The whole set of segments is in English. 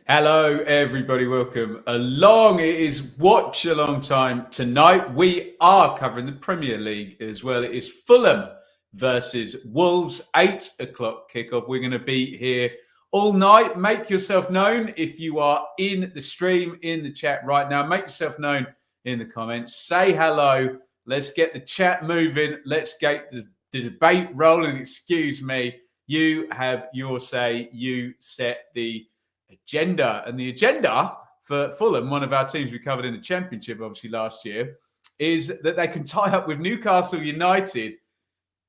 Hello, everybody. Welcome along. It is watch along time tonight. We are covering the Premier League as well. It is Fulham versus Wolves, 8 o'clock kickoff. We're going to be here all night. Make yourself known if you are in the stream, in the chat right now. Make yourself known in the comments. Say hello. Let's get the chat moving. Let's get the debate rolling. Excuse me. You have your say. You set the agenda. And the agenda for Fulham, one of our teams we covered in the Championship, obviously, last year, is that they can tie up with Newcastle United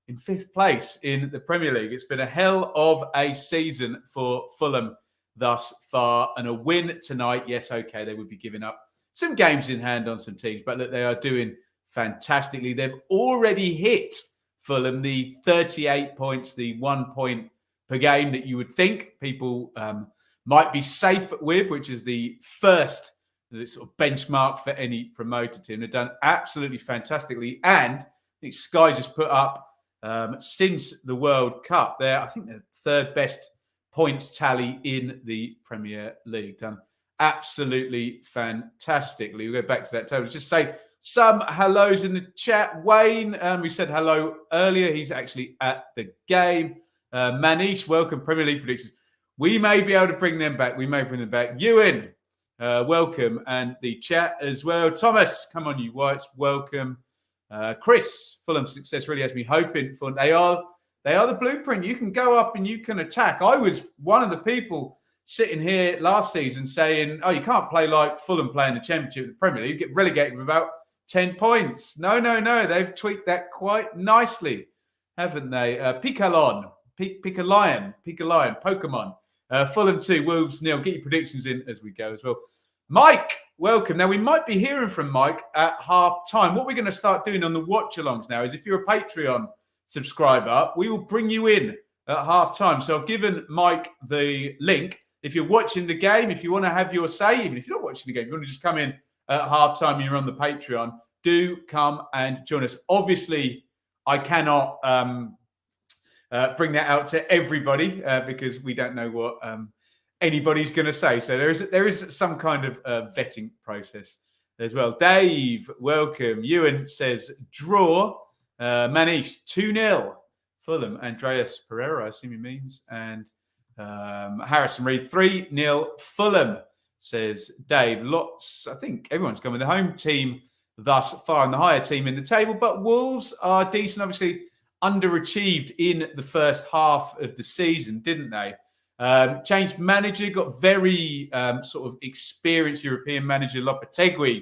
in 5th place in the Premier League. It's been a hell of a season for Fulham thus far. And a win tonight, yes, okay, they would be giving up some games in hand on some teams. But look, they are doing fantastically. They've already hit Fulham the 38 points, the 1 point per game that you would think people might be safe with, which is the first sort of benchmark for any promoted team. They've done absolutely fantastically. And I think Sky just put up, since the World Cup, I think the third best points tally in the Premier League. Done absolutely fantastically. We'll go back to that table. Just say some hellos in the chat. Wayne, we said hello earlier. He's actually at the game. Manish, welcome. Premier League predictions. We may be able to bring them back. We may bring them back. Ewan, welcome. And the chat as well. Thomas, come on, you whites, welcome. Chris, Fulham's success really has me hoping for. They are the blueprint. You can go up and you can attack. I was one of the people sitting here last season saying, oh, you can't play like Fulham playing the Championship in the Premier League. You get relegated with about 10 points. No. They've tweaked that quite nicely, haven't they? Pika Lion, Pokemon. Fulham 2, Wolves 0. Get your predictions in as we go as well. Mike, welcome. Now, we might be hearing from Mike at half time. What we're going to start doing on the watch-alongs now is if you're a Patreon subscriber, we will bring you in at half time. So I've given Mike the link. If you're watching the game, if you want to have your say, even if you're not watching the game, you want to just come in at half time and you're on the Patreon, do come and join us. Obviously, I cannot bring that out to everybody because we don't know what anybody's going to say. So there is some kind of vetting process as well. Dave, welcome. Ewan says draw. Manish 2-0 Fulham. Andreas Pereira, I assume he means. And Harrison Reed 3-0 Fulham, says Dave. I think everyone's gone with the home team thus far and the higher team in the table. But Wolves are decent, obviously. Underachieved in the first half of the season, didn't they? Changed manager, got very sort of experienced European manager Lopetegui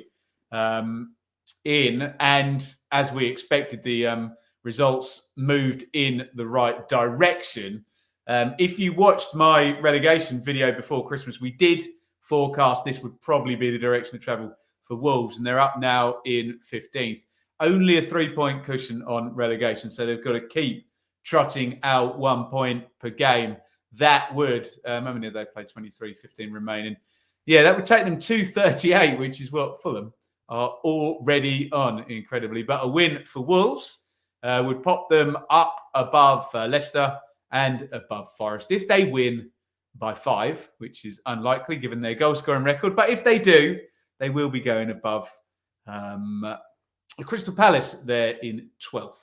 in, and as we expected, the results moved in the right direction. If you watched my relegation video before Christmas, we did forecast this would probably be the direction of travel for Wolves, and they're up now in 15th. Only a 3-point cushion on relegation, so they've got to keep trotting out 1 point per game. That would, how many have they played? 23, 15 remaining. Yeah, that would take them to 38, which is what Fulham are already on, incredibly. But a win for Wolves would pop them up above Leicester and above Forest. If they win by 5, which is unlikely given their goal-scoring record, but if they do, they will be going above Crystal Palace there in 12th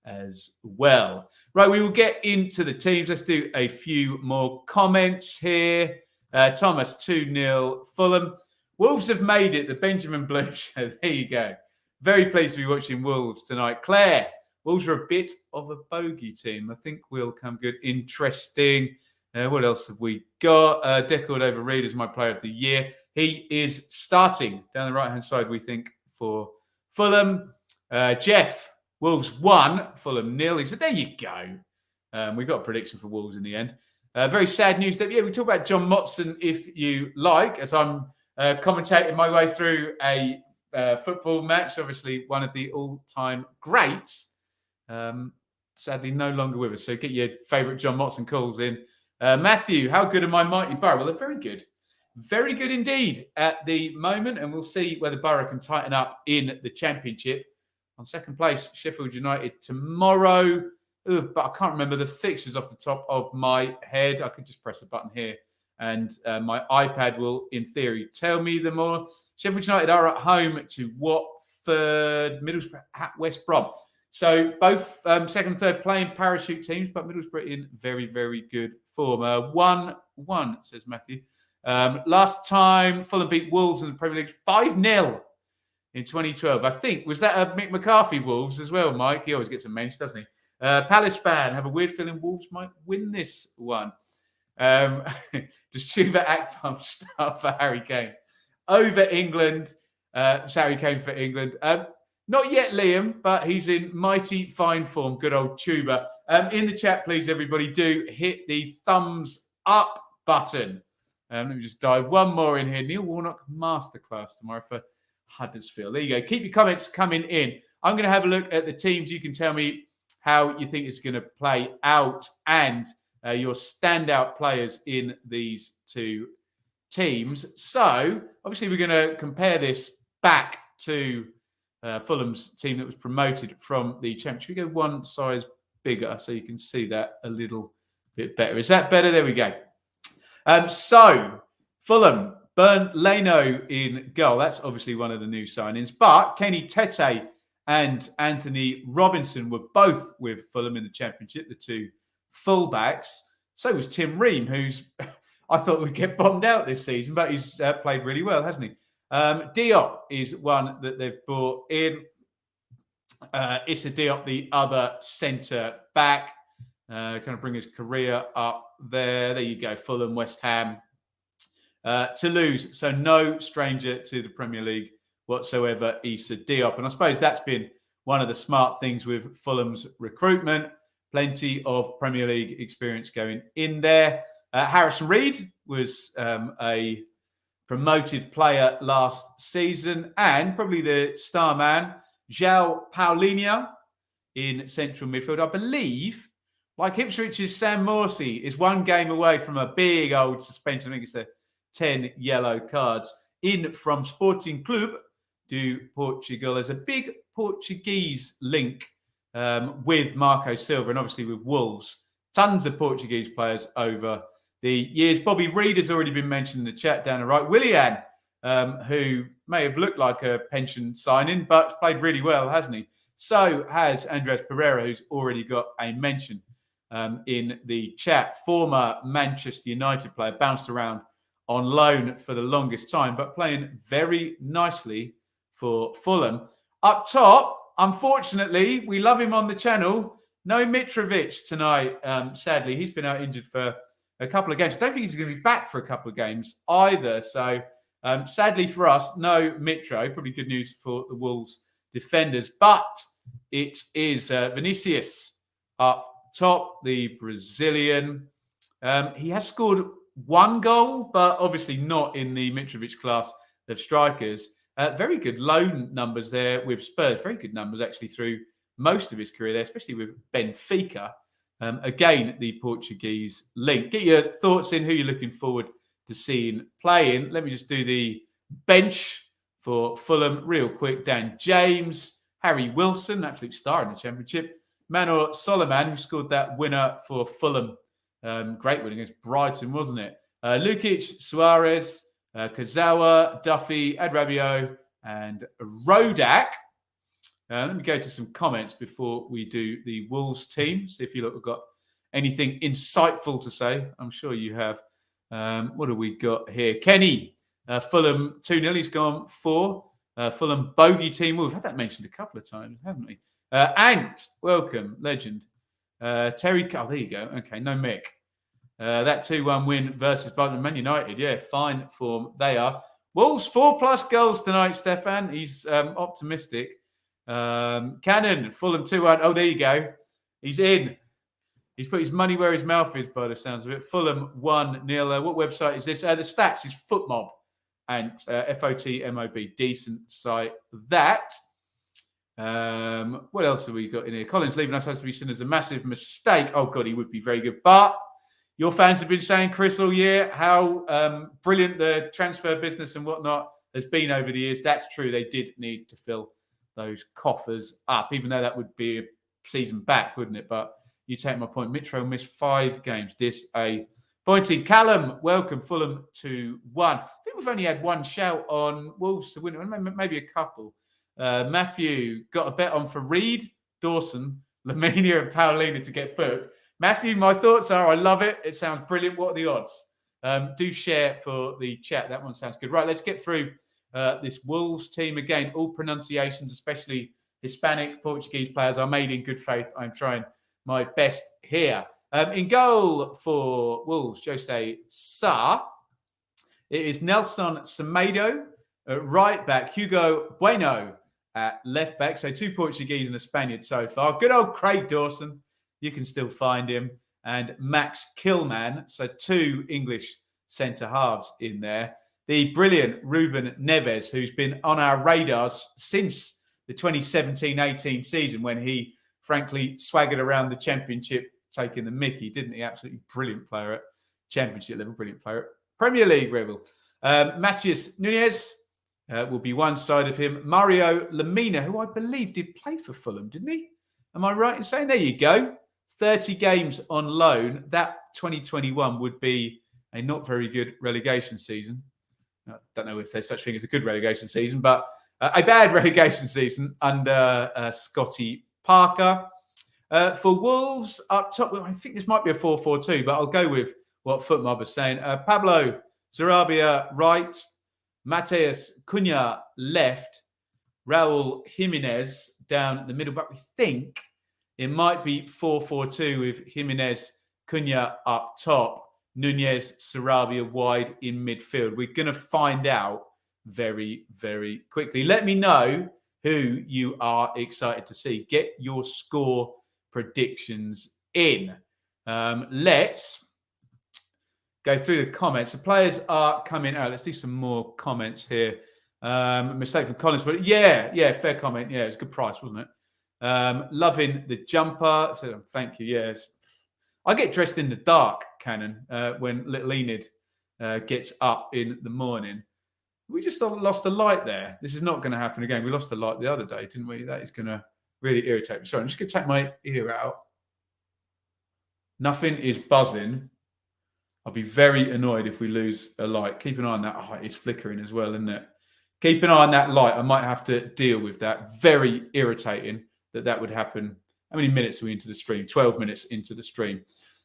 as well. Right, we will get into the teams. Let's do a few more comments here. Thomas, 2-0 Fulham. Wolves have made it, the Benjamin Bloom show. There you go. Very pleased to be watching Wolves tonight. Claire, Wolves are a bit of a bogey team. I think we'll come good. Interesting. What else have we got? Decord over Reed is my player of the year. He is starting down the right-hand side, we think, for Fulham. Jeff, Wolves 1, Fulham 0. He said, there you go. We got a prediction for Wolves in the end. Very sad news. Yeah, we talk about John Motson if you like, as I'm commentating my way through a football match. Obviously, one of the all-time greats. Sadly, no longer with us. So get your favourite John Motson calls in. Matthew, how good are my mighty Borough? Well, they're very good. Very good indeed at the moment, and we'll see whether Borough can tighten up in the Championship. On second place, Sheffield United tomorrow. But I can't remember the fixtures off the top of my head. I could just press a button here and my iPad will, in theory, tell me them all. Sheffield United are at home to Watford, Middlesbrough at West Brom. So both second and third playing parachute teams, but Middlesbrough in very, very good form. 1-1, says Matthew. Last time Fulham beat Wolves in the Premier League 5-0 in 2012. I think, was that a Mick McCarthy Wolves as well, Mike? He always gets a mention, doesn't he? Palace fan, have a weird feeling Wolves might win this one. Does Chuba Akpom start for Harry Kane? Over England. Harry Kane for England. Not yet, Liam, but he's in mighty fine form. Good old Chuba. In the chat, please, everybody, do hit the thumbs up button. Let me just dive one more in here. Neil Warnock Masterclass tomorrow for Huddersfield. There you go. Keep your comments coming in. I'm going to have a look at the teams. You can tell me how you think it's going to play out and your standout players in these two teams. So, obviously, we're going to compare this back to Fulham's team that was promoted from the Championship. We go one size bigger so you can see that a little bit better. Is that better? There we go. So, Fulham, Bernd Leno in goal. That's obviously one of the new signings. But Kenny Tete and Anthony Robinson were both with Fulham in the Championship, the two fullbacks. So was Tim Ream, who's I thought would get bombed out this season, but he's played really well, hasn't he? Diop is one that they've brought in. Issa Diop, the other centre back, kind of bring his career up there. There you go, Fulham, West Ham, Toulouse. So no stranger to the Premier League whatsoever, Issa Diop. And I suppose that's been one of the smart things with Fulham's recruitment. Plenty of Premier League experience going in there. Harrison Reed was a promoted player last season, and probably the star man, João Paulinho in central midfield. I believe, like Ipswich's Sam Morsey, is one game away from a big old suspension. I think it's 10 yellow cards. In from Sporting Clube do Portugal. There's a big Portuguese link with Marco Silva and obviously with Wolves. Tons of Portuguese players over the years. Bobby Reid has already been mentioned in the chat down the right. Willian, who may have looked like a pension signing, but played really well, hasn't he? So has Andres Pereira, who's already got a mention in the chat. Former Manchester United player, bounced around on loan for the longest time, but playing very nicely for Fulham. Up top, unfortunately, we love him on the channel. No Mitrovic tonight, sadly. He's been out injured for a couple of games. I don't think he's going to be back for a couple of games either. So, sadly for us, no Mitro. Probably good news for the Wolves defenders. But it is Vinicius up top, the Brazilian. He has scored one goal, but obviously not in the Mitrovic class of strikers. Very good loan numbers there with Spurs. Very good numbers actually through most of his career there, especially with Benfica. Again, the Portuguese link. Get your thoughts in, who you're looking forward to seeing playing. Let me just do the bench for Fulham real quick. Dan James, Harry Wilson, absolute star in the Championship. Manor Solomon, who scored that winner for Fulham. Great win against Brighton, wasn't it? Lukic, Suarez, Kazawa, Duffy, Adrabio, and Rodak. Let me go to some comments before we do the Wolves team. See if you look, have got anything insightful to say. I'm sure you have. What have we got here? Kenny, Fulham 2-0. He's gone 4. Fulham bogey team. Well, we've had that mentioned a couple of times, haven't we? Ant, welcome, legend. Terry, oh, there you go. Okay, no Mick. That 2-1 win versus Man United. Yeah, fine form they are. Wolves 4+ goals tonight, Stefan. He's optimistic. Cannon, Fulham 2-1. Oh, there you go. He's in. He's put his money where his mouth is by the sounds of it. Fulham 1-0. What website is this? The stats is FootMob and FOTMOB. Decent site. That. What else have we got in here? Collins leaving us has to be seen as a massive mistake. Oh, God, he would be very good. But your fans have been saying, Chris, all year, how brilliant the transfer business and whatnot has been over the years. That's true. They did need to fill those coffers up, even though that would be a season back, wouldn't it? But you take my point. Mitro missed 5 games. Disappointing. Pointy Callum, welcome Fulham 2-1. I think we've only had one shout on Wolves to win, maybe a couple. Matthew got a bet on for Reed, Dawson, Lamania and Paulina to get booked. Matthew, my thoughts are I love it. It sounds brilliant. What are the odds? Do share for the chat. That one sounds good. Right, let's get through this Wolves team again. All pronunciations, especially Hispanic, Portuguese players, are made in good faith. I'm trying my best here. In goal for Wolves, Jose Sa. It is Nelson Semedo at right back, Hugo Bueno at left back. So 2 Portuguese and a Spaniard so far. Good old Craig Dawson. You can still find him. And Max Kilman. So 2 English centre halves in there. The brilliant Ruben Neves, who's been on our radars since the 2017-18 season when he, frankly, swaggered around the Championship, taking the mickey, didn't he? Absolutely brilliant player at Championship level, brilliant player at Premier League level. Matheus Nunes will be one side of him. Mario Lemina, who I believe did play for Fulham, didn't he? Am I right in saying? There you go. 30 games on loan. That 2021 would be a not very good relegation season. I don't know if there's such thing as a good relegation season, but a bad relegation season under Scotty Parker. For Wolves up top, well, I think this might be a 4-4-2, but I'll go with what FootMob is saying. Pablo Sarabia right, Mateus Cunha left, Raul Jimenez down the middle. But we think it might be 4-4-2 with Jimenez, Cunha up top, Nunez, Sarabia wide in midfield. We're going to find out very, very quickly. Let me know who you are excited to see. Get your score predictions in. Let's go through the comments. The players are coming out. Let's do some more comments here. Mistake from Collins, but yeah, fair comment. Yeah, it's a good price, wasn't it? Loving the jumper. So thank you. Yes, I get dressed in the dark, Cannon, when little Enid gets up in the morning. We just lost the light there. This is not going to happen again. We lost the light the other day, didn't we? That is going to really irritate me. Sorry, I'm just going to take my ear out. Nothing is buzzing. I'll be very annoyed if we lose a light. Keep an eye on that. Oh, it's flickering as well, isn't it? Keep an eye on that light. I might have to deal with that. Very irritating that would happen. How many minutes are we into the stream? 12 minutes into the stream.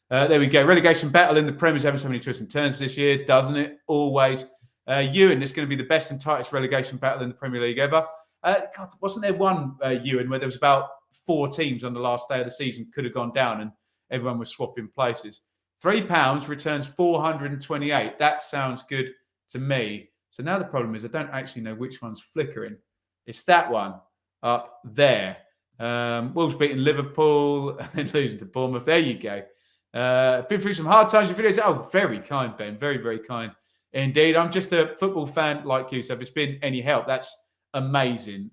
There we go. Relegation battle in the Prem is having so many twists and turns this year, doesn't it? Always. Ewan, it's going to be the best and tightest relegation battle in the Premier League ever. God, wasn't there one, Ewan, where there was about 4 teams on the last day of the season could have gone down and everyone was swapping places? £3 returns 428. That sounds good to me. So now the problem is I don't actually know which one's flickering. It's that one up there. Wolves beating Liverpool and then losing to Bournemouth. There you go. Been through some hard times with videos. Oh, very kind, Ben. Very, very kind indeed. I'm just a football fan like you, so if it's been any help, that's amazing.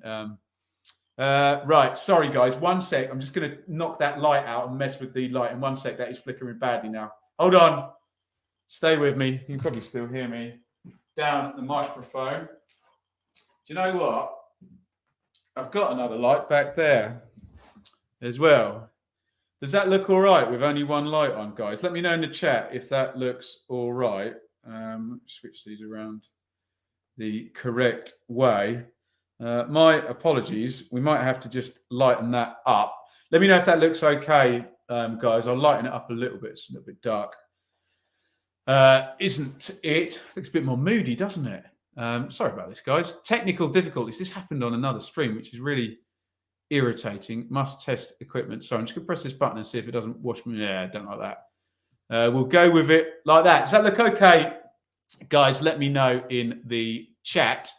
Right, sorry guys, 1 sec. I'm just going to knock that light out and mess with the light in 1 sec. That is flickering badly now. Hold on. Stay with me. You can probably still hear me down the microphone. Do you know what? I've got another light back there as well. Does that look all right with only one light on, guys? Let me know in the chat if that looks all right. Switch these around the correct way. My apologies. We might have to just lighten that up. Let me know if that looks okay, guys. I'll lighten it up a little bit. It's a little bit dark. Isn't it? Looks a bit more moody, doesn't it? Sorry about this, guys. Technical difficulties. This happened on another stream, which is really irritating. Must test equipment. So I'm just going to press this button and see if it doesn't wash me. Yeah, I don't like that. We'll go with it like that. Does that look okay? Guys, let me know in the chat.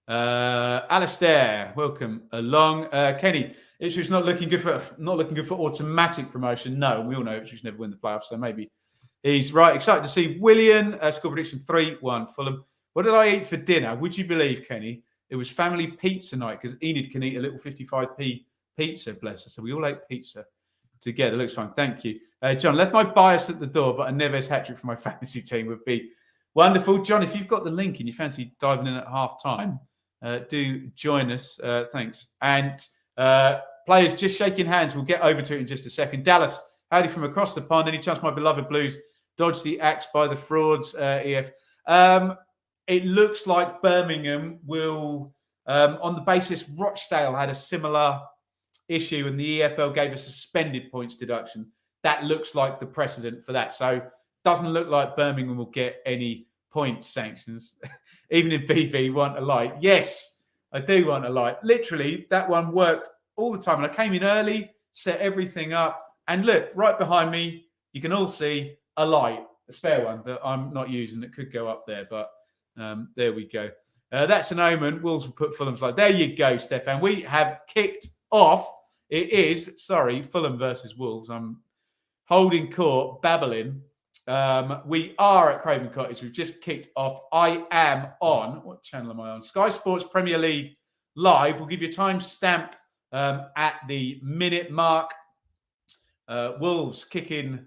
Alistair, welcome along. Kenny, Ipswich not looking good for automatic promotion. No, we all know Ipswich never win the playoffs, so maybe he's right. Excited to see William. Score prediction 3-1 Fulham. What did I eat for dinner? Would you believe, Kenny? It was family pizza night because Enid can eat a little 55p pizza, bless her. So we all ate pizza together. Looks fine. Thank you. John, left my bias at the door, but a Neves hat-trick for my fantasy team would be wonderful. John, if you've got the link and you fancy diving in at half-time, do join us. Thanks. And players just shaking hands. We'll get over to it in just a second. Dallas, howdy from across the pond. Any chance my beloved Blues dodge the axe by the frauds, EF. It looks like Birmingham will, on the basis Rochdale had a similar issue and the EFL gave a suspended points deduction. That looks like the precedent for that. So doesn't look like Birmingham will get any point sanctions. Even if BV want a light. Yes, I do want a light. Literally, that one worked all the time. And I came in early, set everything up. And look, right behind me, you can all see a light, a spare one that I'm not using that could go up there. But there we go. That's an omen. Wolves will put Fulham's light. There you go, Stefan. We have kicked off. It is, Fulham versus Wolves. I'm holding court, babbling. We are at Craven Cottage. We've just kicked off. I am on, what channel am I on? Sky Sports Premier League Live. We'll give you a timestamp at the minute mark. Wolves kicking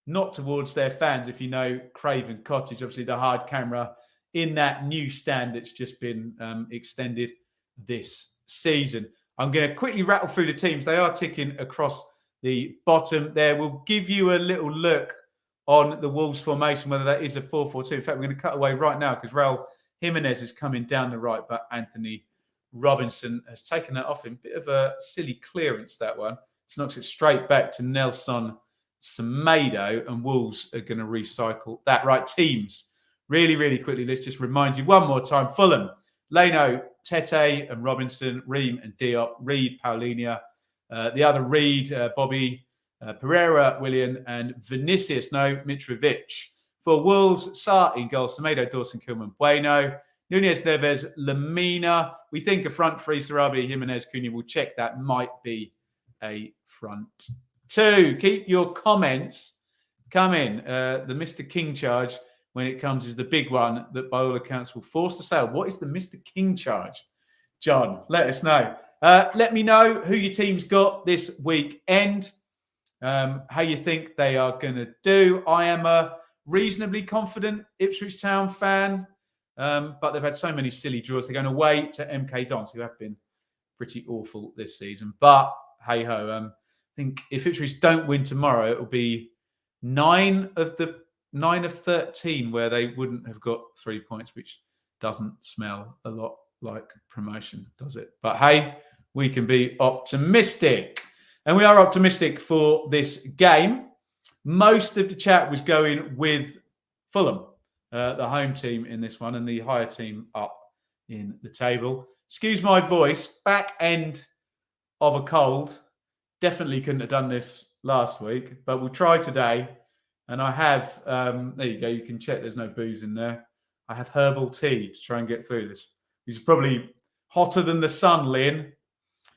not towards their fans, if you know Craven Cottage. Obviously, the hard camera in that new stand that's just been extended this season. I'm going to quickly rattle through the teams. They are ticking across the bottom there. We'll give you a little look on the Wolves formation, whether that is a 4-4-2. In fact, we're going to cut away right now because Raul Jimenez is coming down the right, but Anthony Robinson has taken that off in a bit of a silly clearance, that one. Just knocks it straight back to Nelson Semedo, and Wolves are going to recycle that. Right, teams. Really, really quickly, let's just remind you one more time. Fulham, Leno, Tete and Robinson, Ream and Diop, Reed, Paulinia, the other Reed, Bobby, Pereira, William, and Vinicius, Mitrovic. For Wolves, Sarr in goal, Semedo, Dawson, Kilman, Bueno, Nunez, Neves, Lamina. We think a front three, Sarabi, Jimenez, Cunha. Will check that might be a front two. Keep your comments coming. The Mr. King charge, when it comes, is the big one that by all accounts will force the sale. What is the Mr. King charge? John, let us know. Let me know who your team's got this weekend, how you think they are going to do. I am a reasonably confident Ipswich Town fan, but they've had so many silly draws. They're going away to MK Dons, who have been pretty awful this season. But hey-ho, I think if Ipswich don't win tomorrow, it will be 9 of 13 where they wouldn't have got 3 points, which doesn't smell a lot like promotion, does it? But hey, we can be optimistic. And we are optimistic for this game. Most of the chat was going with Fulham, the home team in this one, and the higher team up in the table. Excuse my voice, back end of a cold. Definitely couldn't have done this last week, but we'll try today. And I have, there you go, you can check there's no booze in there. I have herbal tea to try and get through this. Which is probably hotter than the sun, Lynn.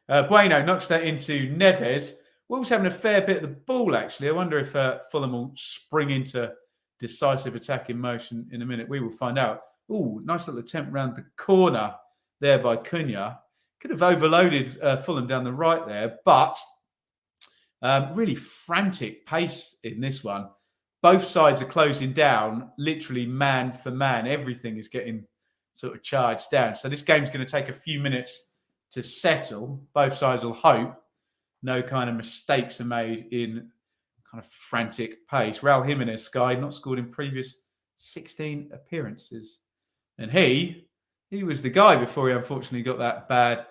Bueno knocks that into Neves. Wolves having a fair bit of the ball, actually. I wonder if Fulham will spring into decisive attack in motion in a minute. We will find out. Ooh, nice little attempt round the corner there by Cunha. Could have overloaded Fulham down the right there, but really frantic pace in this one. Both sides are closing down, literally man for man. Everything is getting sort of charged down. So this game's going to take a few minutes to settle. Both sides will hope no kind of mistakes are made in kind of frantic pace. Raul Jimenez, Sky, not scored in previous 16 appearances. And he was the guy before he unfortunately got that bad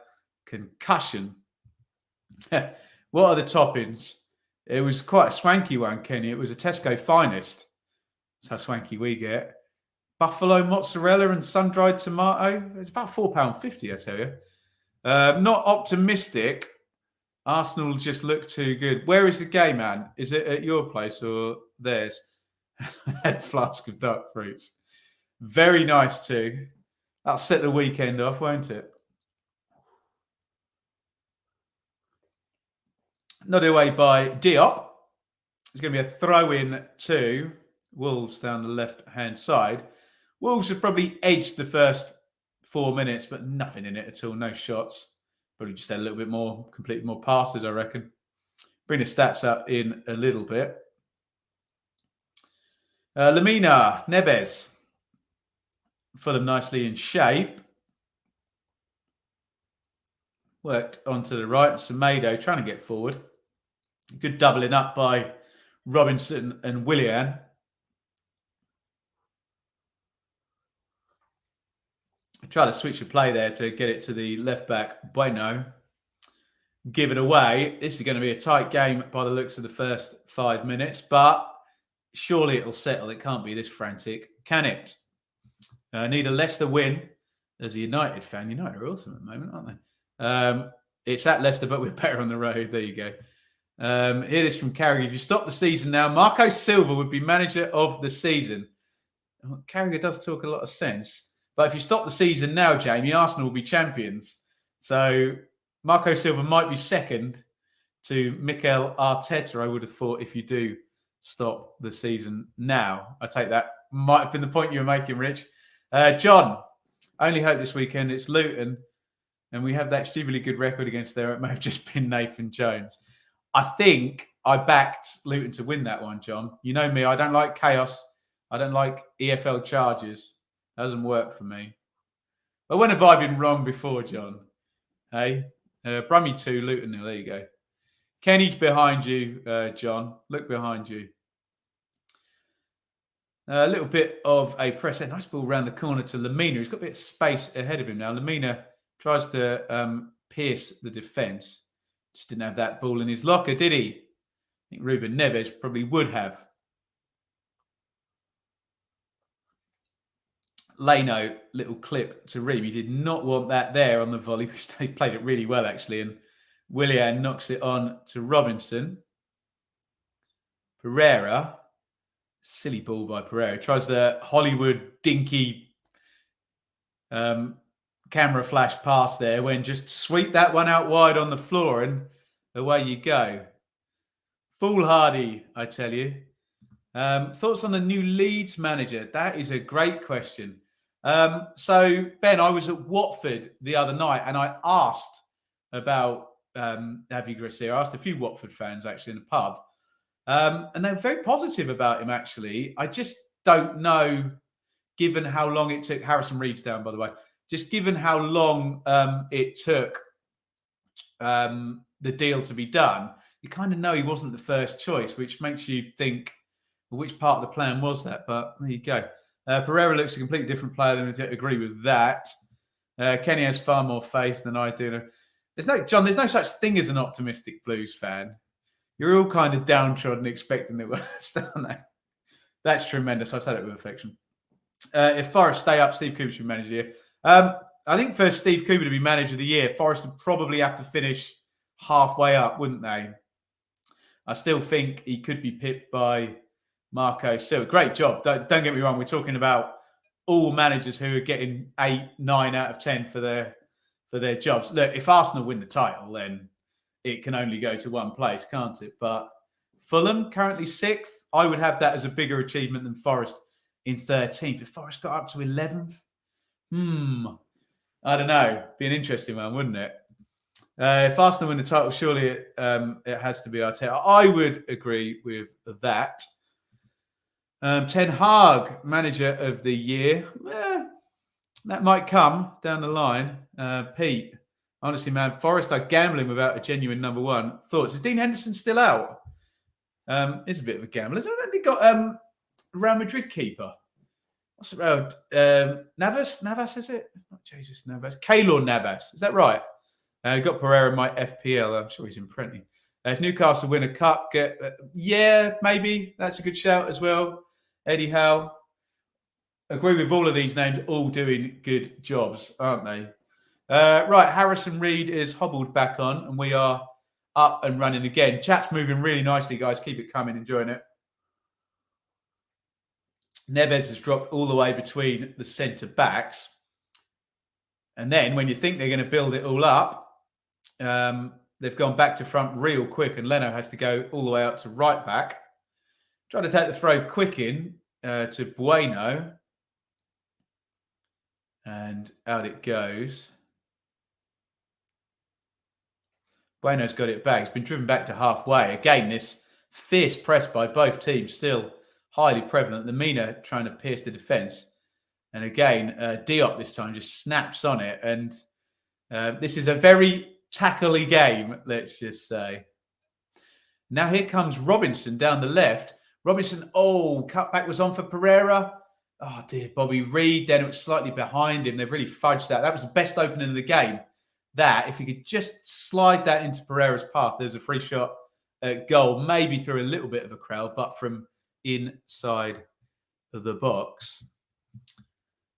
concussion. What are the toppings? It was quite a swanky one, Kenny. It was a Tesco finest. That's how swanky we get. Buffalo mozzarella and sun-dried tomato. It's about £4.50, I tell you. Not optimistic. Arsenal just look too good. Where is the game, man? Is it at your place or theirs? I had a flask of dark fruits. Very nice too. That'll set the weekend off, won't it? Nodded away by Diop. It's going to be a throw-in to Wolves down the left-hand side. Wolves have probably edged the first 4 minutes, but nothing in it at all. No shots. Probably just had a little bit more, completed more passes, I reckon. Bring the stats up in a little bit. Lamina, Neves. Fulham nicely in shape. Worked onto the right. Semedo trying to get forward. Good doubling up by Robinson and Willian. Try to switch a play there to get it to the left back. Bueno. Give it away. This is going to be a tight game by the looks of the first 5 minutes, but surely it'll settle. It can't be this frantic, can it? Need a Leicester win. As a United fan, United are awesome at the moment, aren't they? It's at Leicester, but we're better on the road. There you go. Here it is from Carragher. If you stop the season now, Marco Silva would be manager of the season. Carragher does talk a lot of sense. But if you stop the season now, Jamie, Arsenal will be champions. So Marco Silva might be second to Mikel Arteta, I would have thought, if you do stop the season now. I take that. Might have been the point you were making, Rich. John, only hope this weekend it's Luton and we have that stupidly good record against there. It may have just been Nathan Jones. I think I backed Luton to win that one, John. You know me, I don't like chaos. I don't like EFL charges. That doesn't work for me. But when have I been wrong before, John? Hey? Brummy 2, Luton 0. There you go. Kenny's behind you, John. Look behind you. A little bit of a press. Nice ball around the corner to Lamina. He's got a bit of space ahead of him now. Lamina tries to pierce the defence. Just didn't have that ball in his locker, did he? I think Ruben Neves probably would have. Leno, little clip to Ream. He did not want that there on the volley. He played it really well, actually. And Willian knocks it on to Robinson. Pereira. Silly ball by Pereira. Tries the Hollywood dinky camera flash pass there when just sweep that one out wide on the floor and away you go. Foolhardy, I tell you. Thoughts on the new Leeds manager? That is a great question. So, Ben, I was at Watford the other night and I asked about Javi Gracia. I asked a few Watford fans actually in the pub. And they were very positive about him, actually. I just don't know, given how long it took. Harrison Reed's down, by the way. Just given how long it took the deal to be done, you kind of know he wasn't the first choice, which makes you think, well, which part of the plan was that? But there you go. Pereira looks a completely different player than I agree with that. Kenny has far more faith than I do. John, there's no such thing as an optimistic Blues fan. You're all kind of downtrodden, expecting the worst, aren't they? That's tremendous. I said it with affection. If Forest stay up, Steve Cooper should be manager of the year. I think for Steve Cooper to be manager of the year, Forest would probably have to finish halfway up, wouldn't they? I still think he could be pipped by Marco Silva. Great job. Don't get me wrong. We're talking about all managers who are getting 8, 9 out of 10 for their jobs. Look, if Arsenal win the title, then it can only go to one place, can't it? But Fulham, currently 6th. I would have that as a bigger achievement than Forest in 13th. If Forest got up to 11th, I don't know. Be an interesting one, wouldn't it? If Arsenal win the title, surely it has to be Arteta. I would agree with that. Ten Hag, manager of the year. That might come down the line. Pete, honestly, man, Forest are gambling without a genuine number one. Thoughts? Is Dean Henderson still out? It's a bit of a gamble. Isn't it? They got Real Madrid keeper. What's it called? Navas, is it? Not Jesus Navas. Keylor Navas. Is that right? Got Pereira in my FPL. I'm sure he's in plenty. If Newcastle win a cup, yeah, maybe. That's a good shout as well. Eddie Howe. Agree with all of these names, all doing good jobs, aren't they? Right, Harrison Reed is hobbled back on, and we are up and running again. Chat's moving really nicely, guys. Keep it coming, enjoying it. Neves has dropped all the way between the centre backs. And then when you think they're going to build it all up, they've gone back to front real quick, and Leno has to go all the way up to right back. Trying to take the throw quick in to Bueno. And out it goes. Bueno's got it back. It's been driven back to halfway. Again, this fierce press by both teams still highly prevalent. Lamina trying to pierce the defence. And again, Diop this time just snaps on it. And this is a very tackly game, let's just say. Now here comes Robinson down the left. Robinson, cutback was on for Pereira. Oh dear, Bobby Reed. Then it was slightly behind him. They've really fudged that. That was the best opening of the game. That, if you could just slide that into Pereira's path, there's a free shot at goal, maybe through a little bit of a crowd, but from inside of the box.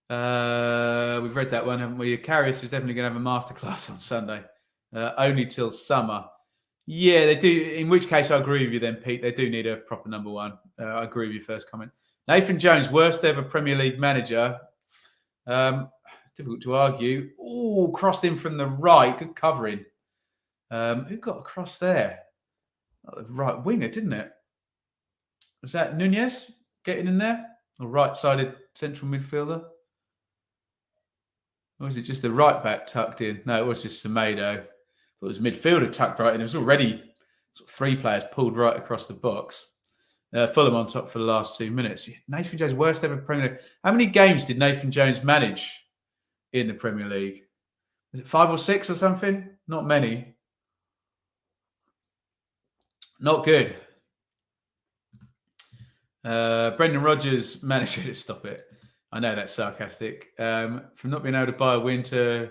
We've read that one, haven't we? Karius is definitely going to have a masterclass on Sunday. Only till summer. Yeah, they do. In which case, I agree with you then, Pete. They do need a proper number one. I agree with your first comment. Nathan Jones, worst ever Premier League manager. Difficult to argue. Oh, crossed in from the right. Good covering. Who got across there? Oh, the right winger, didn't it? Was that Nunez getting in there? Or right-sided central midfielder? Or was it just the right back tucked in? No, it was just Semedo. It was midfielder tucked right in. It was already sort of 3 players pulled right across the box. Fulham on top for the last 2 minutes. Nathan Jones, worst ever Premier League. How many games did Nathan Jones manage in the Premier League? Was it 5 or 6 or something? Not many. Not good. Brendan Rodgers managed to stop it. I know that's sarcastic. From not being able to buy a win to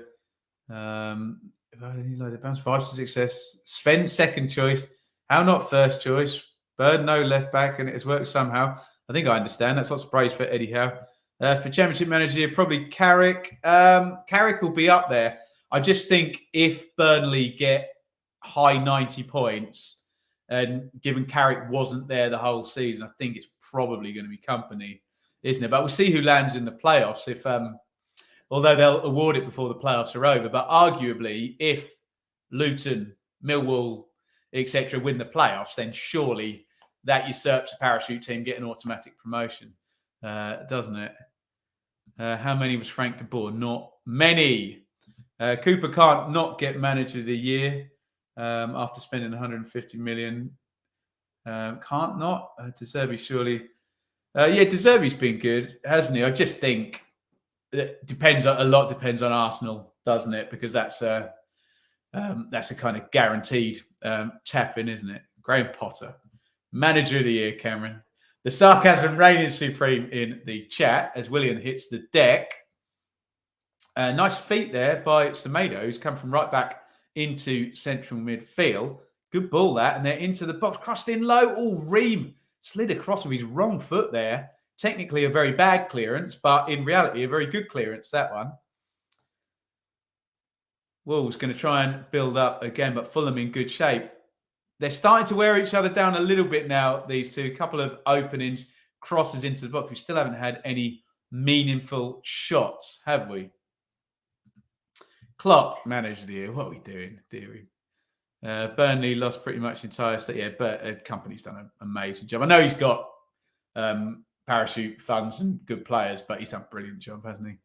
bounce 5 to success. Sven second choice. How not first choice? Bird no left back, and it has worked somehow. I think I understand. That's lots of praise for Eddie Howe. For Championship manager, probably Carrick. Carrick will be up there. I just think if Burnley get high 90 points, and given Carrick wasn't there the whole season, I think it's probably going to be Company, isn't it? But we'll see who lands in the playoffs. If although they'll award it before the playoffs are over, but arguably, if Luton, Millwall, etc., win the playoffs, then surely that usurps a parachute team getting automatic promotion, doesn't it? How many was Frank de Boer? Not many. Cooper can't not get manager of the year after spending 150 million. Can't not. De Zerbi surely. De Zerbi's been good, hasn't he? I just think it depends. A lot depends on Arsenal, doesn't it? Because that's a kind of guaranteed tap-in, isn't it? Graham Potter, manager of the year, Cameron. The sarcasm reigning supreme in the chat as William hits the deck. Nice feet there by Semedo, who's come from right back into central midfield. Good ball that, and they're into the box. Crossed in low. Oh, Ream slid across with his wrong foot there. Technically a very bad clearance, but in reality a very good clearance, that one. Wolves going to try and build up again, but Fulham in good shape. They're starting to wear each other down a little bit now, these two. A couple of openings, crosses into the box. We still haven't had any meaningful shots, have we? Klopp, manager of the year. What are we doing, dearie? Burnley lost pretty much entire state. Yeah, but Company's done an amazing job. I know he's got parachute funds and good players, but he's done a brilliant job, hasn't he?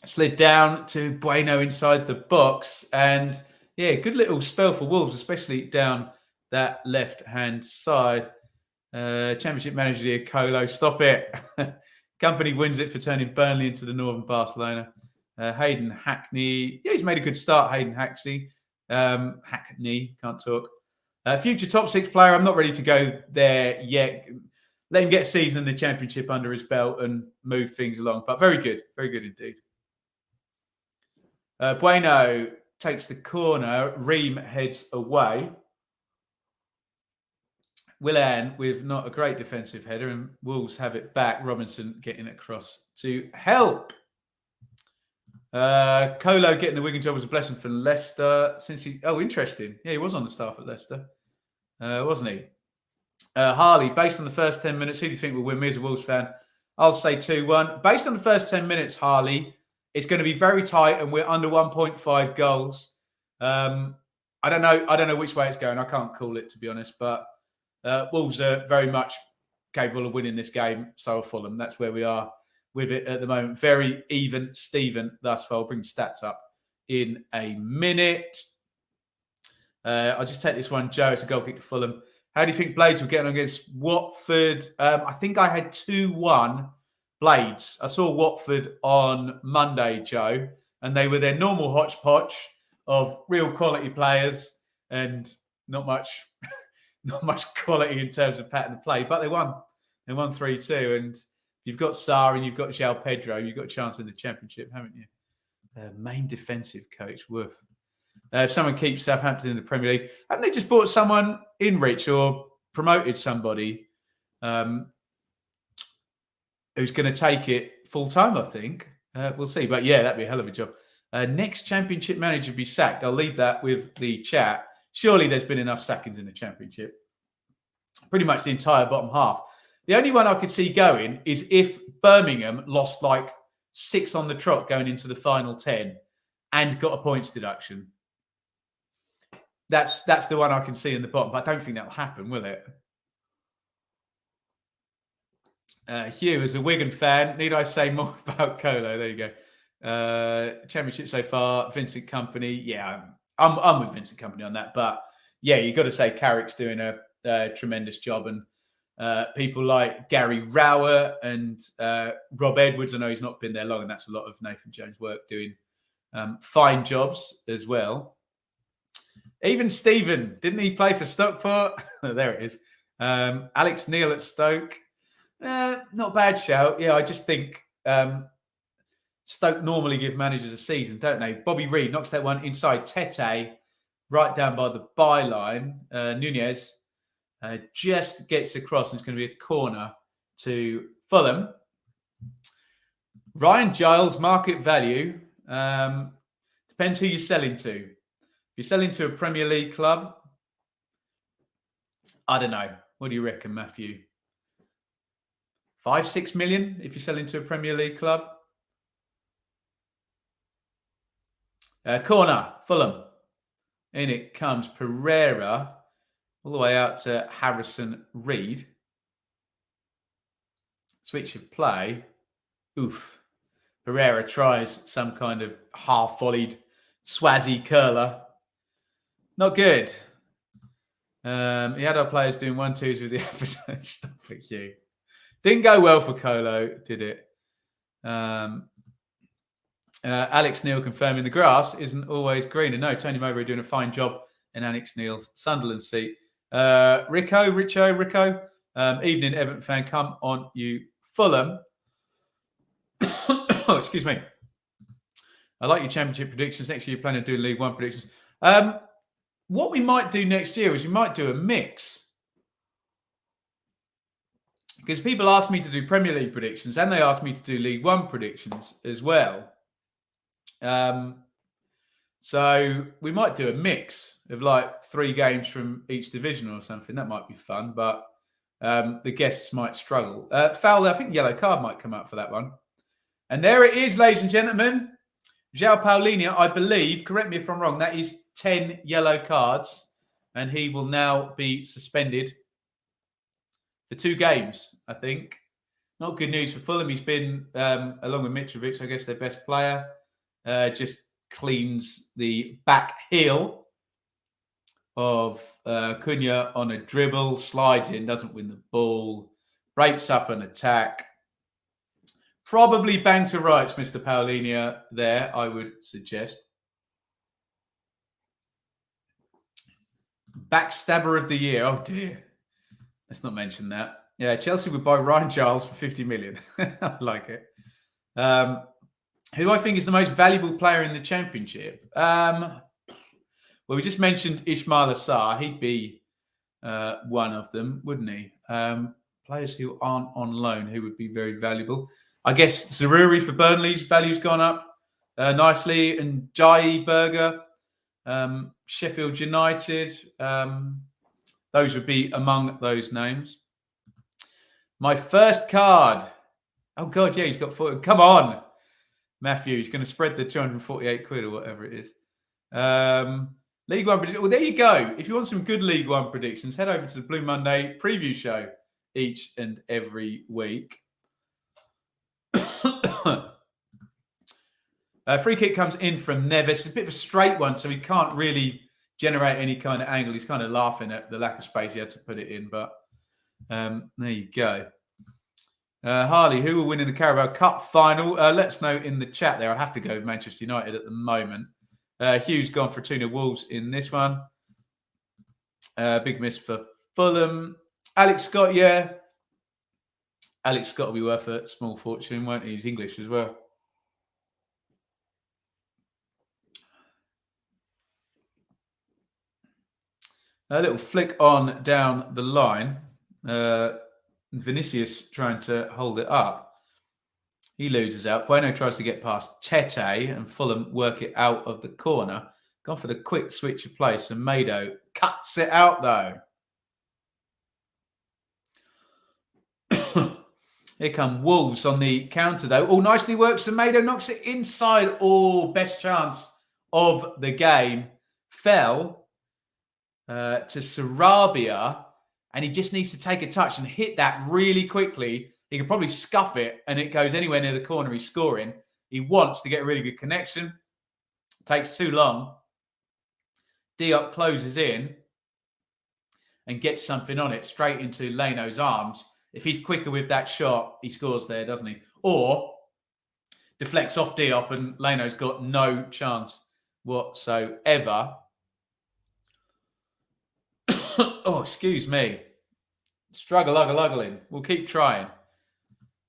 Slid down to Bueno inside the box, and yeah, good little spell for Wolves, especially down that left-hand side. Championship manager of the year, Colo. Stop it. Company wins it for turning Burnley into the Northern Barcelona. Hayden Hackney. Yeah, he's made a good start, Hayden Hackney. Hackney, can't talk. Future top 6 player. I'm not ready to go there yet. Let him get a season in the Championship under his belt and move things along. But very good indeed. Bueno takes the corner. Ream heads away. Willan with not a great defensive header, and Wolves have it back. Robinson getting across to help. Colo getting the Wigan job was a blessing for Leicester. Interesting. Yeah, he was on the staff at Leicester, wasn't he? Harley, based on the first 10 minutes, who do you think will win? Me as a Wolves fan, I'll say 2-1. Based on the first 10 minutes, Harley, it's going to be very tight, and we're under 1.5 goals. I don't know which way it's going. I can't call it, to be honest, but Wolves are very much capable of winning this game. So are Fulham. That's where we are with it at the moment. Very even, Steven, thus far. I'll bring stats up in a minute. I'll just take this one. Joe, it's a goal kick to Fulham. How do you think Blades will get on against Watford? I think I had 2-1 Blades. I saw Watford on Monday, Joe, and they were their normal hodgepodge of real quality players and not much quality in terms of pattern of play, but they won. They won 3-2, and you've got Sarr and you've got João Pedro. You've got a chance in the Championship, haven't you? Main defensive coach, woof. If someone keeps Southampton in the Premier League, haven't they just brought someone in, Rich, or promoted somebody who's going to take it full time? I think we'll see. But yeah, that'd be a hell of a job. Next Championship manager be sacked. I'll leave that with the chat. Surely there's been enough sackings in the Championship. Pretty much the entire bottom half. The only one I could see going is if Birmingham lost like 6 on the trot going into the final 10 and got a points deduction. That's the one I can see in the bottom, but I don't think that'll happen, will it? Hugh, as a Wigan fan, need I say more about Colo? There you go. Championship so far, Vincent Kompany. Yeah, I'm with Vincent Kompany on that. But yeah, you've got to say Carrick's doing a tremendous job. And people like Gary Rower and Rob Edwards, I know he's not been there long, and that's a lot of Nathan Jones' work, doing fine jobs as well. Even Stephen, didn't he play for Stockport? There it is. Alex Neil at Stoke. Not a bad shout. Yeah, I just think Stoke normally give managers a season, don't they? Bobby Reid knocks that one inside Tete, right down by the byline. Nunez just gets across, and it's going to be a corner to Fulham. Ryan Giles, market value. Depends who you're selling to. If you're selling to a Premier League club, I don't know. What do you reckon, Matthew? 5-6 million if you're selling to a Premier League club. Corner, Fulham. In it comes Pereira, all the way out to Harrison Reed. Switch of play. Oof. Pereira tries some kind of half-volleyed Swazi curler. Not good. He had our players doing 1-2s with the episode. Stop it, Hugh. Didn't go well for Colo, did it? Alex Neil confirming the grass isn't always greener. No, Tony Mowbray doing a fine job in Alex Neil's Sunderland seat. Rico. Evening, Everton fan. Come on, you Fulham. Oh, excuse me. I like your Championship predictions. Next year, you're planning to do League One predictions. What we might do next year is we might do a mix. Because people ask me to do Premier League predictions and they ask me to do League One predictions as well. So we might do a mix of like 3 games from each division or something. That might be fun, but the guests might struggle. Fowler, I think yellow card might come up for that one. And there it is, ladies and gentlemen. João Paulinho, I believe, correct me if I'm wrong, that is 10 yellow cards, and he will now be suspended for 2 games, I think. Not good news for Fulham. He's been, along with Mitrovic, I guess their best player, just cleans the back heel of Cunha on a dribble, slides in, doesn't win the ball, breaks up an attack. Probably bang to rights, Mr. Paulinho there, I would suggest. Backstabber of the year. Oh, dear. Let's not mention that. Yeah, Chelsea would buy Ryan Giles for 50 million. I like it. Who do I think is the most valuable player in the Championship? Well, we just mentioned Ismail Assar. He'd be one of them, wouldn't he? Players who aren't on loan, who would be very valuable. I guess Zaruri for Burnley's value's gone up nicely. And Jai Berger, Sheffield United. Those would be among those names. My first card. Oh, God, yeah, he's got 40. Come on, Matthew. He's going to spread the 248 quid or whatever it is. League One predictions. Well, there you go. If you want some good League One predictions, head over to the Blue Monday preview show each and every week. Free kick comes in from Neves. It's a bit of a straight one, so he can't really generate any kind of angle. He's kind of laughing at the lack of space he had to put it in, but there you go. Harley, who will win in the Carabao Cup final? Let us know in the chat there. I'd have to go with Manchester United at the moment. Hugh's gone for 2-0 Wolves in this one. Big miss for Fulham. Alex Scott, yeah. Alex Scott will be worth a small fortune, won't he? He's English as well. A little flick on down the line. Vinicius trying to hold it up. He loses out. Bueno tries to get past Tete, and Fulham work it out of the corner. Gone for the quick switch of play. And Mado cuts it out, though. Here come Wolves on the counter, though. Oh, nicely works. Mado knocks it inside. Oh, best chance of the game. Fell to Sarabia, and he just needs to take a touch and hit that really quickly. He could probably scuff it, and it goes anywhere near the corner. He's scoring. He wants to get a really good connection. Takes too long. Diop closes in and gets something on it straight into Leno's arms. If he's quicker with that shot, he scores there, doesn't he? Or deflects off Diop, and Leno's got no chance whatsoever. Oh, excuse me. Struggling. We'll keep trying.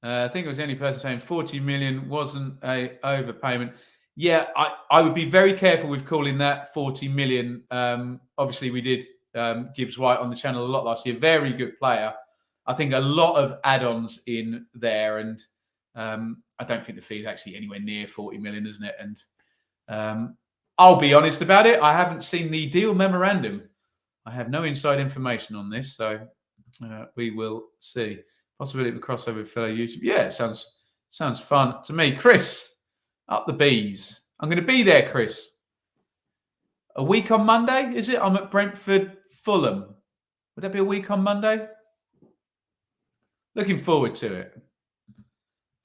I think it was the only person saying 40 million wasn't a overpayment. Yeah, I would be very careful with calling that 40 million. Obviously, we did Gibbs White on the channel a lot last year. Very good player. I think a lot of add-ons in there, and I don't think the fee is actually anywhere near 40 million, isn't it? And I'll be honest about it. I haven't seen the deal memorandum. I have no inside information on this, so we will see. Possibility of a crossover with fellow YouTube. Yeah, it sounds fun to me. Chris, up the bees. I'm going to be there, Chris. A week on Monday, is it? I'm at Brentford, Fulham. Would that be a week on Monday? Looking forward to it.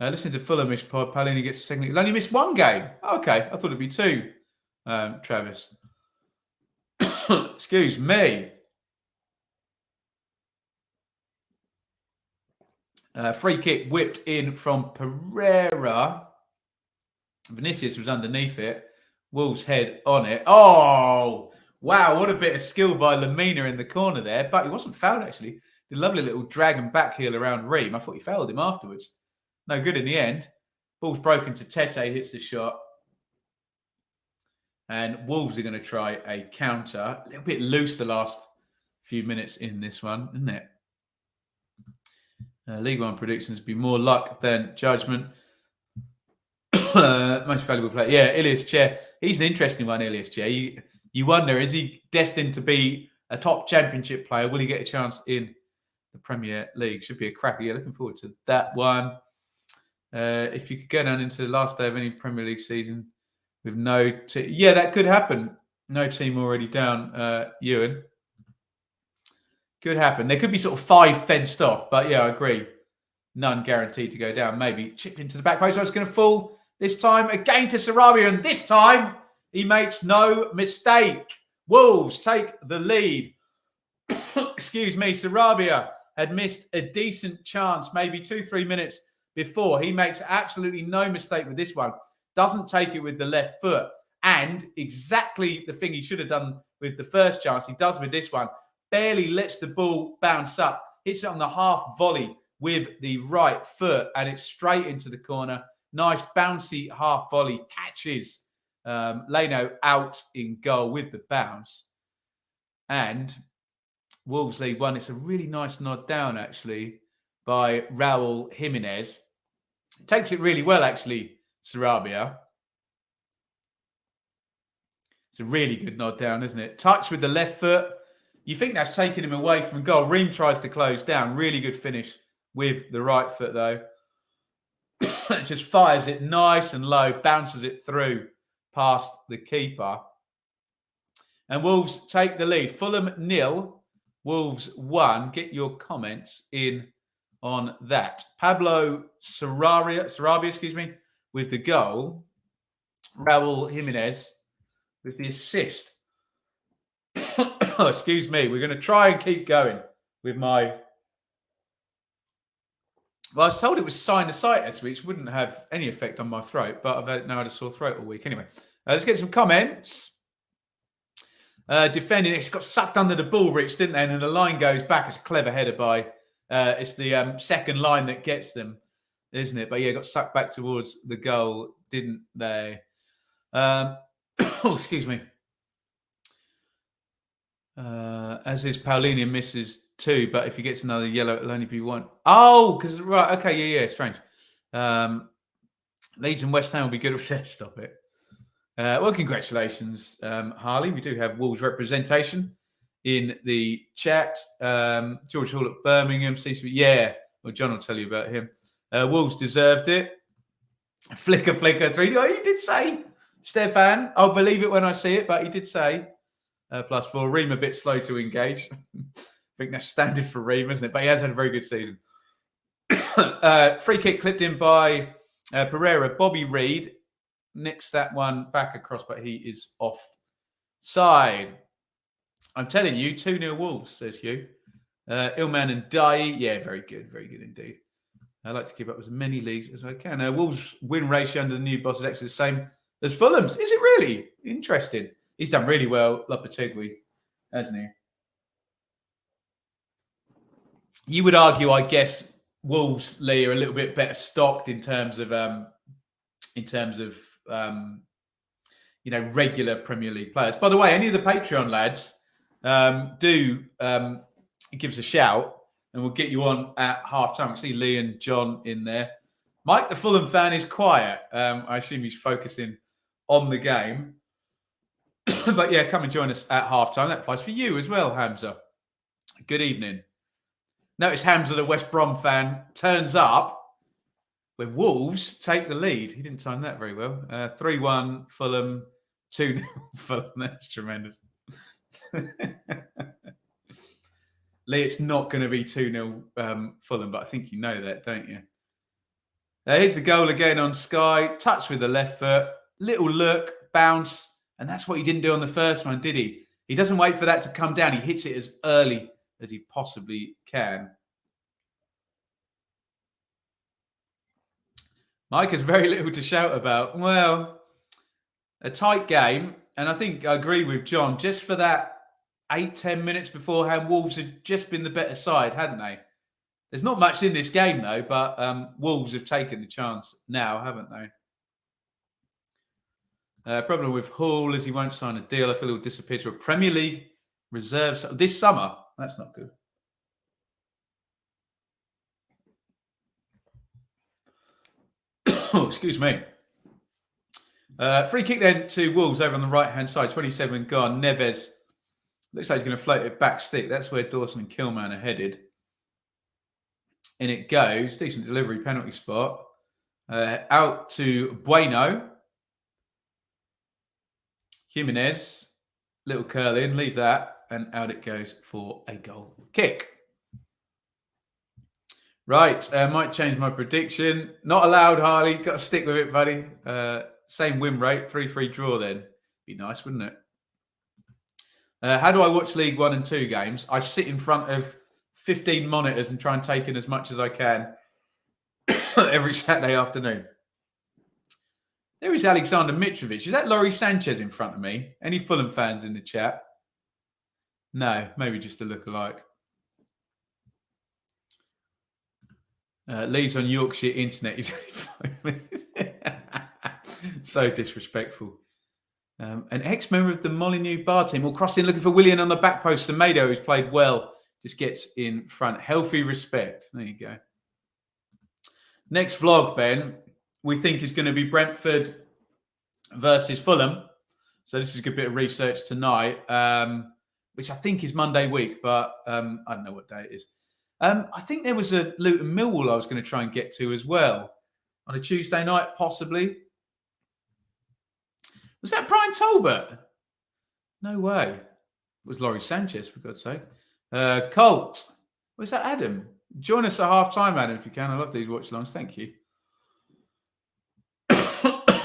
Listening to Fulhamish pod, Palini gets a second. He'll only missed one game. Okay, I thought it'd be two, Travis. Excuse me. Free kick whipped in from Pereira. Vinicius was underneath it. Wolves head on it. Oh, wow. What a bit of skill by Lamina in the corner there. But he wasn't fouled, actually. Did a lovely little dragon back heel around Ream. I thought he fouled him afterwards. No good in the end. Ball's broken to Tete. Hits the shot. And Wolves are going to try a counter. A little bit loose the last few minutes in this one, isn't it? League One predictions be more luck than judgment. Most valuable player. Yeah, Ilias Chair. He's an interesting one, Ilias Chair. You wonder, is he destined to be a top championship player? Will he get a chance in the Premier League? Should be a cracker. Yeah, looking forward to that one. If you could go down into the last day of any Premier League season with no team. Yeah, that could happen. No team already down, Ewan. Could happen. There could be sort of 5 fenced off, but yeah, I agree. None guaranteed to go down. Maybe chipped into the back post. So it's going to fall this time again to Sarabia, and this time he makes no mistake. Wolves take the lead. Excuse me, Sarabia had missed a decent chance maybe 2-3 minutes before. He makes absolutely no mistake with this one. Doesn't take it with the left foot. And exactly the thing he should have done with the first chance, he does with this one. Barely lets the ball bounce up. Hits it on the half volley with the right foot, and it's straight into the corner. Nice bouncy half volley. Catches Leno out in goal with the bounce. And Wolves lead 1. It's a really nice nod down, actually, by Raul Jimenez. Takes it really well, actually, Sarabia. It's a really good nod down, isn't it? Touch with the left foot. You think that's taking him away from goal. Ream tries to close down. Really good finish with the right foot, though. Just fires it nice and low, bounces it through past the keeper. And Wolves take the lead. Fulham 0, Wolves 1. Get your comments in on that. Pablo Sarabia, with the goal. Raul Jimenez with the assist. Oh, excuse me. We're going to try and keep going with my... Well, I was told it was sinusitis, which wouldn't have any effect on my throat, but I've now had a sore throat all week. Anyway, let's get some comments. Defending, it's got sucked under the ball, Rich, didn't they? And then the line goes back. It's a clever header by It's the second line that gets them, isn't it? But yeah, got sucked back towards the goal, didn't they? Oh, excuse me. As is Paulinho misses 2, but if he gets another yellow, it'll only be 1. Oh, because right, okay, yeah, strange. Leeds and West Ham will be good with that. Stop it. Well, congratulations, Harley. We do have Wolves representation in the chat. George Hall at Birmingham seems to be, yeah. Well, John will tell you about him. Wolves deserved it. Flicker 3. Oh, he did say, Stefan. I'll believe it when I see it, but he did say +4. Ream a bit slow to engage. I think that's standard for Ream, isn't it? But he has had a very good season. Free kick clipped in by Pereira. Bobby Reed nicks that one back across, but he is offside. I'm telling you, 2-0 Wolves, says Hugh. Ilman and Dye, yeah, very good indeed. I like to keep up with as many leagues as I can. Wolves' win ratio under the new boss is actually the same as Fulham's. Is it really? Interesting. He's done really well, Lopetegui, hasn't he? You would argue, I guess, Wolves, Lee, are a little bit better stocked in terms of regular Premier League players. By the way, any of the Patreon lads do give us a shout, and we'll get you on at half-time. I see Lee and John in there. Mike, the Fulham fan, is quiet. I assume he's focusing on the game. But yeah, come and join us at half-time. That applies for you as well, Hamza. Good evening. Notice Hamza, the West Brom fan, turns up when Wolves take the lead. He didn't time that very well. 3-1 Fulham, 2-0 Fulham. That's tremendous. Lee, it's not going to be 2-0 Fulham, but I think you know that, don't you? Here's the goal again on Sky. Touch with the left foot. Little look, bounce. And that's what he didn't do on the first one, did he? He doesn't wait for that to come down. He hits it as early as he possibly can. Mike has very little to shout about. Well, a tight game. And I think I agree with John. Just for that 8-10 minutes beforehand, Wolves had just been the better side, hadn't they? There's not much in this game, though, but Wolves have taken the chance now, haven't they? Problem with Hall is he won't sign a deal. I feel he'll disappear to a Premier League reserve this summer. That's not good. Oh, excuse me. Free kick then to Wolves over on the right-hand side. 27 gone. Neves looks like he's going to float it back stick. That's where Dawson and Killman are headed. In it goes. Decent delivery, penalty spot. Out to Bueno. Jimenez. Little curl in. Leave that. And out it goes for a goal kick. Right. Might change my prediction. Not allowed, Harley. Got to stick with it, buddy. Same win rate. 3-3 draw then. Be nice, wouldn't it? How do I watch League 1 and 2 games? I sit in front of 15 monitors and try and take in as much as I can every Saturday afternoon. There is Alexander Mitrovic. Is that Laurie Sanchez in front of me? Any Fulham fans in the chat? No, maybe just a lookalike. Leeds on Yorkshire internet is only 5 minutes. So disrespectful. An ex-member of the Molyneux bar team will cross in looking for Willian on the back post. Semedo, who's played well, just gets in front. Healthy respect. There you go. Next vlog, Ben, we think is going to be Brentford versus Fulham. So this is a good bit of research tonight, which I think is Monday week, but I don't know what day it is. I think there was a Luton Millwall I was going to try and get to as well on a Tuesday night, possibly. Was that Brian Talbot? No way. It was Laurie Sanchez, for God's sake. Colt. Was that Adam? Join us at half-time, Adam, if you can. I love these watch-alongs. Thank you.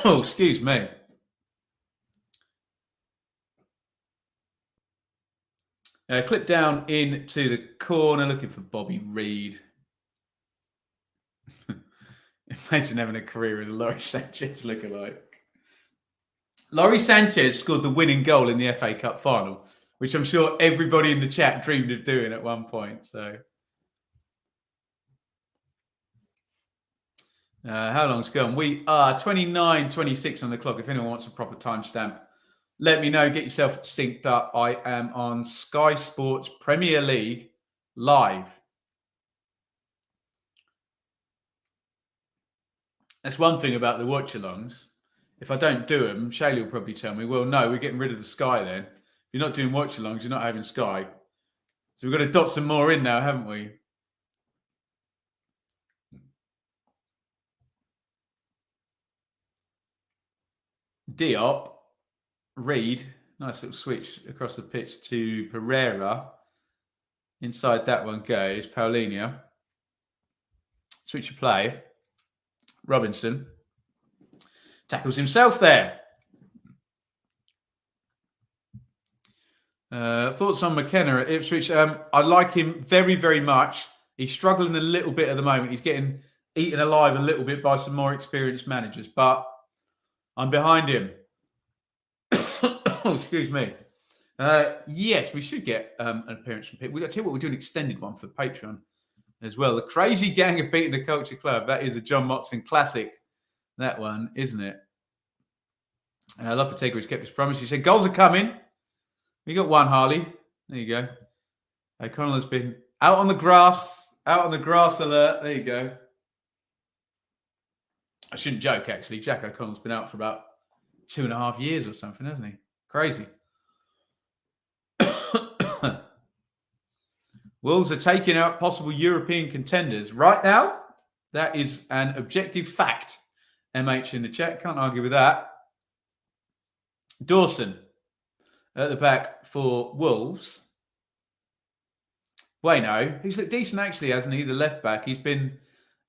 Oh, excuse me. Clip down into the corner, looking for Bobby Reed. Imagine having a career as a Laurie Sanchez lookalike. Laurie Sanchez scored the winning goal in the FA Cup final, which I'm sure everybody in the chat dreamed of doing at one point. So How long's gone? We are 29:26 on the clock. If anyone wants a proper timestamp, let me know. Get yourself synced up. I am on Sky Sports Premier League live. That's one thing about the watch-alongs. If I don't do them, Shaylee will probably tell me, well, no, we're getting rid of the Sky then. If you're not doing watch-alongs, you're not having Sky. So we've got to dot some more in now, haven't we? Diop, Reed, nice little switch across the pitch to Pereira. Inside that one goes Paulinho. Switch of play. Robinson tackles himself there. Thoughts on McKenna at Ipswich? I like him very, very much. He's struggling a little bit at the moment. He's getting eaten alive a little bit by some more experienced managers, but I'm behind him. Excuse me. Yes, we should get an appearance from people. We'll tell you what, we'll do an extended one for Patreon as well. The Crazy Gang of Beating the Culture Club. That is a John Motson classic. That one, isn't it? Lopetegui kept his promise. He said, goals are coming. We got one, Harley. There you go. O'Connell has been out on the grass alert. There you go. I shouldn't joke, actually. Jack O'Connell's been out for about 2.5 years or something, hasn't he? Crazy. Wolves are taking out possible European contenders. Right now, that is an objective fact. MH in the chat. Can't argue with that. Dawson at the back for Wolves. Bueno, he's looked decent actually, hasn't he? The left back. He's been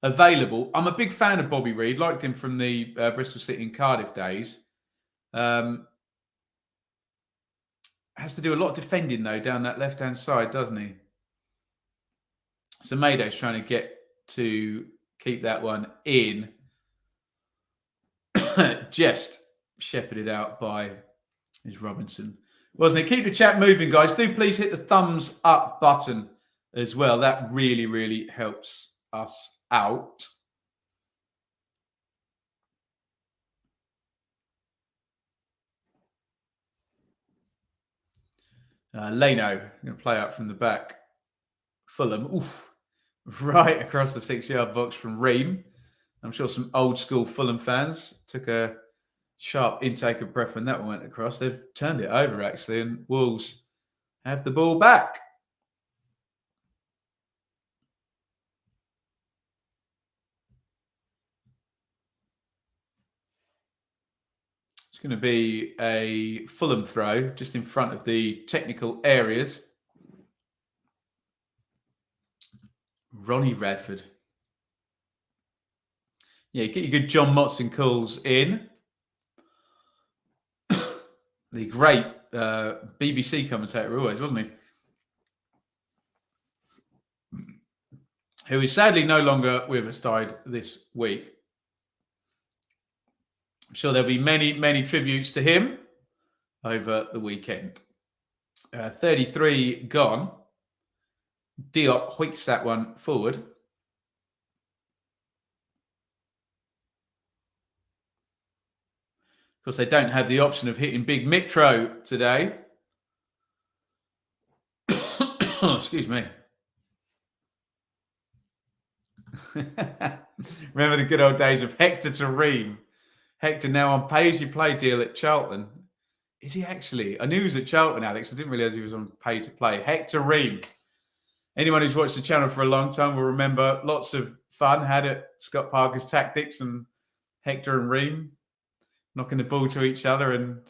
available. I'm a big fan of Bobby Reid. Liked him from the Bristol City and Cardiff days. Has to do a lot of defending, though, down that left-hand side, doesn't he? So Maydo's trying to get to keep that one in. Just shepherded out by his Robinson. Wasn't it? Keep the chat moving, guys. Do please hit the thumbs up button as well. That really, really helps us out. Leno going to play out from the back. Fulham, oof, right across the 6-yard box from Ream. I'm sure some old school Fulham fans took a sharp intake of breath when that one went across. They've turned it over, actually, and Wolves have the ball back. It's going to be a Fulham throw just in front of the technical areas. Ronnie Radford. Yeah, get your good John Motson calls in. The great BBC commentator always, wasn't he? Who is sadly no longer with us, died this week. I'm sure there'll be many, many tributes to him over the weekend. 33 gone. Diop hoiks that one forward. Of course, they don't have the option of hitting Big Mitro today. Excuse me. Remember the good old days of Hector to Ream. Hector now on pay-as-you-play deal at Charlton. Is he actually? I knew he was at Charlton, Alex. I didn't realise he was on pay-to-play. Hector Ream. Anyone who's watched the channel for a long time will remember lots of fun had at Scott Parker's Tactics and Hector and Ream knocking the ball to each other and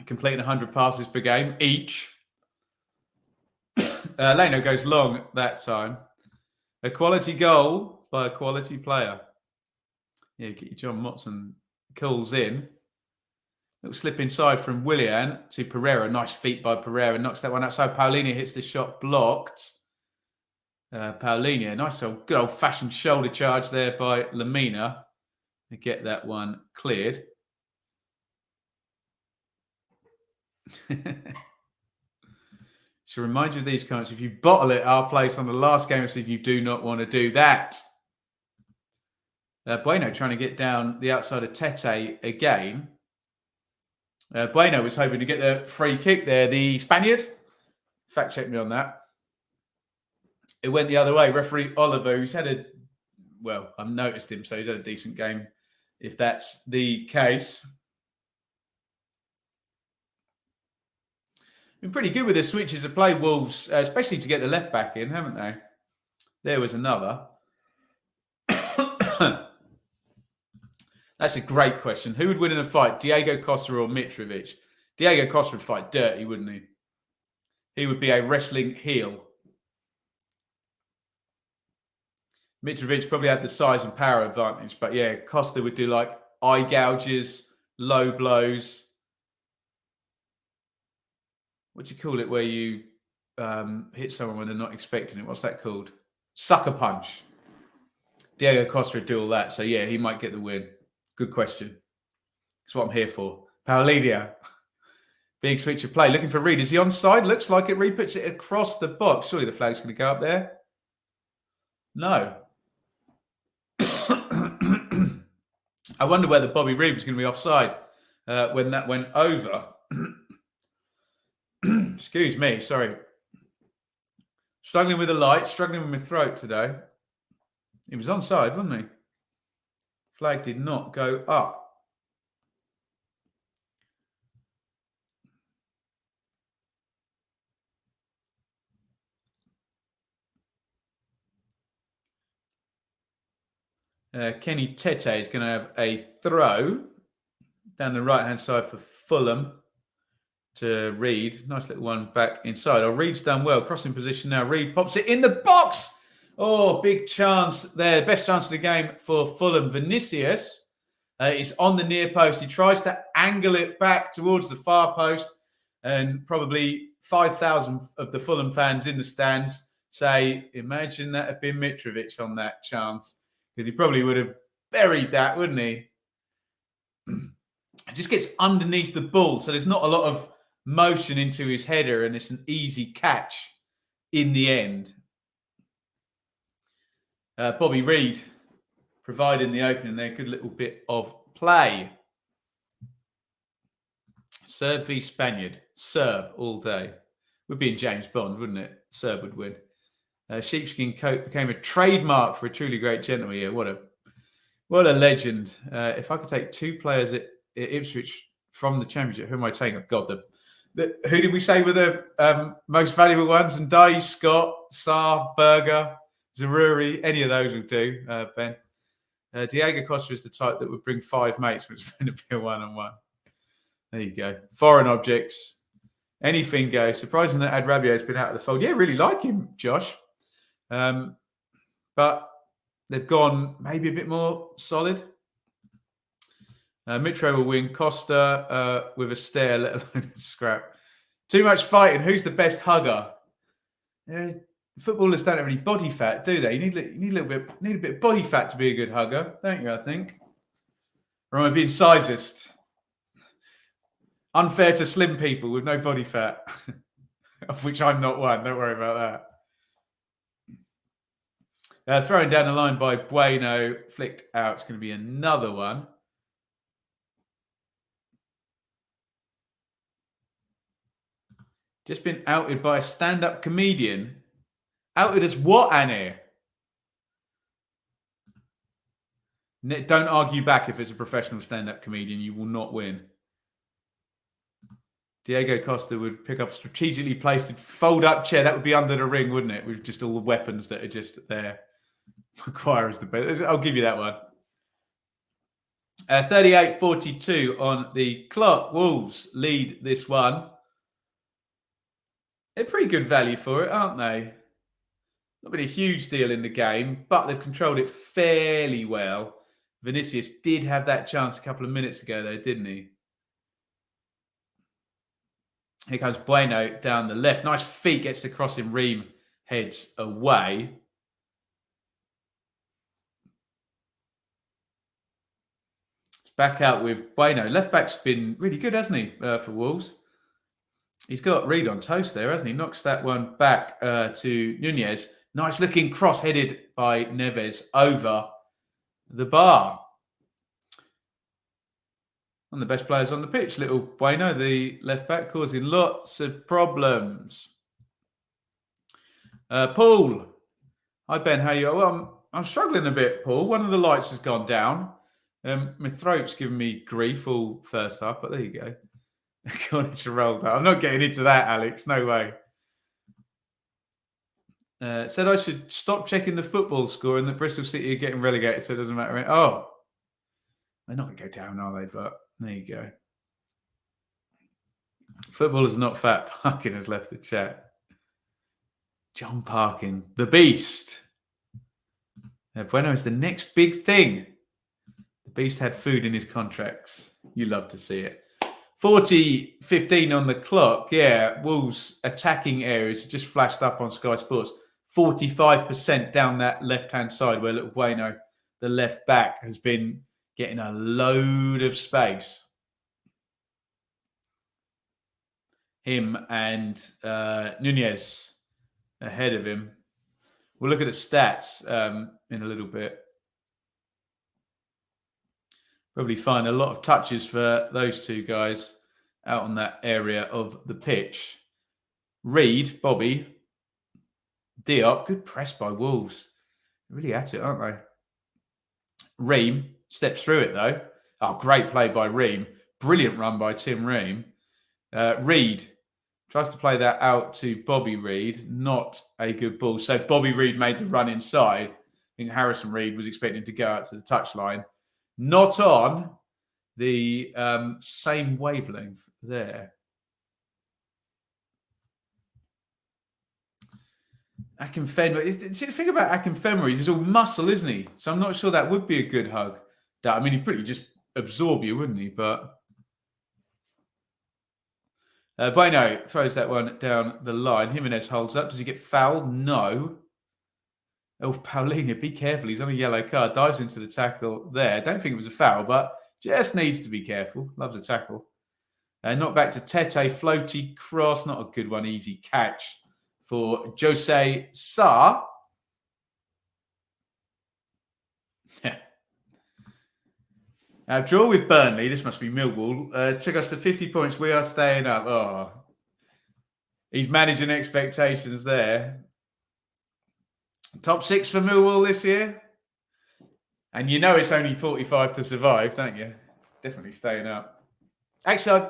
completing 100 passes per game each. Leno goes long that time. A quality goal by a quality player. Yeah, get your John Motson calls in. Little slip inside from Willian to Pereira. Nice feet by Pereira. Knocks that one outside. Paulinho hits the shot blocked. Paulinho, nice old, good old-fashioned shoulder charge there by Lamina to get that one cleared. Should remind you of these comments. If you bottle it, our place on the last game said you do not want to do that. Bueno trying to get down the outside of Tete again. Bueno was hoping to get the free kick there. The Spaniard, fact check me on that. It went the other way. Referee Oliver, who's had I've noticed him, so he's had a decent game, if that's the case. Been pretty good with the switches of play, Wolves, especially to get the left back in, haven't they? There was another. That's a great question. Who would win in a fight, Diego Costa or Mitrovic? Diego Costa would fight dirty, wouldn't he? He would be a wrestling heel. Mitrovic probably had the size and power advantage, but yeah, Costa would do like eye gouges, low blows. What do you call it where you hit someone when they're not expecting it? What's that called? Sucker punch. Diego Costa would do all that. So yeah, he might get the win. Good question. That's what I'm here for. Paulidia. Big switch of play. Looking for Reed. Is he onside? Looks like it. Reed puts it across the box. Surely the flag's going to go up there. No. I wonder whether Bobby Reed was going to be offside when that went over. Excuse me. Sorry. Struggling with the light. Struggling with my throat today. He was onside, wasn't he? Flag did not go up. Kenny Tete is going to have a throw down the right-hand side for Fulham to Reed. Nice little one back inside. Oh, Reed's done well. Crossing position now. Reed pops it in the box. Oh, big chance there. Best chance of the game for Fulham. Vinicius is on the near post. He tries to angle it back towards the far post, and probably 5,000 of the Fulham fans in the stands say, imagine that had been Mitrovic on that chance, because he probably would have buried that, wouldn't he? It just gets underneath the ball, so there's not a lot of motion into his header, and it's an easy catch in the end. Bobby Reed providing the opening there. Good little bit of play. Serb v Spaniard. Serb all day. Would be in James Bond, wouldn't it? Serb would win. Sheepskin coat became a trademark for a truly great gentleman here. What a legend. If I could take two players at Ipswich from the Championship, who am I taking? Oh, God, who did we say were the most valuable ones? And Dye, Scott, Sarr, Berger, Zaruri, any of those will do, Ben. Diego Costa is the type that would bring five mates, which is going to be a one-on-one. There you go. Foreign objects. Anything goes. Surprising that Adrabio's been out of the fold. Yeah, really like him, Josh. But they've gone maybe a bit more solid. Mitro will win. Costa with a stare, let alone a scrap. Too much fighting. Who's the best hugger? Footballers don't have any body fat, do they? You need a bit of body fat to be a good hugger, don't you? I think. Or am I being sizist? Unfair to slim people with no body fat, of which I'm not one. Don't worry about that. Throwing down the line by Bueno, flicked out. It's going to be another one. Just been outed by a stand-up comedian. Outed as what, Annie? Don't argue back if it's a professional stand-up comedian. You will not win. Diego Costa would pick up a strategically placed fold-up chair. That would be under the ring, wouldn't it? With just all the weapons that are just there. Maguire is the best. I'll give you that one. 38-42 on the clock. Wolves lead this one. They're pretty good value for it, aren't they? Not been a huge deal in the game, but they've controlled it fairly well. Vinicius did have that chance a couple of minutes ago, though, didn't he? Here comes Bueno down the left. Nice feet, gets the crossing. Ream heads away. It's back out with Bueno. Left back's been really good, hasn't he, for Wolves? He's got Reed on toast there, hasn't he? Knocks that one back to Nunez. Nice looking cross headed by Neves over the bar. One of the best players on the pitch, little Bueno, the left back, causing lots of problems. Paul. Hi, Ben. How are you? Well, I'm struggling a bit, Paul. One of the lights has gone down. My throat's giving me grief all first half, but there you go. God, it's a roll down. I'm not getting into that, Alex. No way. Said I should stop checking the football score and that Bristol City are getting relegated, so it doesn't matter. Oh, they're not going to go down, are they? But there you go. Football is not fat. Parkin has left the chat. John Parkin, the beast. Bueno is the next big thing. The beast had food in his contracts. You love to see it. 40-15 on the clock. Yeah, Wolves attacking areas just flashed up on Sky Sports. 45% down that left-hand side where little Bueno, the left back, has been getting a load of space. Him and Nunez ahead of him. We'll look at the stats in a little bit. Probably find a lot of touches for those two guys out on that area of the pitch. Reed, Bobby, Diop, good press by Wolves. They're really at it, aren't they? Ream steps through it though. Oh, great play by Ream. Brilliant run by Tim Ream. Reed tries to play that out to Bobby Reed. Not a good ball. So Bobby Reed made the run inside. I think Harrison Reed was expecting to go out to the touchline. Not on the same wavelength there. Akinfenwa. See, the thing about Akinfenwa is he's all muscle, isn't he? So I'm not sure that would be a good hug. I mean, he'd pretty just absorb you, wouldn't he? But Bueno throws that one down the line. Jimenez holds up. Does he get fouled? No. Oh, Paulina, be careful. He's on a yellow card. Dives into the tackle there. Don't think it was a foul, but just needs to be careful. Loves a tackle. Not back to Tete. Floaty cross. Not a good one. Easy catch for Jose Sarr. Draw with Burnley. This must be Millwall. Took us to 50 points. We are staying up. Oh, he's managing expectations there. Top 6 for Millwall this year. And you know it's only 45 to survive, don't you? Definitely staying up. Actually,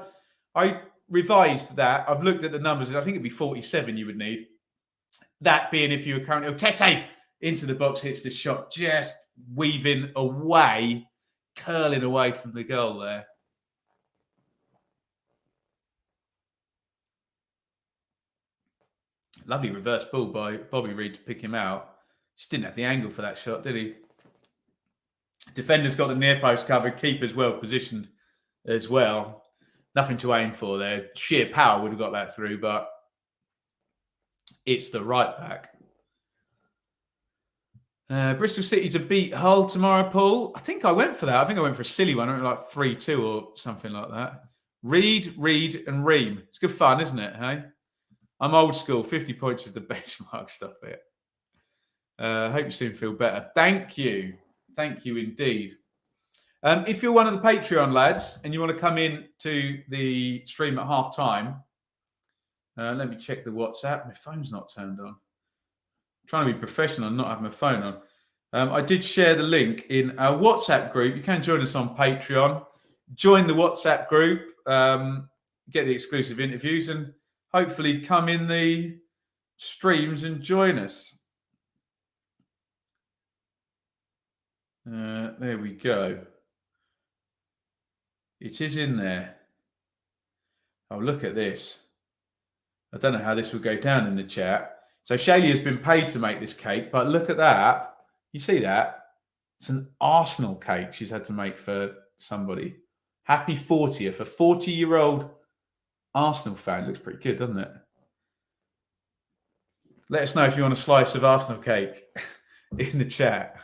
I revised that. I've looked at the numbers, and I think it'd be 47 you would need. That being if you were currently... Oh, Tete into the box, hits this shot, just weaving away, curling away from the goal there. Lovely reverse ball by Bobby Reed to pick him out. Just didn't have the angle for that shot, did he? Defender's got the near post covered. Keeper's well positioned as well. Nothing to aim for there. Sheer power would have got that through, but it's the right back. Bristol City to beat Hull tomorrow, Paul. I think I went for that. I think I went for a silly one. I went like 3-2 or something like that. Reed, and Ream. It's good fun, isn't it? Hey, I'm old school. 50 points is the benchmark. Stop it. Hope you soon feel better. Thank you. Thank you indeed. If you're one of the Patreon lads and you want to come in to the stream at half time, let me check the WhatsApp. My phone's not turned on. I'm trying to be professional and not have my phone on. I did share the link in our WhatsApp group. You can join us on Patreon. Join the WhatsApp group. Get the exclusive interviews and hopefully come in the streams and join us. There we go. It is in there. Oh, look at this. I don't know how this will go down in the chat. So Shaylee has been paid to make this cake, but look at that. You see that? It's an Arsenal cake she's had to make for somebody. Happy 40th. A 40-year-old Arsenal fan. Looks pretty good, doesn't it? Let us know if you want a slice of Arsenal cake in the chat.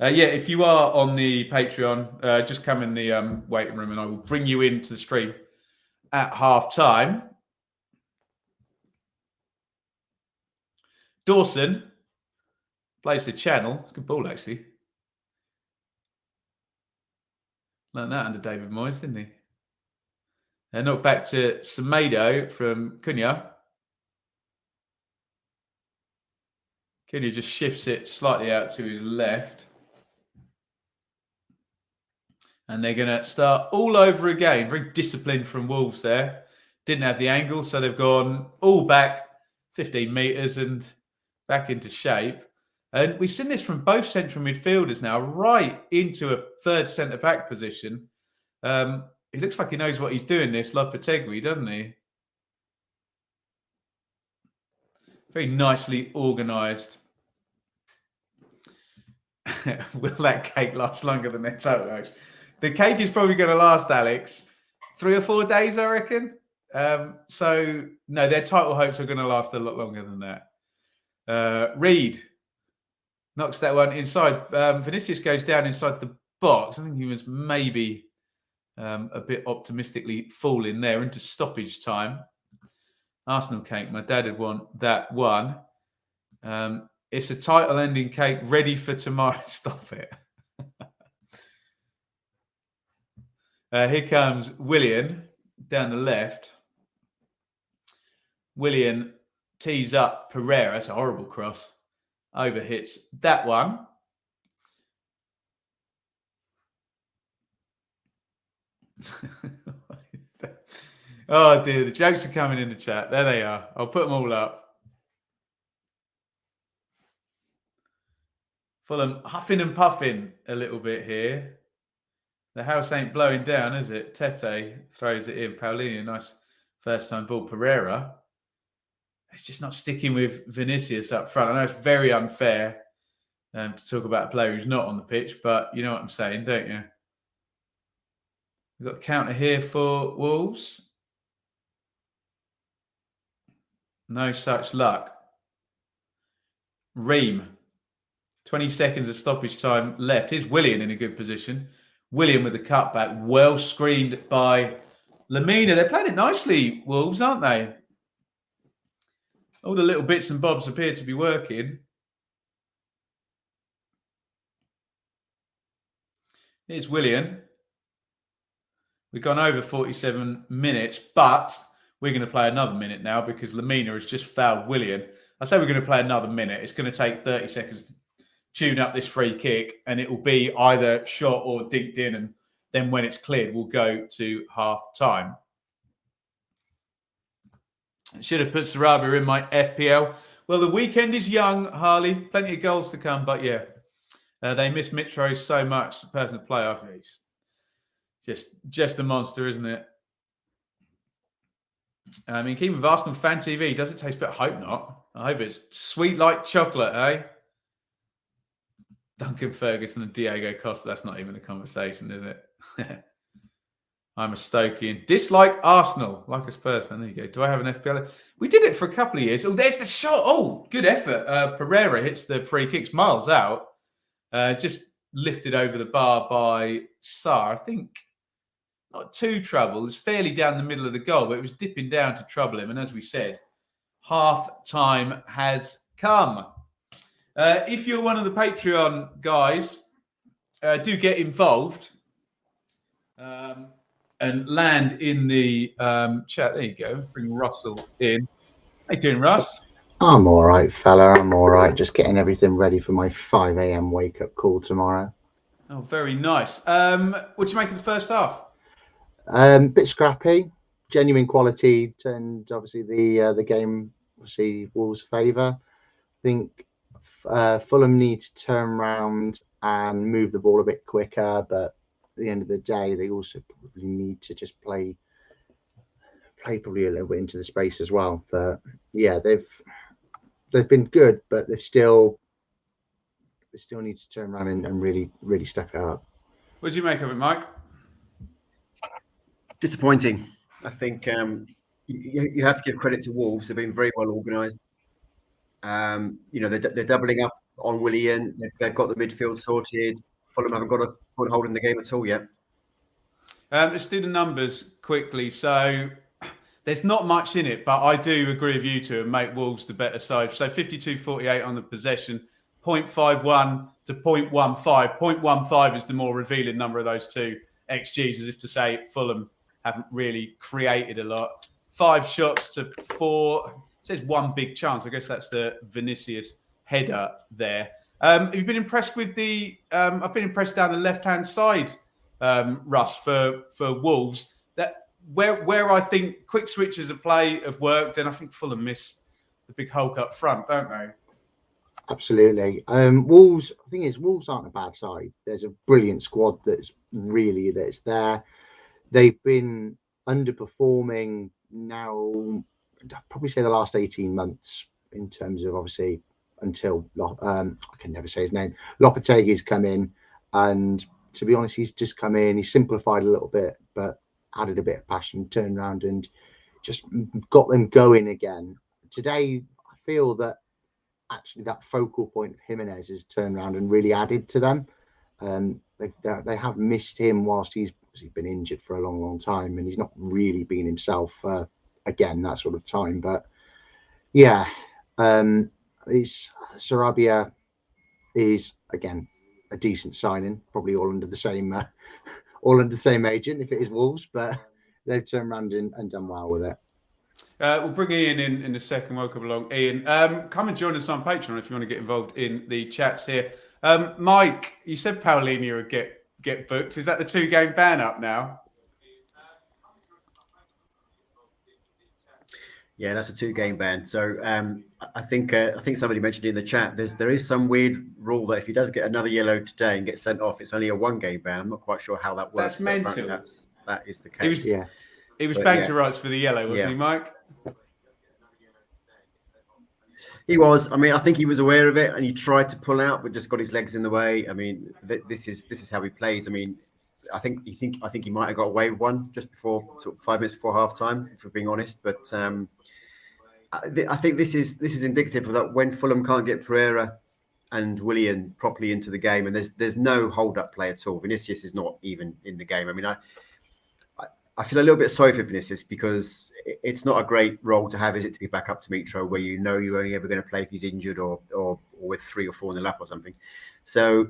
Yeah, if you are on the Patreon, just come in the waiting room and I will bring you into the stream at half time. Dawson, Plays the channel. It's a good ball, actually. Learned that under David Moyes, didn't he? And knocked back to Semedo from Cunha. Cunha just shifts it slightly out to his left. And they're going to start all over again. Very disciplined from Wolves there. Didn't have the angle, so they've gone all back 15 metres and back into shape. And we've seen this from both central midfielders now, right into a third centre-back position. He looks like he knows what he's doing, this Lopetegui, doesn't he? Very nicely organised. Will that cake last longer than their total? The cake is probably going to last, Alex, 3 or 4 days, I reckon. So, no, their title hopes are going to last a lot longer than that. Reed knocks that one inside. Vinicius goes down inside the box. I think he was maybe a bit optimistically falling there into stoppage time. Arsenal cake. My dad would want that one. It's a title-ending cake ready for tomorrow. Stop it. Here comes Willian down the left. Willian tees up Pereira. That's a horrible cross. Overhits that one. Oh dear, the jokes are coming in the chat. There they are. I'll put them all up. Fulham huffing and puffing a little bit here. The house ain't blowing down, is it? Tete throws it in. Paulinho, nice first-time ball. Pereira. It's just not sticking with Vinicius up front. I know it's very unfair to talk about a player who's not on the pitch, but you know what I'm saying, don't you? We've got a counter here for Wolves. No such luck. Ream. 20 seconds of stoppage time left. Here's Willian in a good position. Willian with the cutback. Well screened by Lamina. They're playing it nicely, Wolves, aren't they? All the little bits and bobs appear to be working. Here's Willian. We've gone over 47 minutes, but we're going to play another minute now because Lamina has just fouled Willian. I say we're going to play another minute. It's going to take 30 seconds to tune up this free kick, and it will be either shot or dinked in, and then when it's cleared, we'll go to half-time. Should have put Sarabia in my FPL. Well, the weekend is young, Harley. Plenty of goals to come, but yeah. They miss Mitro so much. The person to play off. He's just a monster, isn't it? I mean, keeping with Arsenal Fan TV, does it taste better? I hope not. I hope it's sweet like chocolate, eh? Duncan Ferguson and Diego Costa. That's not even a conversation, is it? I'm a Stokian. Dislike Arsenal. Like a Spurs fan. There you go. Do I have an FPL? We did it for a couple of years. Oh, there's the shot. Oh, good effort. Pereira hits the free kicks miles out. Just lifted over the bar by Sarr. I think not too trouble. It's fairly down the middle of the goal, but it was dipping down to trouble him. And as we said, half time has come. If you're one of the Patreon guys, do get involved and land in the chat. There you go. Bring Russell in. How you doing, Russ? I'm all right, fella. I'm all right. Just getting everything ready for my 5 a.m. wake-up call tomorrow. Oh, very nice. What do you make of the first half? Bit scrappy, genuine quality, and obviously the game, obviously Wolves' favour. I think Fulham need to turn around and move the ball a bit quicker, but at the end of the day, they also probably need to just play probably a little bit into the space as well. But yeah, they've been good, but they still need to turn around and really step it up. What do you make of it, Mike? Disappointing. I think you have to give credit to Wolves. They've been very well organised. They're doubling up on Willian. They've got the midfield sorted. Fulham haven't got a point hold in the game at all yet. Let's do the numbers quickly. So there's not much in it, but I do agree with you two and make Wolves the better side. So 52-48 on the possession, 0.51 to 0.15. 0.15 is the more revealing number of those two XGs, as if to say Fulham haven't really created a lot. 5 shots to 4. It says 1 big chance. I guess that's the Vinicius header there. Have you been impressed with the? I've been impressed down the left-hand side, Russ, for Wolves. That where I think quick switches of play have worked, and I think Fulham miss the big hulk up front, don't they? Absolutely. Wolves. The thing is, Wolves aren't a bad side. There's a brilliant squad that's there. They've been underperforming now. I'd probably say the last 18 months in terms of obviously until I can never say his name. Lopetegui's come in, and to be honest, he's just come in. He simplified a little bit, but added a bit of passion, turned around, and just got them going again. Today, I feel that actually that focal point of Jimenez has turned around and really added to them. They have missed him whilst he's been injured for a long time, and he's not really been himself again that sort of time. But yeah, Sarabia is again a decent signing, probably all under the same agent if it is Wolves, but they've turned around and done well with it. We'll bring Ian in a second. Welcome along, Ian. Come and join us on Patreon if you want to get involved in the chats here. Mike, you said Paulinho would get booked. Is that the 2-game ban up now? Yeah, that's a 2-game ban. So I think somebody mentioned in the chat there is some weird rule that if he does get another yellow today and gets sent off, it's only a 1-game ban. I'm not quite sure how that works. That's mental. That is the case. He was banged to rights for the yellow, wasn't he, Mike? He was. I mean, I think he was aware of it and he tried to pull out, but just got his legs in the way. I mean, this is how he plays. I mean, I think he might have got away with one just before, sort of 5 minutes before half time, if we're being honest. But I think this is indicative of that when Fulham can't get Pereira and Willian properly into the game, and there's no hold up play at all. Vinicius is not even in the game. I mean, I feel a little bit sorry for Vinicius because it's not a great role to have, is it, to be back up to Mitro, where you know you're only ever going to play if he's injured or with 3 or 4 in the lap or something. So,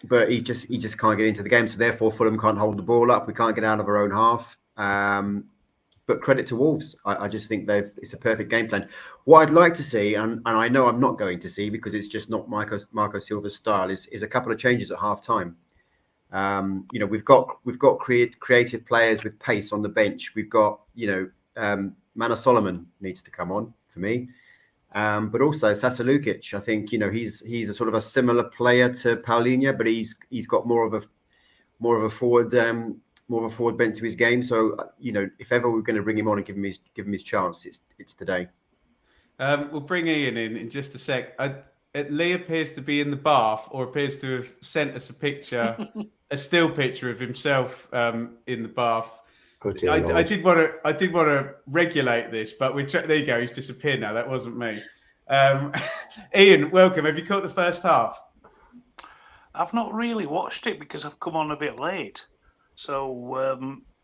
but he just can't get into the game. So therefore, Fulham can't hold the ball up. We can't get out of our own half. But credit to Wolves. I just think it's a perfect game plan. What I'd like to see, and I know I'm not going to see because it's just not Marco Silva's style, is a couple of changes at half time. We've got creative players with pace on the bench. We've got, Mana Solomon needs to come on for me. But also Sasa Lukic. I think, he's a sort of a similar player to Paulinho, but he's got more of a forward bent to his game. So, if ever we're going to bring him on and give him his chance, it's today. We'll bring Ian in just a sec. Lee appears to be in the bath, or appears to have sent us a picture, a still picture of himself in the bath. I did want to regulate this, but there you go. He's disappeared now. That wasn't me. Ian, welcome. Have you caught the first half? I've not really watched it because I've come on a bit late. So,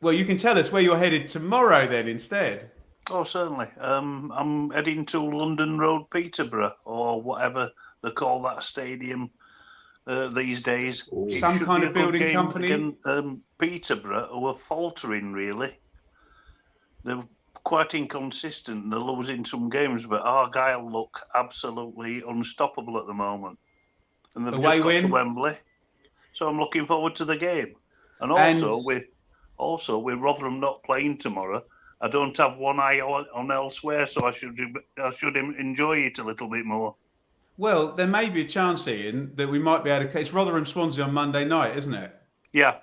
well, you can tell us where you're headed tomorrow then instead. Oh, certainly. I'm heading to London Road, Peterborough, or whatever they call that stadium these days. Some kind of building company. Again, Peterborough, who are faltering, really. They're quite inconsistent. They're losing some games, but Argyle look absolutely unstoppable at the moment. And they've just got to Wembley. So I'm looking forward to the game. And also, with Rotherham not playing tomorrow, I don't have one eye on elsewhere, so I should enjoy it a little bit more. Well, there may be a chance, Ian, that we might be able to. It's Rotherham Swansea on Monday night, isn't it? Yeah.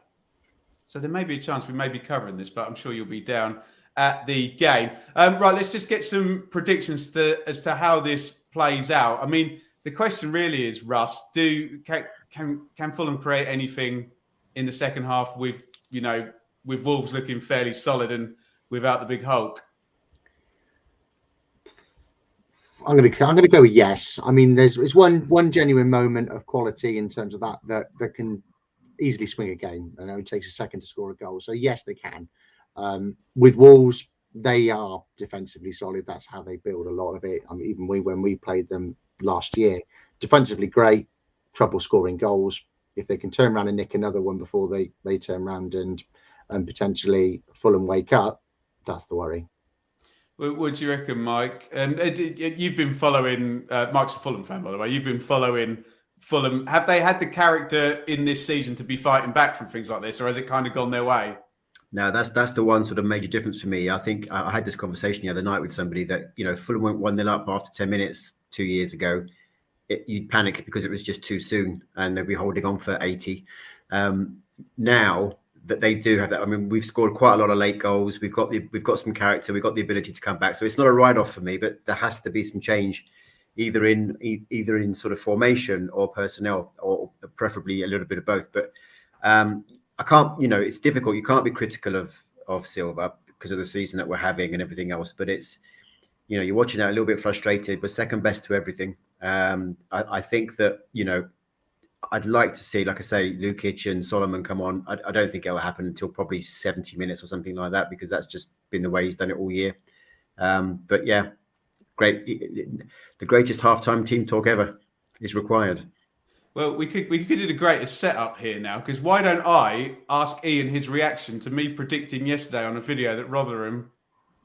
So there may be a chance we may be covering this, but I'm sure you'll be down at the game. Right, let's just get some predictions as to how this plays out. I mean, the question really is, Russ, can Fulham create anything in the second half with Wolves looking fairly solid and without the big hulk? I'm going to go with yes. I mean, there's one genuine moment of quality in terms of that can easily swing a game. I know it takes a second to score a goal, so yes, they can. With Wolves, they are defensively solid. That's how they build a lot of it. I mean, even when we played them last year, defensively great, trouble scoring goals. If they can turn around and nick another one before they turn around and potentially Fulham wake up, that's the worry. What do you reckon, Mike? And you've been following, Mike's a Fulham fan, by the way. You've been following Fulham. Have they had the character in this season to be fighting back from things like this, or has it kind of gone their way? No, that's the one sort of major difference for me. I think I had this conversation the other night with somebody that, Fulham went 1-0 up after 10 minutes 2 years ago. You'd panic because it was just too soon and they'd be holding on for 80. Now that they do have that, I mean, we've scored quite a lot of late goals. We've got some character. We've got the ability to come back. So it's not a write-off for me, but there has to be some change, either in sort of formation or personnel, or preferably a little bit of both. But I can't, it's difficult. You can't be critical of Silva because of the season that we're having and everything else. But it's, you're watching that a little bit frustrated. We're second best to everything. I think that, I'd like to see, like I say, Lukic and Solomon come on. I don't think it will happen until probably 70 minutes or something like that, because that's just been the way he's done it all year. But yeah, great. The greatest halftime team talk ever is required. Well, we could do the greatest setup here now, because why don't I ask Ian his reaction to me predicting yesterday on a video that Rotherham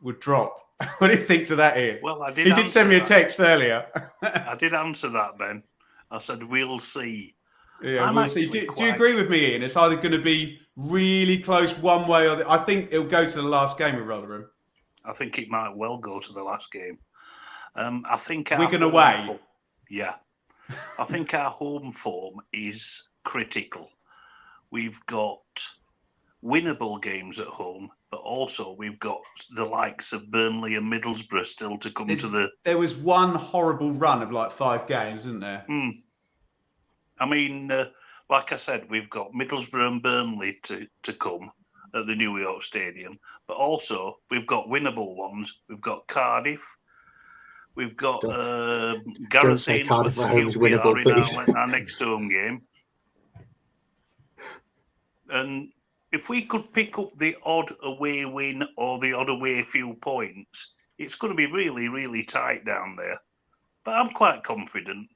would drop? What do you think to that, Ian? Well, I did. He did send me a text earlier. I did answer that, Ben. I said, we'll see. Yeah, we'll see. Do you agree with me, Ian? It's either going to be really close one way or the... I think it'll go to the last game with Rotherham. I think it might well go to the last game. I think Wigan away. Yeah. I think our home form is critical. We've got winnable games at home, but also we've got the likes of Burnley and Middlesbrough still to come to the... There was one horrible run of like 5 games, isn't there? I mean, like I said, we've got Middlesbrough and Burnley to come at the New York Stadium, but also we've got winnable ones. We've got Cardiff. We've got Gauranteed with QPR in our next home game. And if we could pick up the odd away win or the odd away few points, it's going to be really, really tight down there. But I'm quite confident.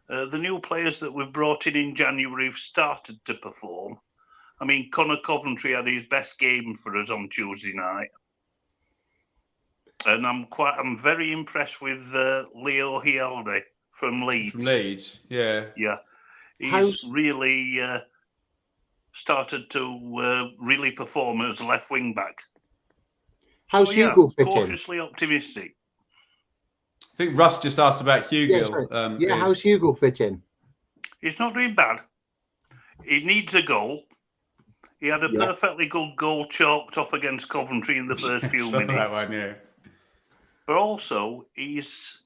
The new players that we've brought in January have started to perform. I mean, Connor Coventry had his best game for us on Tuesday night. And I'm very impressed with Leo Hielde from Leeds. From Leeds, yeah. Yeah. He's really started to really perform as left wing back. How's Hugo fit in? Cautiously optimistic. I think Russ just asked about Hugo. How's Hugo fit in? He's not doing bad. He needs a goal. He had a perfectly good goal chalked off against Coventry in the first few minutes. That one, yeah. But also, he's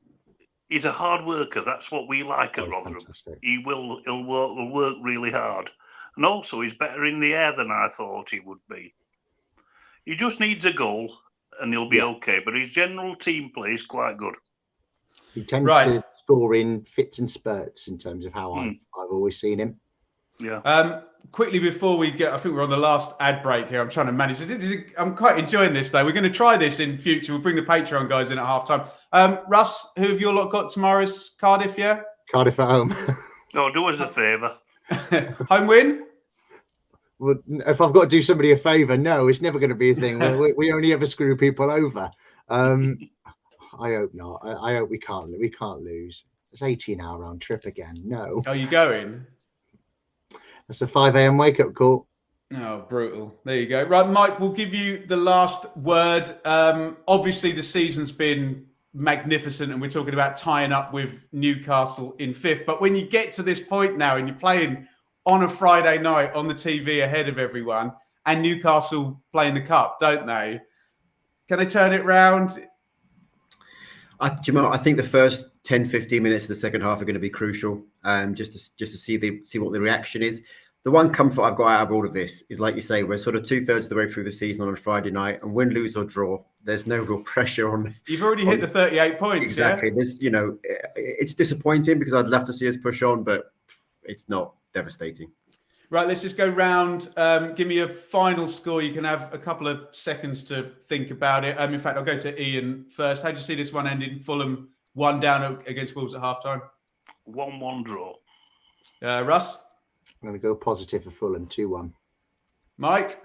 a hard worker. That's what we like at Rotherham. Fantastic. He'll work really hard. And also, he's better in the air than I thought he would be. He just needs a goal and he'll be okay. But his general team play is quite good. He tends to score in fits and spurts in terms of how I've always seen him. Yeah. Quickly before we get, I think we're on the last ad break here. I'm trying to manage this. I'm quite enjoying this though. We're going to try this in future. We'll bring the Patreon guys in at halftime. Russ, who have you lot got tomorrow's Cardiff? Yeah. Cardiff at home. Oh, do us a favour. Home win. Well, if I've got to do somebody a favour, no, it's never going to be a thing. We only ever screw people over. I hope not. I hope we can't lose. It's 18-hour round trip again. No. Are you going? That's a 5 a.m. wake up call. Oh, brutal. There you go. Right, Mike, we'll give you the last word. Obviously, the season's been magnificent and we're talking about tying up with Newcastle in 5th. But when you get to this point now and you're playing on a Friday night on the TV ahead of everyone and Newcastle playing the Cup, don't they? Can they turn it round? Jamal, I think the first 10, 15 minutes of the second half are going to be crucial, just to see what the reaction is. The one comfort I've got out of all of this is, like you say, we're sort of 2/3 of the way through the season on a Friday night, and win, lose or draw, there's no real pressure on. You've already hit the 38 points. Exactly. Yeah? There's, it's disappointing because I'd love to see us push on, but it's not devastating. Right, let's just go round. Give me a final score. You can have a couple of seconds to think about it. In fact, I'll go to Ian first. How do you see this one ending? Fulham 1 down against Wolves at halftime. 1-1 draw. Russ? I'm going to go positive for Fulham, 2-1. Mike?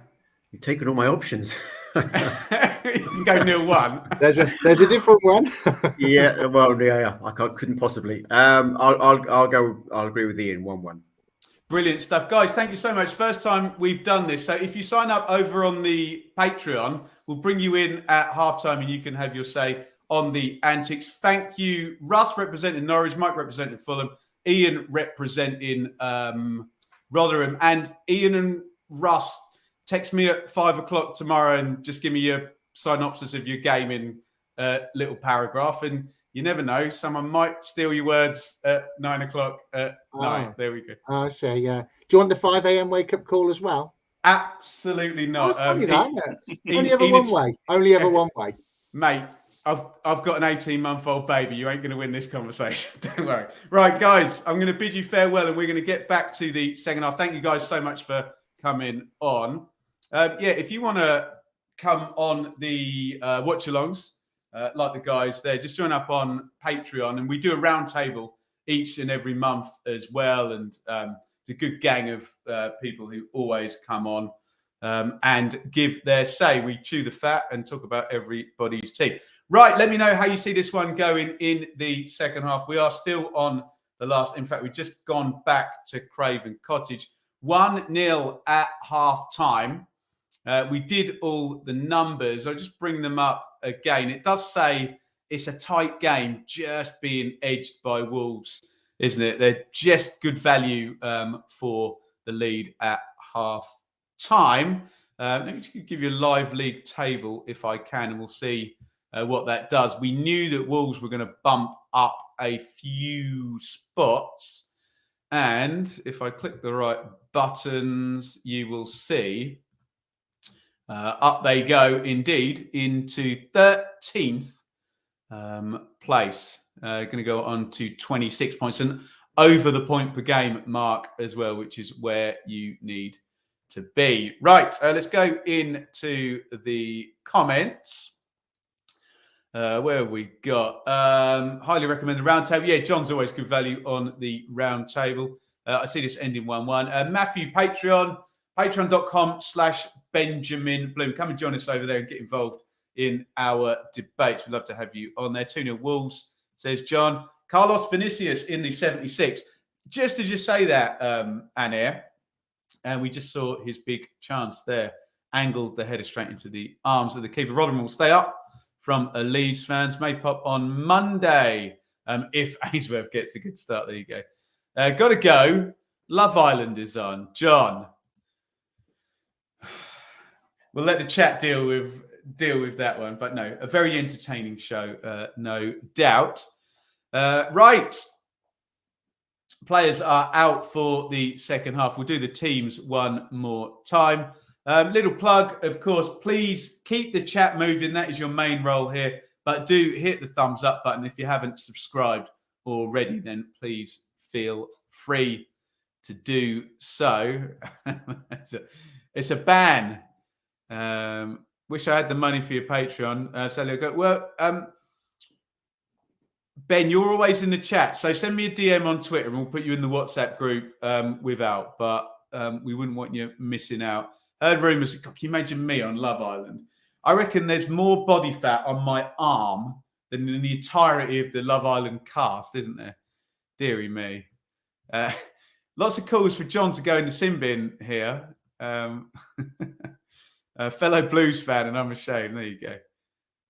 You've taken all my options. You can go 0-1. There's a different one. Yeah, well, yeah, I couldn't possibly. I'll agree with Ian, 1-1. Brilliant stuff. Guys, thank you so much. First time we've done this. So if you sign up over on the Patreon, we'll bring you in at halftime and you can have your say on the antics. Thank you, Russ representing Norwich, Mike representing Fulham, Ian representing Rotherham. And Ian and Russ, text me at 5 o'clock tomorrow and just give me your synopsis of your game in a little paragraph. And you never know, someone might steal your words at 9 o'clock at night. There we go. I see, yeah. Do you want the 5 a.m. wake-up call as well? Absolutely not. Only ever one way. Only ever one way. Mate, I've got an 18-month-old baby. You ain't going to win this conversation. Don't worry. Right, guys, I'm going to bid you farewell and we're going to get back to the second half. Thank you guys so much for coming on. If you want to come on the watch-alongs, like the guys there, just join up on Patreon. And we do a round table each and every month as well. And it's a good gang of people who always come on and give their say. We chew the fat and talk about everybody's team. Right, let me know how you see this one going in the second half. We are still on the last. In fact, we've just gone back to Craven Cottage. 1-0 at half-time. We did all the numbers. I'll just bring them up again. It does say it's a tight game, just being edged by Wolves, isn't it? They're just good value for the lead at half-time. Let me just give you a live league table if I can, and we'll see what that does. We knew that Wolves were going to bump up a few spots. And if I click the right buttons, you will see up they go indeed into 13th place. Going to go on to 26 points and over the point per game mark as well, which is where you need to be. Right, let's go into the comments. Where have we got? Highly recommend the round table. Yeah, John's always good value on the round table. I see this ending 1-1. Matthew, patreon.com/Benjamin Bloom. Come and join us over there and get involved in our debates. We'd love to have you on there. 2-0 Wolves, says John. Carlos Vinicius in the 76. Just as you say that, Anair, and we just saw his big chance there. Angled the header straight into the arms of the keeper. Rotherham will stay up from a Leeds fans. May pop on Monday if Ainsworth gets a good start. There you go. Got to go. Love Island is on. John. We'll let the chat deal with that one. But no, a very entertaining show, no doubt. Right. Players are out for the second half. We'll do the teams one more time. Little plug, of course, please keep the chat moving. That is your main role here. But do hit the thumbs up button. If you haven't subscribed already, then please feel free to do so. It's a ban. Wish I had the money for your Patreon. Ben, you're always in the chat. So send me a DM on Twitter and we'll put you in the WhatsApp group without. But we wouldn't want you missing out. Heard rumours. Can you imagine me on Love Island? I reckon there's more body fat on my arm than in the entirety of the Love Island cast, isn't there? Deary me. Lots of calls for John to go in the sin bin here. A fellow Blues fan, and I'm ashamed. There you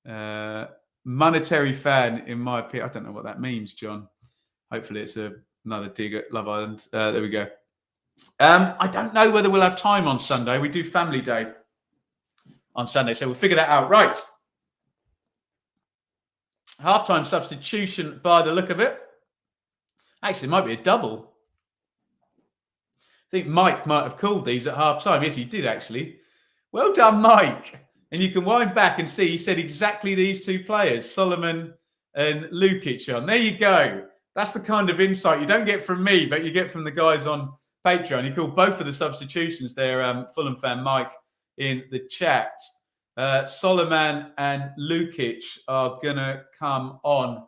go. Monetary fan, in my opinion. I don't know what that means, John. Hopefully it's another dig at Love Island. There we go. I don't know whether we'll have time on Sunday. We do family day on Sunday, so we'll figure that out. Right. Halftime substitution by the look of it. Actually, it might be a double. I think Mike might have called these at halftime. Yes, he did, actually. Well done, Mike. And you can wind back and see he said exactly these two players, Solomon and Lukic on. There you go. That's the kind of insight you don't get from me, but you get from the guys on Patreon. He called both of the substitutions there, Fulham fan Mike, in the chat. Solomon and Lukic are going to come on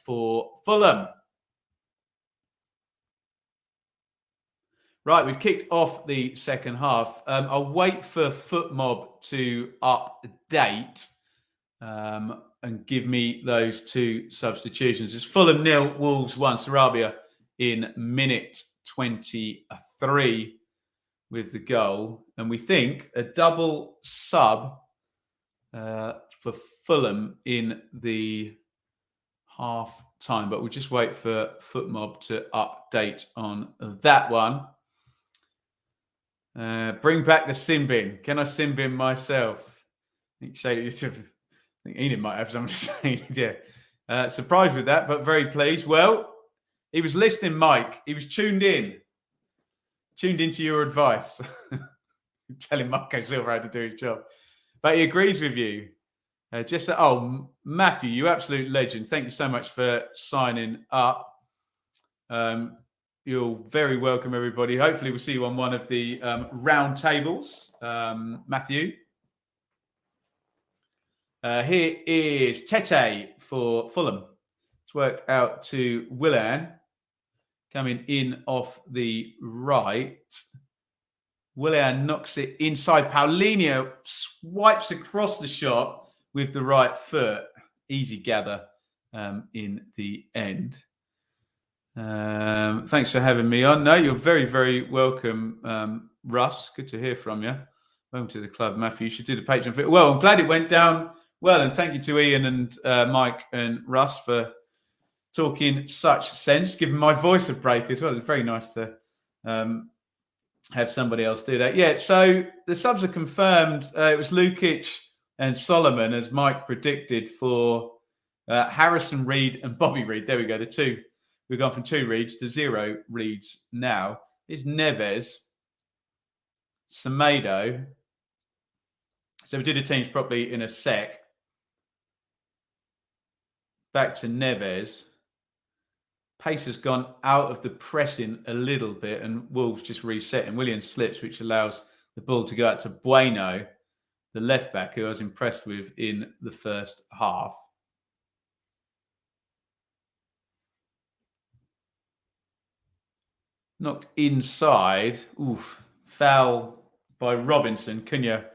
for Fulham. Right, we've kicked off the second half. I'll wait for FootMob to update and give me those two substitutions. It's Fulham 0, Wolves 1. Sarabia in minute 23 with the goal. And we think a double sub for Fulham in the half time. But we'll just wait for FootMob to update on that one. Bring back the sin bin. Can I sin bin myself? I think Enid might have something to say. Yeah. Surprised with that, but very pleased. Well, he was listening, Mike. He was tuned into your advice. Telling Marco Silva how to do his job. But he agrees with you. Matthew, you absolute legend. Thank you so much for signing up. You're very welcome, everybody. Hopefully, we'll see you on one of the round tables. Matthew. Here is Tete for Fulham. It's worked out to Willan. Coming in off the right. Willan knocks it inside. Paulinho swipes across the shot with the right foot. Easy gather in the end. Thanks for having me on. No, you're very, very welcome, Russ. Good to hear from you. Welcome to the club, Matthew. You should do the Patreon fit. Well, I'm glad it went down well, and thank you to Ian and Mike and Russ for talking such sense, giving my voice a break as well. It's very nice to have somebody else do that. Yeah, so the subs are confirmed. It was Lukic and Solomon, as Mike predicted, for Harrison Reed and Bobby Reed. There we go, the two. We've gone from 2 reads to 0 reads now. It's Neves, Semedo. So we do the teams properly in a sec. Back to Neves. Pace has gone out of the pressing a little bit, and Wolves just reset. And Williams slips, which allows the ball to go out to Bueno, the left back, who I was impressed with in the first half. Knocked inside. Oof. Foul by Robinson. Cunha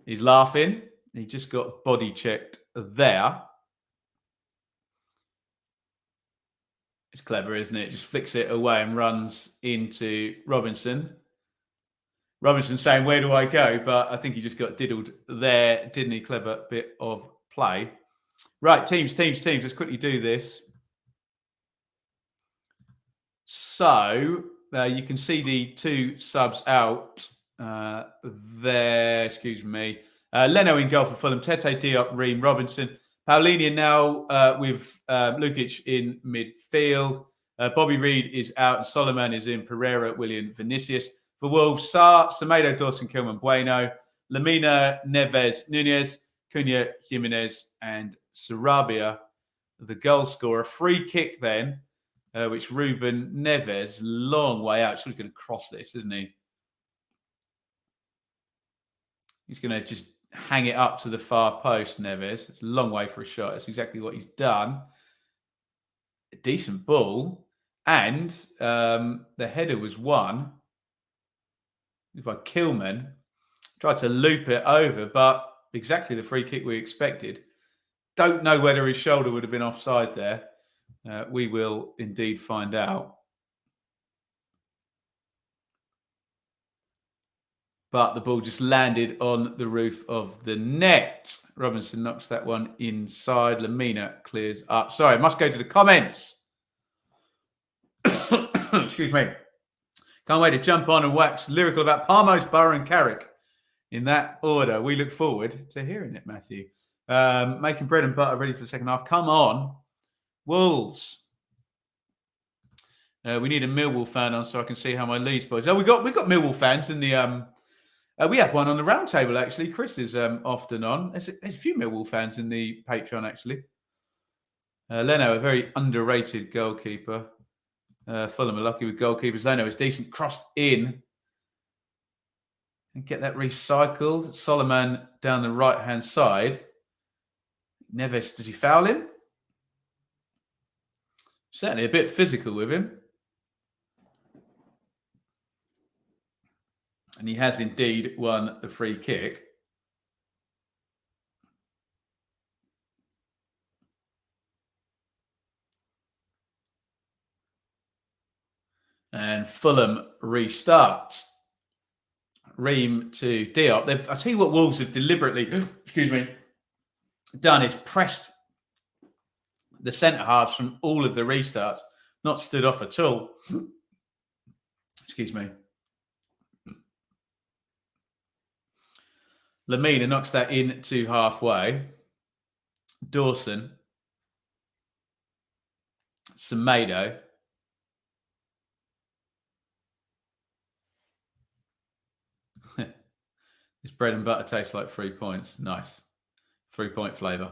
is laughing. He just got body checked there. It's clever, isn't it? Just flicks it away and runs into Robinson. Robinson saying, where do I go? But I think he just got diddled there, didn't he? Clever bit of play. Right, teams. Let's quickly do this. So you can see the 2 subs out there. Excuse me. Leno in goal for Fulham. Tete, Diop, Ream, Robinson. Paulinho now with Lukic in midfield. Bobby Reed is out and Solomon is in. Pereira, William, Vinicius. For Wolves, Sarr, Semedo, Dawson, Kilman, Bueno. Lamina, Neves, Nunez, Cunha, Jimenez, and Sarabia, the goal scorer. Free kick then, which Ruben Neves, long way out. He's going to cross this, isn't he? He's going to just hang it up to the far post, Neves. It's a long way for a shot. That's exactly what he's done. A decent ball. And the header was won by Kilman. Tried to loop it over, but exactly the free kick we expected. Don't know whether his shoulder would have been offside there. We will indeed find out. But the ball just landed on the roof of the net. Robinson knocks that one inside. Lamina clears up. Sorry, I must go to the comments. Excuse me. Can't wait to jump on and wax lyrical about Parmos, Borough and Carrick. In that order, we look forward to hearing it, Matthew. Making bread and butter ready for the second half. Come on. Wolves. We need a Millwall fan on so I can see how my Leeds boys. Oh, we got Millwall fans in the we have one on the round table actually. Chris is often on. There's a few Millwall fans in the Patreon actually. Leno, a very underrated goalkeeper. Fulham are lucky with goalkeepers. Leno is decent, crossed in. And get that recycled. Solomon down the right-hand side. Neves, does he foul him? Certainly a bit physical with him. And he has indeed won the free kick. And Fulham restarts. Ream to Diop. I tell you what Wolves have deliberately, excuse me, done is pressed the centre halves from all of the restarts, not stood off at all. Excuse me. Lamina knocks that in to halfway. Dawson. Semedo. This bread and butter tastes like 3 points. Nice. 3-point flavour.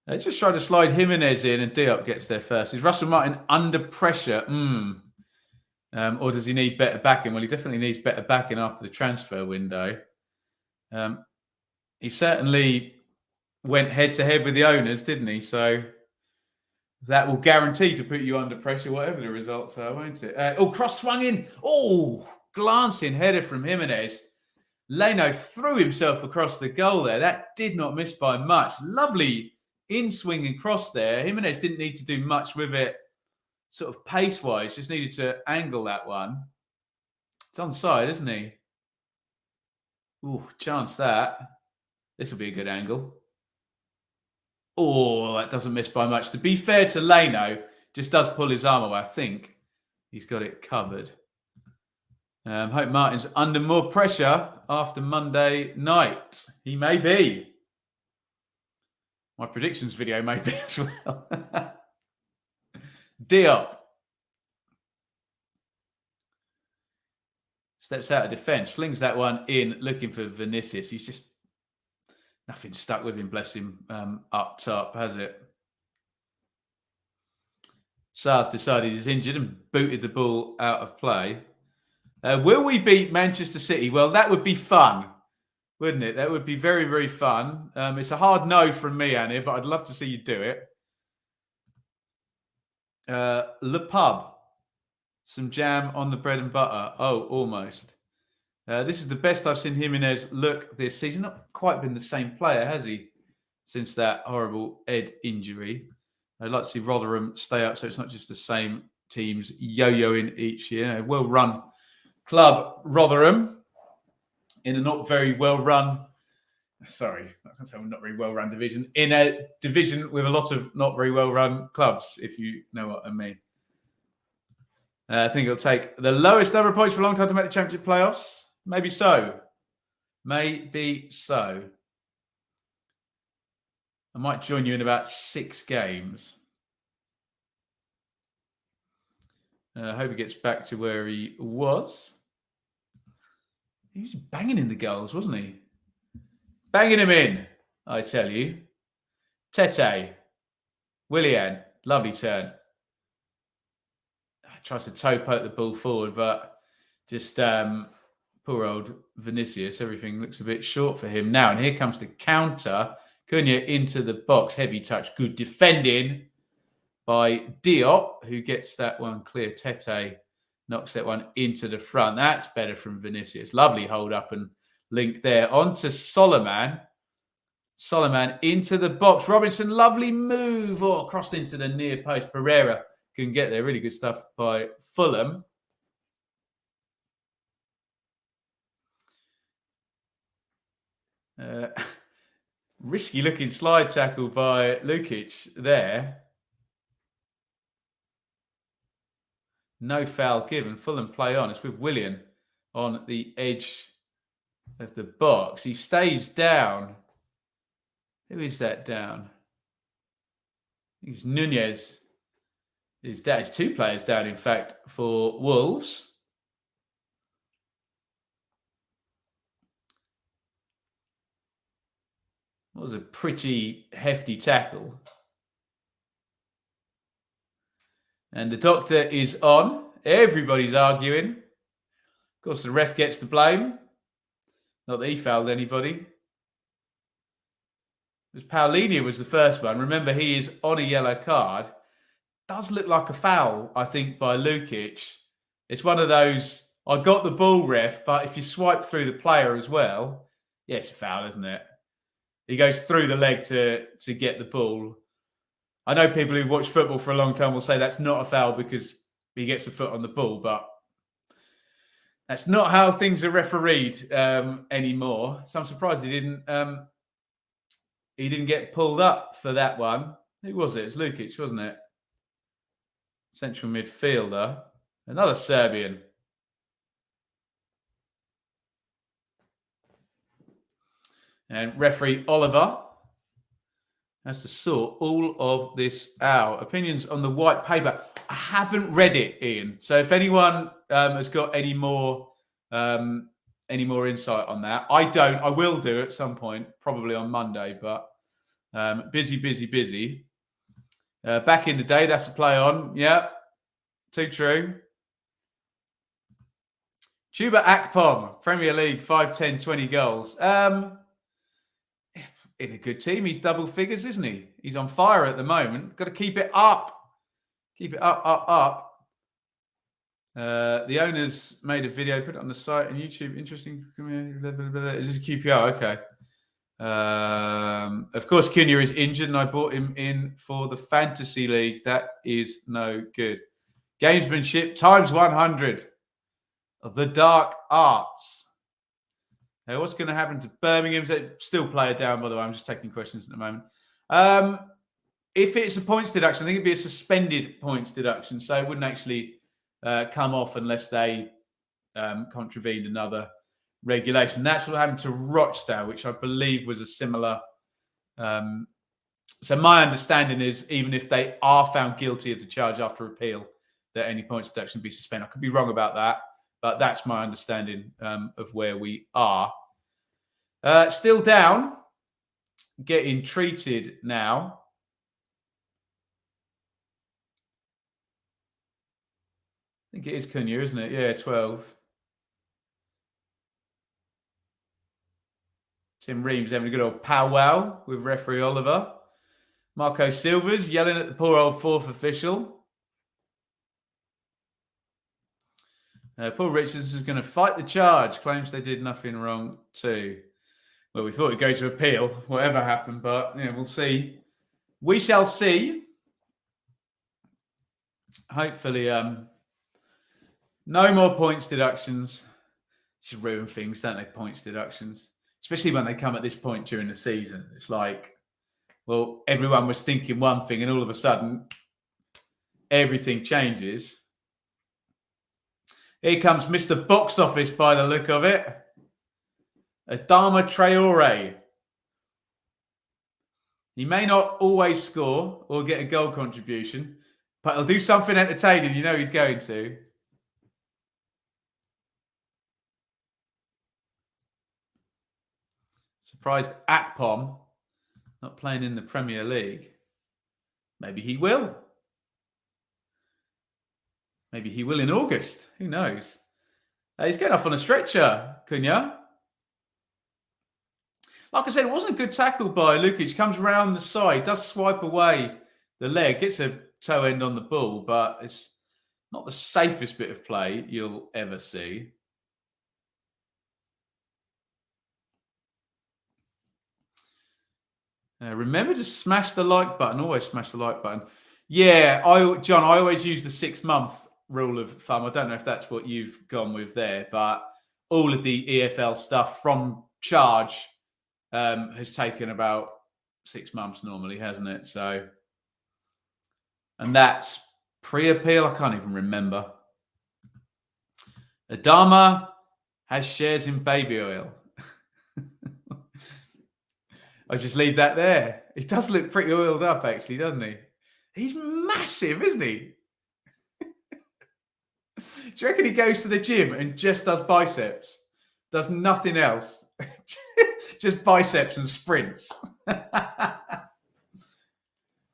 They just try to slide Jimenez in and Diop gets there first. Is Russell Martin under pressure? Or does he need better backing? Well, he definitely needs better backing after the transfer window. He certainly went head-to-head with the owners, didn't he? So that will guarantee to put you under pressure, whatever the results are, won't it? Cross swung in. Glancing header from Jimenez. Leno threw himself across the goal there. That did not miss by much. Lovely in-swing and cross there. Jimenez didn't need to do much with it, sort of pace-wise. Just needed to angle that one. It's onside, isn't he? Chance that. This will be a good angle. That doesn't miss by much. To be fair to Leno, just does pull his arm away. I think he's got it covered. Hope Martin's under more pressure after Monday night. He may be. My predictions video may be as well. Diop. Steps out of defence. Slings that one in, looking for Vinicius. He's just... nothing stuck with him, bless him, up top, has it? Sar's decided he's injured and booted the ball out of play. Will we beat Manchester City? Well, that would be fun, wouldn't it? That would be very, very fun. It's a hard no from me, Annie, but I'd love to see you do it. Le Pub. Some jam on the bread and butter. Almost. This is the best I've seen Jimenez look this season. Not quite been the same player, has he? Since that horrible Ed injury. I'd like to see Rotherham stay up so it's not just the same teams yo-yoing each year. Well-run club, Rotherham, in a not very well-run... Sorry, I can't say not very well-run division. In a division with a lot of not very well-run clubs, if you know what I mean. I think it'll take the lowest number of points for a long time to make the Championship playoffs. Maybe so. Maybe so. I might join you in about 6 games. I hope he gets back to where he was. He was banging in the goals, wasn't he? Banging him in, I tell you. Tete. Willian. Lovely turn. Tries to toe poke the ball forward, but just poor old Vinicius. Everything looks a bit short for him now. And here comes the counter. Cunha into the box. Heavy touch. Good defending by Diop, who gets that one clear. Tete knocks that one into the front. That's better from Vinicius. Lovely hold up and link there. On to Solomon. Solomon into the box. Robinson, lovely move. Crossed into the near post. Pereira can get there. Really good stuff by Fulham. Risky looking slide tackle by Lukic there. No foul given. Fulham play on. It's with Willian on the edge of the box. He stays down. Who is that down? It's Nunez. It's 2 players down, in fact, for Wolves. That was a pretty hefty tackle. And the doctor is on. Everybody's arguing. Of course, the ref gets the blame. Not that he fouled anybody. It was Paulinho was the first one. Remember, he is on a yellow card. Does look like a foul, I think, by Lukic. It's one of those I got the ball, ref, but if you swipe through the player as well, yeah, it's a foul, isn't it? He goes through the leg to get the ball. I know people who've watched football for a long time will say that's not a foul because he gets a foot on the ball, but that's not how things are refereed anymore. So I'm surprised he didn't get pulled up for that one. Who was it? It was Lukic, wasn't it? Central midfielder. Another Serbian. And referee Oliver has to sort all of this out. Opinions on the white paper. I haven't read it, Ian. So if anyone has got any more insight on that, I don't. I will do at some point, probably on Monday. But busy. Back in the day, that's a play on. Yeah, too true. Chuba Akpom, Premier League, 5, 10, 20 goals. In a good team, he's double figures, isn't he? He's on fire at the moment. Got to keep it up. Keep it up. The owners made a video, put it on the site and YouTube. Interesting. Is this a QPR? Okay. Of course, Cunha is injured, and I brought him in for the fantasy league. That is no good. Gamesmanship times 100 of the dark arts. What's going to happen to Birmingham? Still player down, by the way. I'm just taking questions at the moment. If it's a points deduction, I think it'd be a suspended points deduction. So it wouldn't actually come off unless they contravened another regulation. That's what happened to Rochdale, which I believe was a similar. So my understanding is even if they are found guilty of the charge after appeal, that any points deduction be suspended. I could be wrong about that, but that's my understanding of where we are. Still down, getting treated now. I think it is Cunha, isn't it? Yeah, 12. Tim Reams having a good old powwow with referee Oliver. Marco Silva's yelling at the poor old fourth official. Paul Richards is going to fight the charge. Claims they did nothing wrong too. Well, we thought it'd go to appeal, whatever happened, but yeah, we'll see. We shall see. Hopefully, no more points deductions. Just ruin things, don't they? Points deductions, especially when they come at this point during the season. It's like, well, everyone was thinking one thing, and all of a sudden, everything changes. Here comes Mr. Box Office by the look of it. Adama Traore. He may not always score or get a goal contribution, but he'll do something entertaining. You know he's going to. Surprised Akpom not playing in the Premier League. Maybe he will. Maybe he will in August. Who knows? He's getting off on a stretcher, Cunha. Like I said, it wasn't a good tackle by Lukic. Comes around the side, does swipe away the leg, gets a toe end on the ball, but it's not the safest bit of play you'll ever see. Remember to smash the like button. Always smash the like button. Yeah, John, I always use the 6-month rule of thumb. I don't know if that's what you've gone with there, but all of the EFL stuff from charge has taken about 6 months normally, hasn't it? So, and that's pre-appeal. I can't even remember. Adama has shares in baby oil. I just leave that there. He does look pretty oiled up, actually, doesn't he? He's massive, isn't he? Do you reckon he goes to the gym and just does biceps? Does nothing else? Just biceps and sprints. I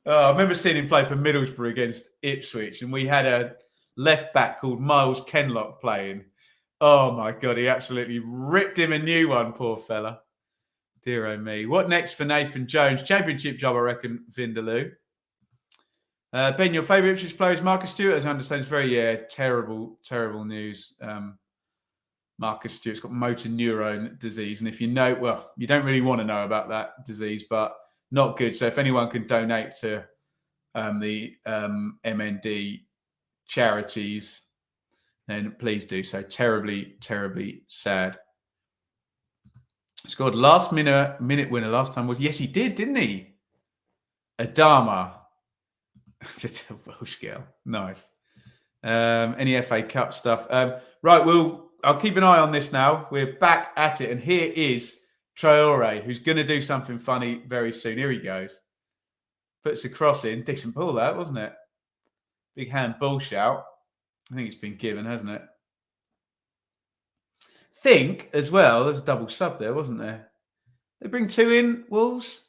remember seeing him play for Middlesbrough against Ipswich, and we had a left back called Miles Kenlock playing. Oh my God, he absolutely ripped him a new one, poor fella. Dear oh me. What next for Nathan Jones? Championship job, I reckon, Vindaloo. Ben, your favourite Ipswich player is Marcus Stewart, as I understand. It's very, terrible news Marcus Stewart's got motor neurone disease. And if you know, well, you don't really want to know about that disease, but not good. So if anyone can donate to the MND charities, then please do so. Terribly, terribly sad. Scored last minute winner last time was, yes, he did, didn't he? Adama. It's a Welsh girl. Nice. Any FA Cup stuff. Right, I'll keep an eye on this now. We're back at it. And here is Traore, who's going to do something funny very soon. Here he goes. Puts a cross in. Decent ball, that, wasn't it? Big hand ball shout. I think it's been given, hasn't it? Think as well, there's a double sub there, wasn't there? They bring 2 in, Wolves.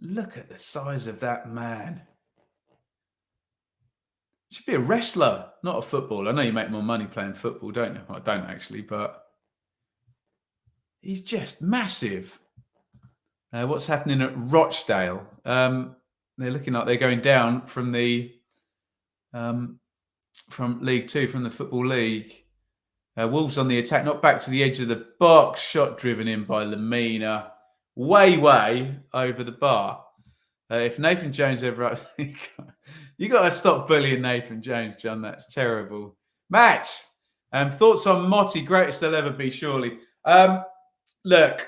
Look at the size of that man. Should be a wrestler, not a footballer. I know you make more money playing football, don't you? Well, I don't actually, but he's just massive. What's happening at Rochdale? They're looking like they're going down from the from League Two, from the Football League. Wolves on the attack, not back to the edge of the box. Shot driven in by Lamina. Way over the bar. If Nathan Jones ever... you got to stop bullying Nathan Jones, John. That's terrible. Matt, thoughts on Motti? Greatest they'll ever be, surely. Look,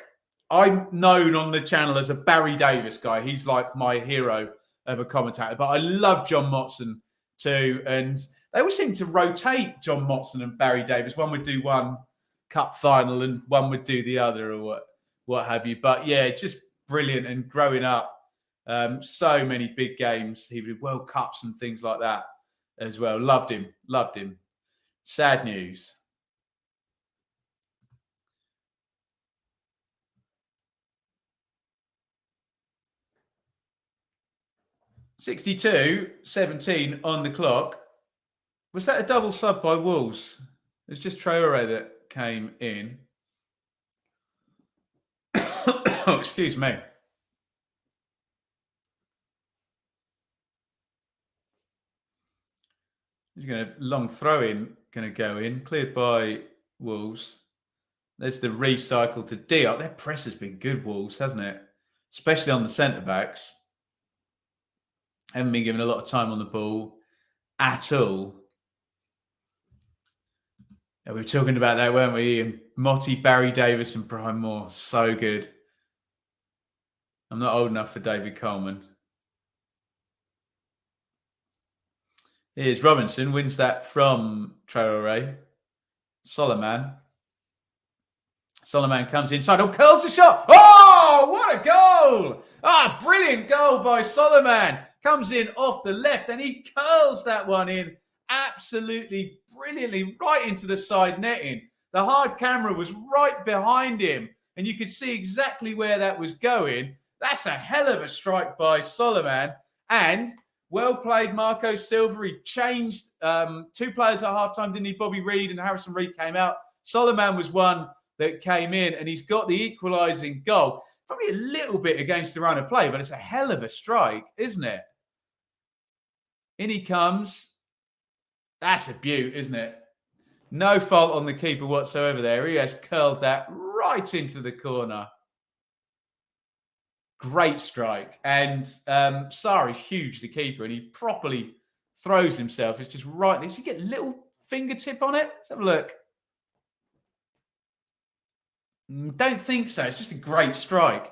I'm known on the channel as a Barry Davis guy. He's like my hero of a commentator. But I love John Motson too. And they always seem to rotate John Motson and Barry Davis. One would do one cup final and one would do the other, or what have you. But yeah, just brilliant. And growing up, so many big games. He did World Cups and things like that as well. Loved him. Sad news. (62:17) on the clock. Was that a double sub by Wolves? It's just Traore that came in. Oh, excuse me. He's going to long throw in, going to go in, cleared by Wolves. There's the recycle to Diop. Their press has been good, Wolves, hasn't it? Especially on the centre backs. Haven't been given a lot of time on the ball at all. Yeah, we were talking about that, weren't we? And Motti, Barry Davis, and Brian Moore, so good. I'm not old enough for David Coleman. Here's Robinson, wins that from Traore. Solomon comes inside. Oh, curls the shot. Oh, what a goal! Brilliant goal by Solomon. Comes in off the left and he curls that one in absolutely brilliantly right into the side netting. The hard camera was right behind him and you could see exactly where that was going. That's a hell of a strike by Solomon. And well played, Marco Silva. He changed 2 players at halftime, didn't he? Bobby Reid and Harrison Reid came out. Solomon was one that came in and he's got the equalising goal. Probably a little bit against the run of play, but it's a hell of a strike, isn't it? In he comes. That's a beaut, isn't it? No fault on the keeper whatsoever there. He has curled that right into the corner. Great strike. And Sarri's huge, the keeper, and he properly throws himself. It's just right. Does he get a little fingertip on it? Let's have a look. Don't think so. It's just a great strike,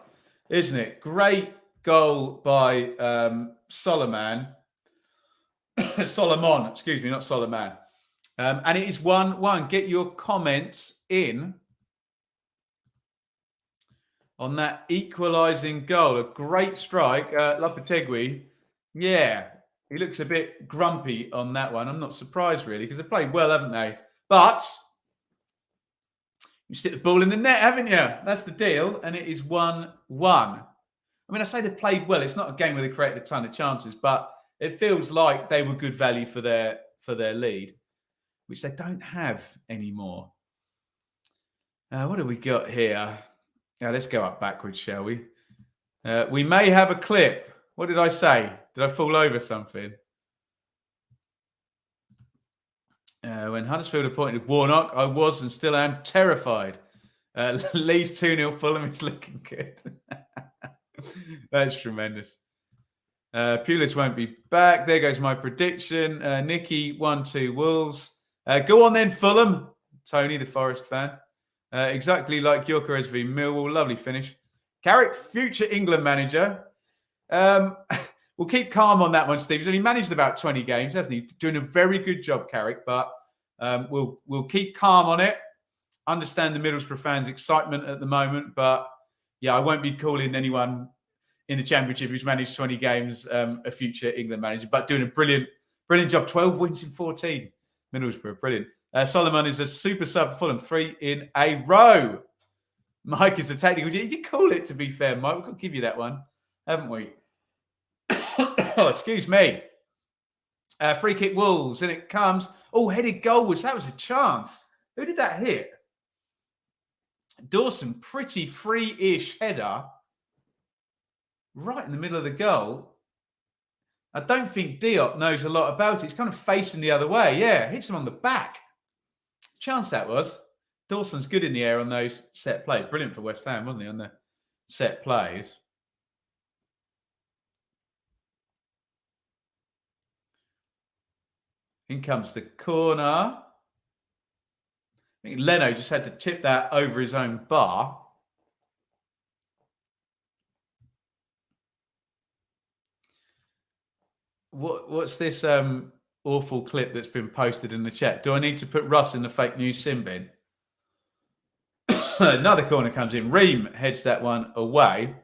isn't it? Great goal by Solomon, excuse me, not Solomon. And it is 1-1. Get your comments in on that equalising goal. A great strike. Lopetegui, yeah, he looks a bit grumpy on that one. I'm not surprised, really, because they've played well, haven't they? But you stick the ball in the net, haven't you? That's the deal. And it is 1-1. I mean, I say they've played well. It's not a game where they created a ton of chances, but it feels like they were good value for their lead, which they don't have anymore. What have we got here? Let's go up backwards, shall we? We may have a clip. What did I say? Did I fall over something? When Huddersfield appointed Warnock, I was and still am terrified. Leeds 2-0 Fulham is looking good. That's tremendous. Pulis won't be back. There goes my prediction. Nicky 1-2 Wolves. Go on then, Fulham. Tony, the Forest fan. Exactly like Gyökeres v Millwall. Lovely finish. Carrick, future England manager. We'll keep calm on that one, Steve. He's only managed about 20 games, hasn't he? Doing a very good job, Carrick, but we'll keep calm on it. Understand the Middlesbrough fans' excitement at the moment, but yeah, I won't be calling anyone in the Championship who's managed 20 games a future England manager, but doing a brilliant job. 12 wins in 14. Middlesbrough, brilliant. Solomon is a super sub for Fulham, 3 in a row. Mike is the technical. You did call it, to be fair, Mike. We could give you that one, haven't we? Oh, excuse me. Free kick Wolves, and it comes. Oh, headed goal. That was a chance. Who did that hit? Dawson, pretty free-ish header. Right in the middle of the goal. I don't think Diop knows a lot about it. It's kind of facing the other way. Yeah, hits him on the back. Chance that was. Dawson's good in the air on those set plays. Brilliant for West Ham, wasn't he, on the set plays? In comes the corner. I think Leno just had to tip that over his own bar. What's this awful clip that's been posted in the chat? Do I need to put Russ in the fake news sin bin? Another corner comes in. Ream heads that one away.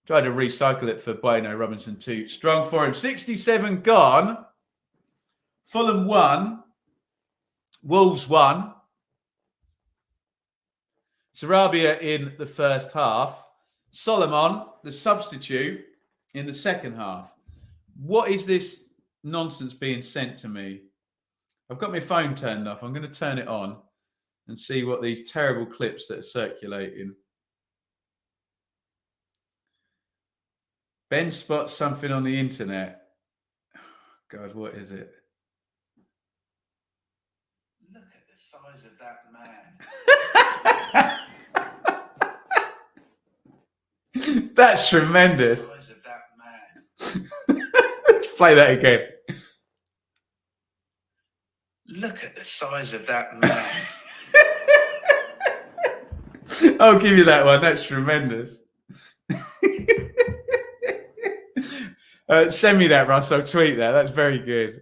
Tried to recycle it for Bueno. Robinson too strong for him. 67 gone. Fulham 1. Wolves 1. Sarabia in the first half. Solomon, the substitute, in the second half. What is this nonsense being sent to me? I've got my phone turned off. I'm going to turn it on and see what these terrible clips that are circulating. Ben spots something on the internet. Oh, God, what is it? Look at the size of that man. That's tremendous. The size of that man. Let's play that again. Look at the size of that man. I'll give you that one. That's tremendous. Send me that, Russ. I'll tweet that. That's very good.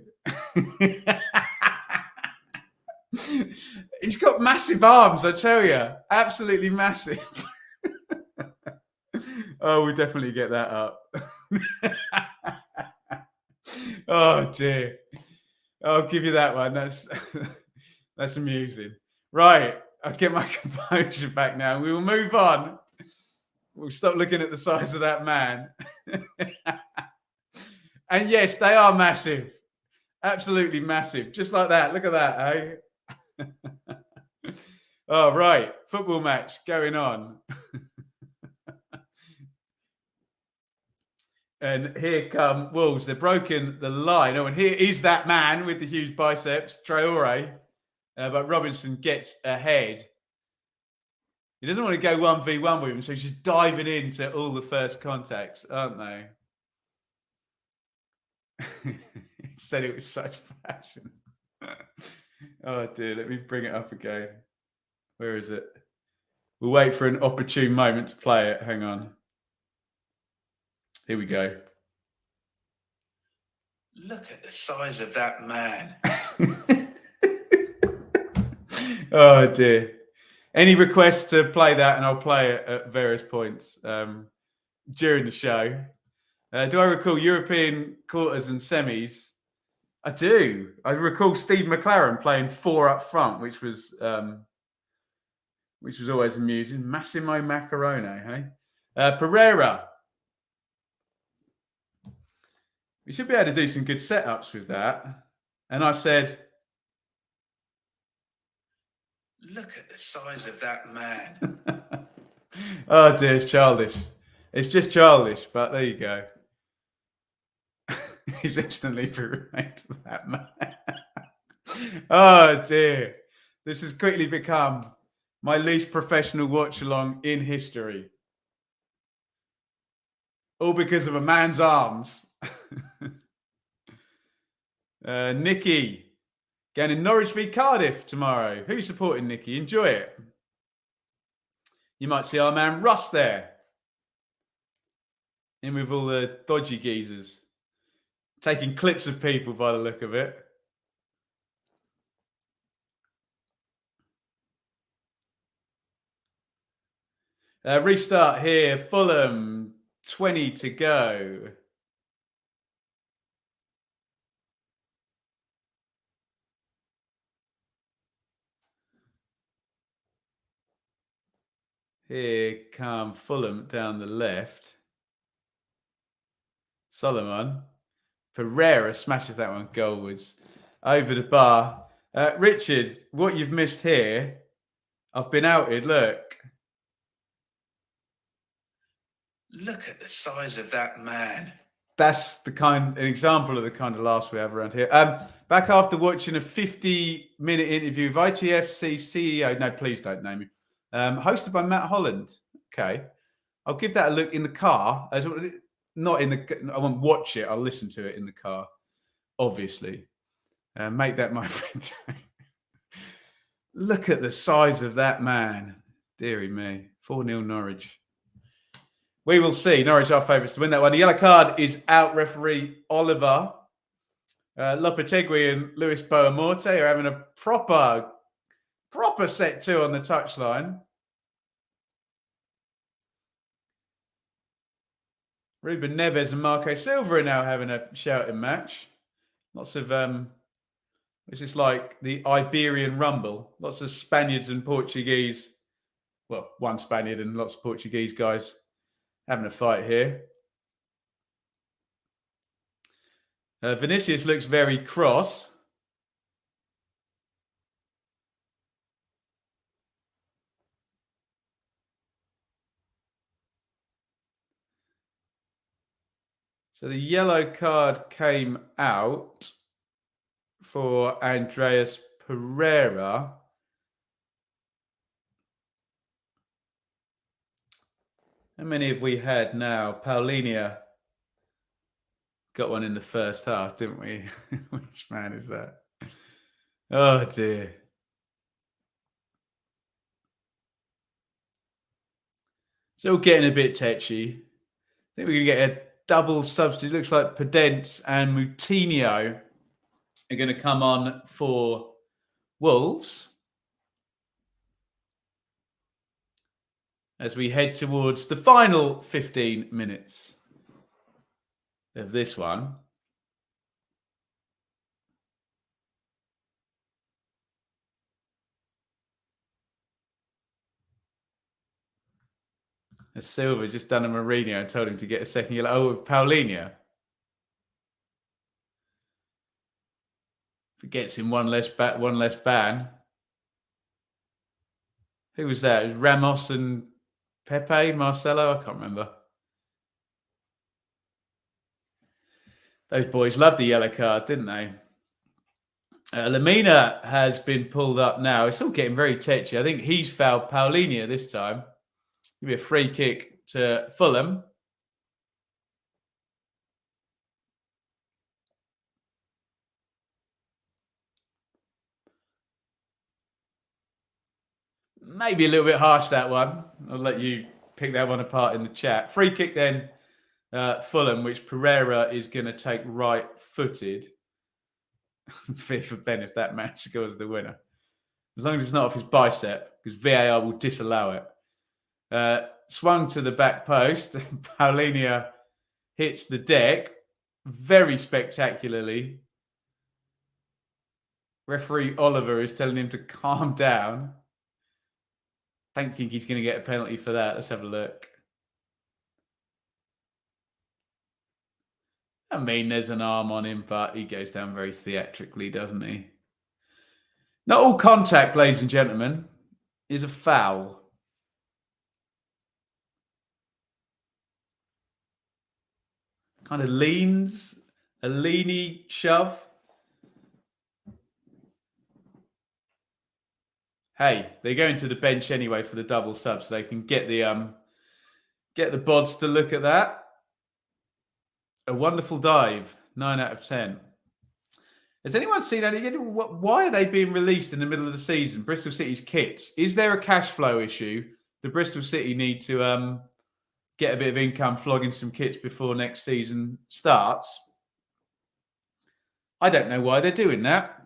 He's got massive arms, I tell you. Absolutely massive. Oh, we'll definitely get that up. Oh, dear. I'll give you that one. That's amusing. Right. I'll get my composure back now. We will move on. We'll stop looking at the size of that man. And yes, they are massive. Absolutely massive. Just like that. Look at that, eh? Oh, right. Football match going on. And here come Wolves. They've broken the line. Oh, and here is that man with the huge biceps, Traore. But Robinson gets ahead. He doesn't want to go 1v1 with him, so he's just diving into all the first contacts, aren't they? He said it with such passion. Oh, dear. Let me bring it up again. Where is it? We'll wait for an opportune moment to play it. Hang on. Here we go. Look at the size of that man. Oh, dear. Any requests to play that, and I'll play it at various points during the show. Do I recall European quarters and semis? I do. I recall Steve McLaren playing 4 up front, which was always amusing. Massimo Macarone, hey? Pereira. We should be able to do some good setups with that. And I said, look at the size of that man. Oh, dear, it's childish. It's just childish, but there you go. He's instantly berated that man. Oh dear. This has quickly become my least professional watch along in history. All because of a man's arms. Nicky, going in Norwich v Cardiff tomorrow. Who's supporting Nicky? Enjoy it. You might see our man Russ there. In with all the dodgy geezers. Taking clips of people by the look of it. Restart here. Fulham, 20 to go. Here come Fulham down the left. Solomon. Pereira smashes that one goalwards. Over the bar. Richard, what you've missed here, I've been outed. Look. Look at the size of that man. That's an example of the kind of laughs we have around here. Back after watching a 50-minute interview with ITFC CEO. No, please don't name him. Hosted by Matt Holland. Okay. I'll give that a look in the car. Not in the. I won't watch it. I'll listen to it in the car, obviously. Make that my friend. Look at the size of that man. Deary me. 4-0 Norwich. We will see. Norwich are favourites to win that one. The yellow card is out. Referee Oliver. Lopetegui and Luis Boamorte are having a proper set two on the touchline. Ruben Neves and Marco Silva are now having a shouting match. Lots of, it's just like the Iberian Rumble. Lots of Spaniards and Portuguese. Well, one Spaniard and lots of Portuguese guys having a fight here. Vinicius looks very cross. So the yellow card came out for Andreas Pereira. How many have we had now? Paulinho got one in the first half, didn't we? Which man is that? Oh, dear. It's all getting a bit tetchy. I think we're going to get a double substitute. Looks like Pedence and Moutinho are going to come on for Wolves as we head towards the final 15 minutes of this one. As Silva just done a Mourinho and told him to get a second yellow. Oh, Paulinho. If it gets him one less ban. Who was that? It was Ramos and Pepe, Marcelo? I can't remember. Those boys loved the yellow card, didn't they? Lamina has been pulled up now. It's all getting very tetchy. I think he's fouled Paulinho this time. Give me a free kick to Fulham. Maybe a little bit harsh, that one. I'll let you pick that one apart in the chat. Free kick then, Fulham, which Pereira is going to take right-footed. Fear for Ben if that man scores the winner. As long as it's not off his bicep, because VAR will disallow it. Swung to the back post. Paulinho hits the deck very spectacularly. Referee Oliver is telling him to calm down. Don't think he's going to get a penalty for that. Let's have a look. I mean, there's an arm on him, but he goes down very theatrically, doesn't he? Not all contact, ladies and gentlemen, is a foul. Kind of leans, a leany shove. hey, they're going to the bench anyway for the double sub, so they can get the bods to look at that. A wonderful dive, 9 out of 10. Has anyone seen any? Why are they being released in the middle of the season? Bristol City's kits. Is there a cash flow issue? Do Bristol City need to get a bit of income flogging some kits before next season starts? I don't know why they're doing that.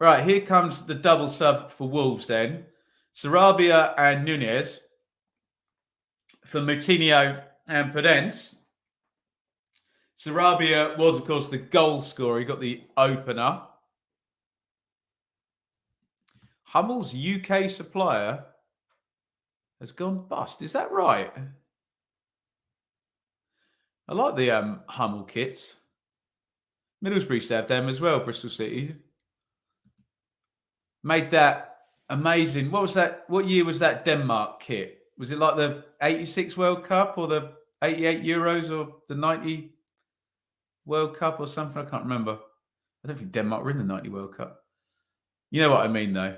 Right, here comes the double sub for Wolves then. Sarabia and Nunez for Moutinho and Podence. Sarabia was, of course, the goal scorer. He got the opener. Hummel's UK supplier has gone bust. Is that right? I like the Hummel kits. Middlesbrough used to have them as well, Bristol City. Made that amazing. What was that? What year was that Denmark kit? Was it like the 86 World Cup or the 88 Euros or the 90 World Cup or something? I can't remember. I don't think Denmark were in the 90 World Cup. You know what I mean, though.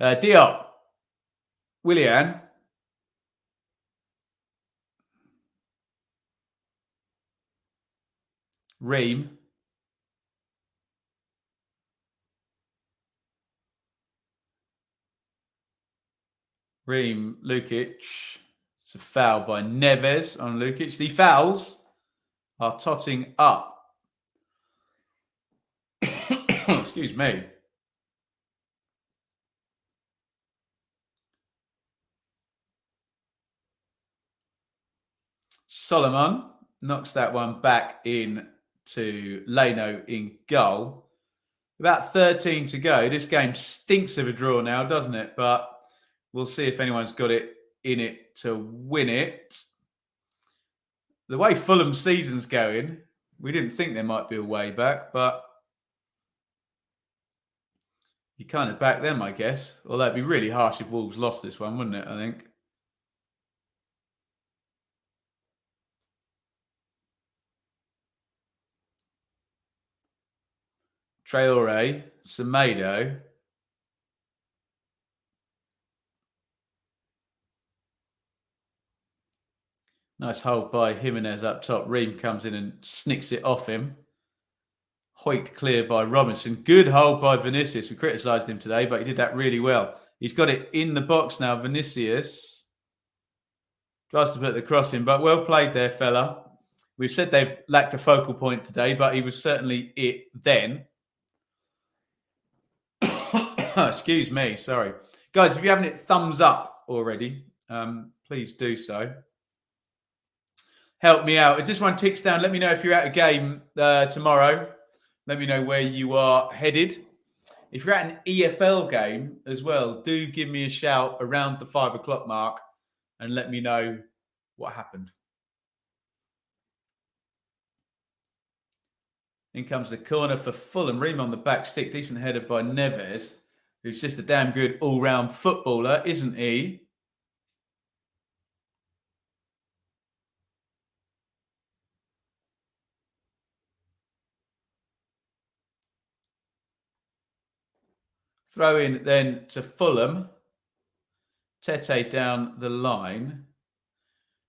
Diop. Willian. Ream. Ream, Lukic. It's a foul by Neves on Lukic. The fouls are totting up. Excuse me. Solomon knocks that one back in to Leno in goal. About 13 to go. This game stinks of a draw now, doesn't it? But we'll see if anyone's got it in it to win it. The way Fulham's season's going, we didn't think there might be a way back, but you kind of back them, I guess. Although it'd be really harsh if Wolves lost this one, wouldn't it, I think? Traore, Semedo. Nice hold by Jimenez up top. Ream comes in and snicks it off him. Hoiked clear by Robinson. Good hold by Vinicius. We criticised him today, but he did that really well. He's got it in the box now. Vinicius tries to put the cross in, but well played there, fella. We've said they've lacked a focal point today, but he was certainly it then. Excuse me, sorry. Guys, if you haven't hit thumbs up already, please do so. Help me out. As this one ticks down, let me know if you're at a game tomorrow. Let me know where you are headed. If you're at an EFL game as well, do give me a shout around the 5 o'clock mark and let me know what happened. In comes the corner for Fulham. Ream on the back stick. Decent header by Neves, who's just a damn good all-round footballer, isn't he? Throw in then to Fulham. Tete down the line.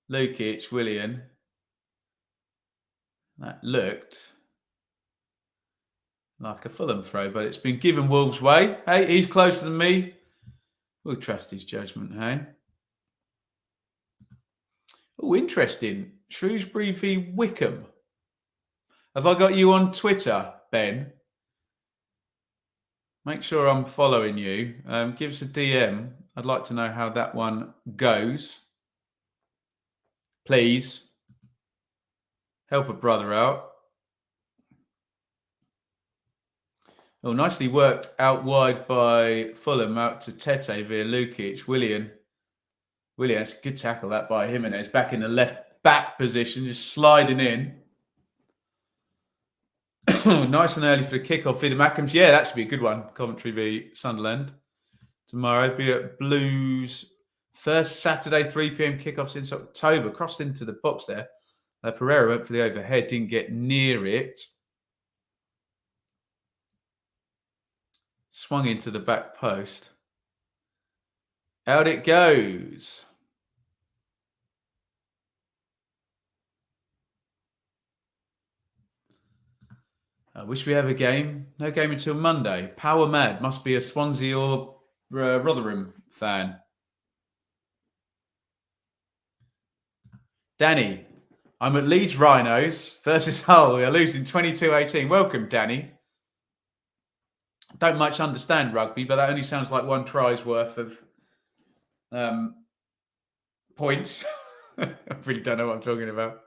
Lukic, Willian. That looked like a Fulham throw, but it's been given Wolves' way. Hey, he's closer than me. We'll trust his judgment, hey? Oh, interesting. Shrewsbury v Wickham. Have I got you on Twitter, Ben? Make sure I'm following you. Give us a DM. I'd like to know how that one goes. Please. Help a brother out. Oh, nicely worked out wide by Fulham, out to Tete via Lukic. Willian, that's a good tackle that by Jimenez. Back in the left back position, just sliding in. Nice and early for the kickoff. Vida Mackems. Yeah, that should be a good one. Coventry v Sunderland. Tomorrow, be at Blues. First Saturday, 3 p.m. kickoff since October. Crossed into the box there. Pereira went for the overhead, didn't get near it. Swung into the back post. Out it goes. I wish we have a game. No game until Monday. Power mad. Must be a Swansea or Rotherham fan. Danny, I'm at Leeds Rhinos versus Hull. We are losing 22-18. Welcome, Danny. Don't much understand rugby, but that only sounds like one try's worth of points. I really don't know what I'm talking about.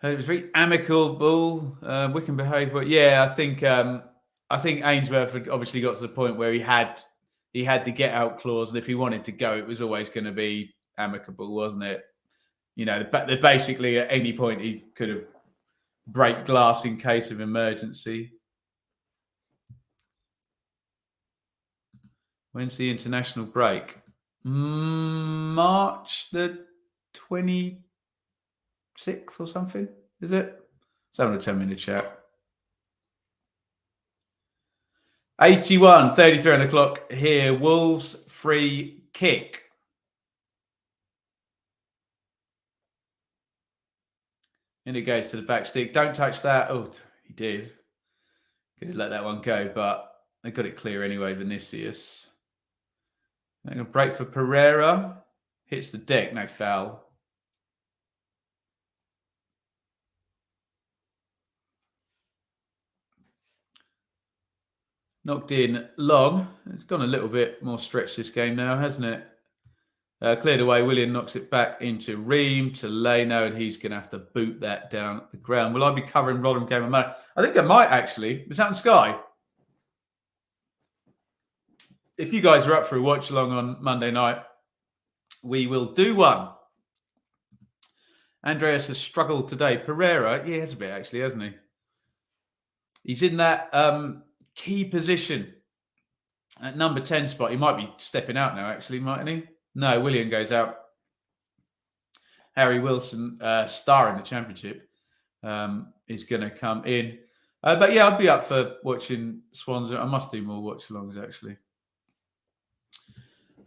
It was very amicable. Wickham behaved well. Yeah, I think Ainsworth had obviously got to the point where he had the get out clause, and if he wanted to go, it was always going to be amicable, wasn't it? You know, basically at any point he could have break glass in case of emergency. When's the international break? March the 26th or something, is it? Let's have a 10-minute chat. 81, 33 on the clock here. Wolves free kick. And it goes to the back stick. Don't touch that. Oh, he did. Could have let that one go, but they got it clear anyway, Vinicius. They're going to break for Pereira. Hits the deck, no foul. Knocked in long. It's gone a little bit more stretched this game now, hasn't it? Cleared away. William knocks it back into Ream to Leno, and he's going to have to boot that down the ground. Will I be covering Rotherham game of Monday? I think I might actually. Is that on Sky? If you guys are up for a watch along on Monday night, we will do one. Andreas has struggled today. Pereira, he has a bit actually, hasn't he? He's in that key position at number 10 spot. He might be stepping out now, actually, mightn't he? No, William goes out. Harry Wilson, star in the Championship, is going to come in. But yeah, I'd be up for watching Swans. I must do more watch-alongs, actually.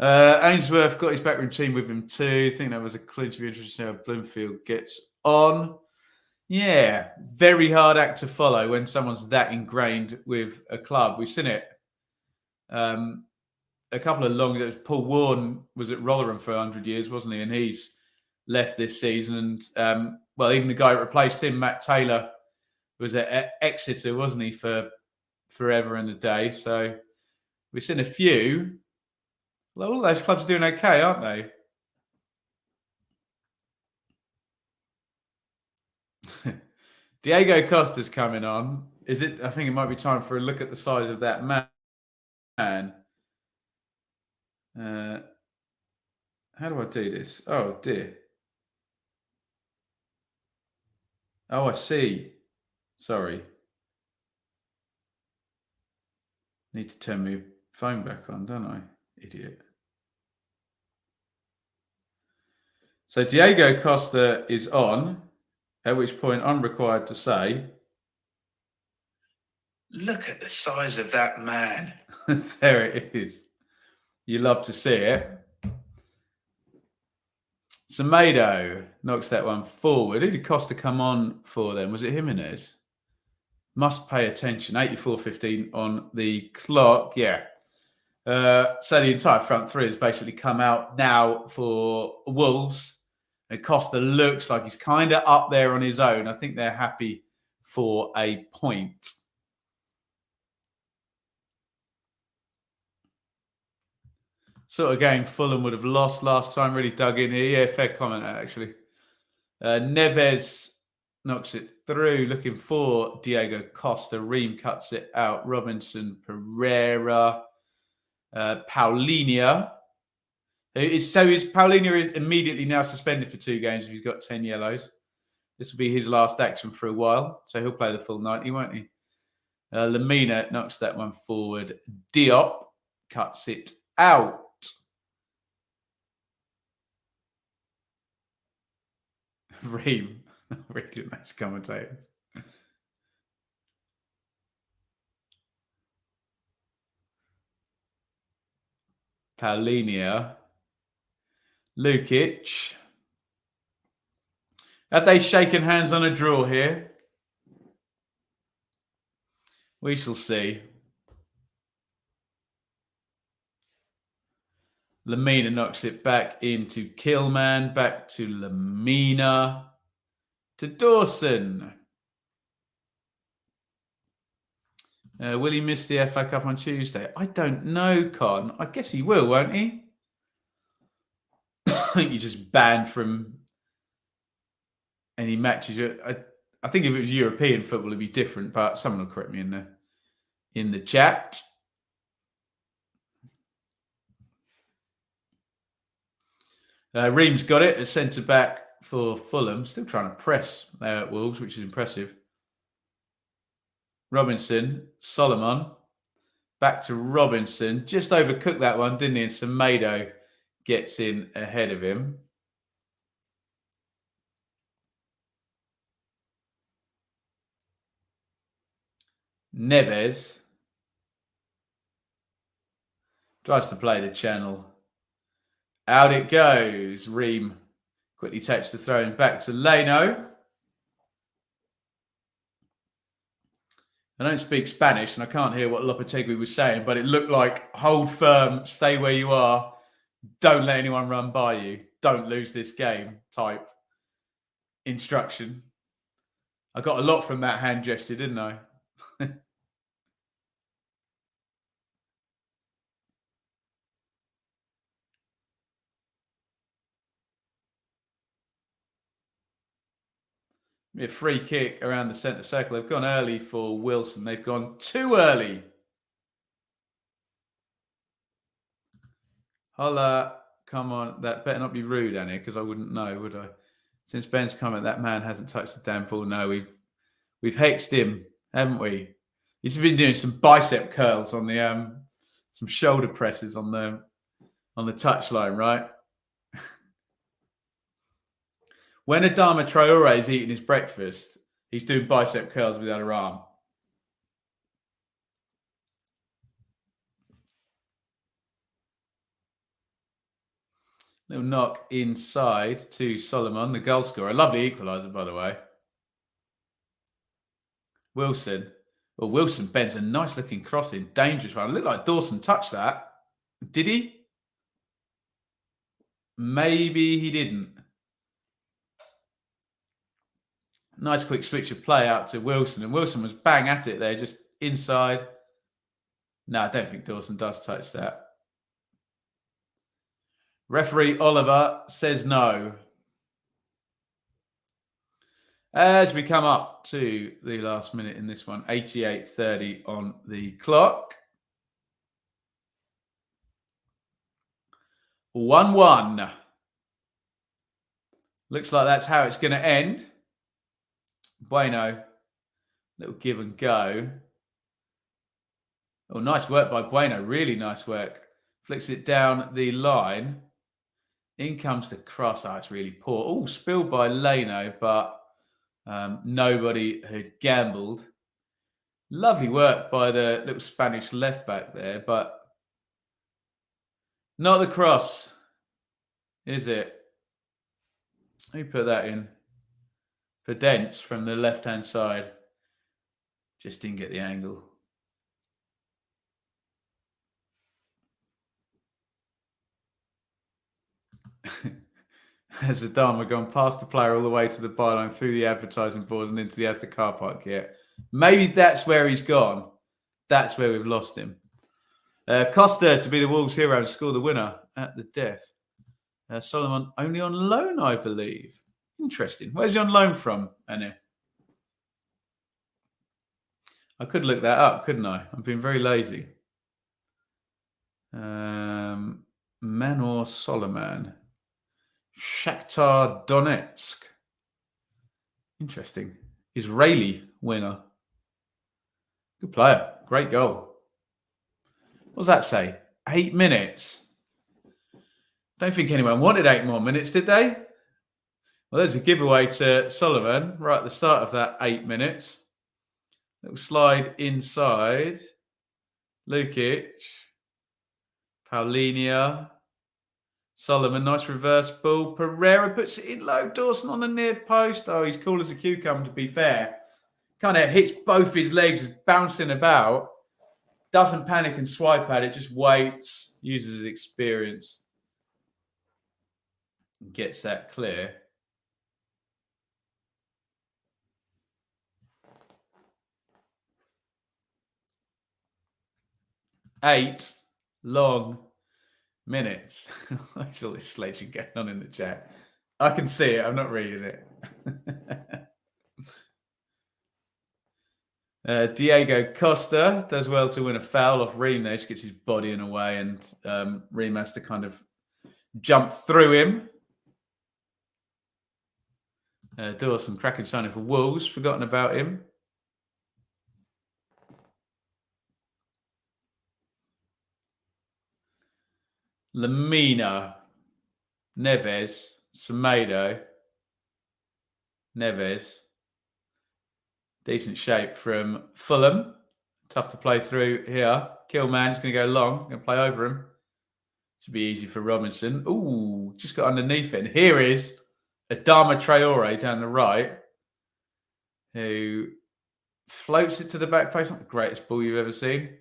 Ainsworth got his backroom team with him too. I think that was a clinch. Be interesting how Bloomfield gets on. Yeah, very hard act to follow when someone's that ingrained with a club. We've seen it. A couple of long. Paul Warren was at Rotherham for 100 years, wasn't he? And he's left this season. And well, even the guy that replaced him, Matt Taylor, was at Exeter, wasn't he, for forever and a day. So we've seen a few. Well, all those clubs are doing okay, aren't they? Diego Costa's coming on. Is it? I think it might be time for a look at the size of that man. How do I do this? Oh, dear. Oh, I see. Sorry. Need to turn my phone back on, don't I? Idiot. So Diego Costa is on, at which point I'm required to say, look at the size of that man. There it is. You love to see it. Semedo knocks that one forward. Who did Costa come on for then? Was it Jimenez? Must pay attention. 84:15 on the clock. Yeah. So the entire front three has basically come out now for Wolves. And Costa looks like he's kind of up there on his own. I think they're happy for a point. Sort of game Fulham would have lost last time. Really dug in here. Yeah, fair comment, actually. Neves knocks it through. Looking for Diego Costa. Ream cuts it out. Robinson, Pereira. Paulinho. Is Paulinho is immediately now suspended for 2 games if he's got 10 yellows. This will be his last action for a while. So he'll play the full 90, won't he? Lamina knocks that one forward. Diop cuts it out. Ream. Reading those commentators. Paulinia. Lukic. Have they shaken hands on a draw here? We shall see. Lamina knocks it back into Killman. Back to Lamina. To Dawson. Will he miss the FA Cup on Tuesday? I don't know, Con. I guess he will, won't he? I think you're just banned from any matches. I think if it was European football, it'd be different, but someone will correct me in the chat. Ream's got it at centre back for Fulham. Still trying to press there at Wolves, which is impressive. Robinson, Solomon, back to Robinson. Just overcooked that one, didn't he? And Semedo gets in ahead of him. Neves tries to play the channel. Out it goes. Ream quickly takes the throw in back to Leno. I don't speak Spanish and I can't hear what Lopetegui was saying, but it looked like hold firm, stay where you are, don't let anyone run by you, don't lose this game type instruction. I got a lot from that hand gesture, didn't I? A free kick around the centre circle. They've gone early for Wilson. They've gone too early. Holla, come on. That better not be rude, Annie, because I wouldn't know, would I? Since Ben's comment, that man hasn't touched the damn ball. No, we've hexed him, haven't we? He's been doing some bicep curls on the some shoulder presses on the touchline, right? When Adama Traore is eating his breakfast, he's doing bicep curls with the other arm. Little knock inside to Solomon, the goal scorer. Lovely equaliser, by the way. Wilson. Well, Wilson bends a nice looking cross in. Dangerous one. It looked like Dawson touched that. Did he? Maybe he didn't. Nice quick switch of play out to Wilson. And Wilson was bang at it there, just inside. No, I don't think Dawson does touch that. Referee Oliver says no. As we come up to the last minute in this one, 88:30 on the clock. 1-1. Looks like that's how it's going to end. Bueno, little give and go. Oh, nice work by Bueno. Really nice work. Flicks it down the line. In comes the cross. Oh, it's really poor. Oh, spilled by Leno, but nobody had gambled. Lovely work by the little Spanish left back there, but not the cross, is it? Who put that in? Pedence from the left-hand side. Just didn't get the angle. Has Adama gone past the player all the way to the byline, through the advertising boards and into the Asda car park yet? Maybe that's where he's gone. That's where we've lost him. Costa to be the Wolves hero and score the winner at the death. Solomon only on loan, I believe. Interesting. Where's he on loan from, Annie? I could look that up, couldn't I? I've been very lazy. Manor Solomon. Shakhtar Donetsk. Interesting. Israeli winger. Good player. Great goal. What does that say? 8 minutes. Don't think anyone wanted 8 more minutes, did they? Well, there's a giveaway to Sullivan right at the start of that 8 minutes. Little slide inside. Lukic. Paulinho. Sullivan, nice reverse ball. Pereira puts it in low. Dawson on the near post. Oh, he's cool as a cucumber, to be fair. Kind of hits both his legs, bouncing about. Doesn't panic and swipe at it, just waits, uses his experience. Gets that clear. Eight long minutes. I saw this sledging going on in the chat. I can see it. I'm not reading it. Diego Costa does well to win a foul off Ream there. Just gets his body in the way, and Ream has to kind of jump through him. Dawson cracking signing for Wolves. Forgotten about him. Lamina, Neves, Semedo, Neves. Decent shape from Fulham. Tough to play through here. Killman's going to go long. Going to play over him. Should be easy for Robinson. Ooh, just got underneath it. And here is Adama Traore down the right, who floats it to the back post. Not the greatest ball you've ever seen.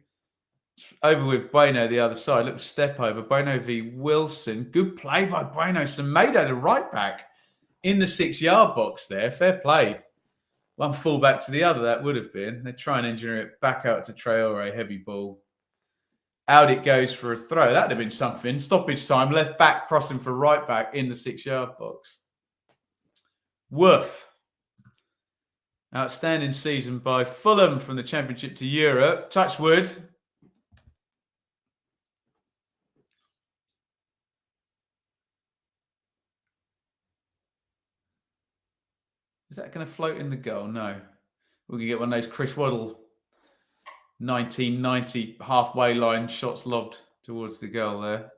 Over with Bueno the other side. Little step over. Bueno v Wilson. Good play by Bueno. Semedo, the right back, in the 6-yard box there. Fair play. One fullback to the other, that would have been. They try and engineer it back out to Traore. Heavy ball. Out it goes for a throw. That would have been something. Stoppage time. Left back crossing for right back in the 6-yard box. Woof. Outstanding season by Fulham from the Championship to Europe. Touch wood. Is that going to float in the goal? No. We're going to get one of those Chris Waddle 1990 halfway line shots lobbed towards the goal there.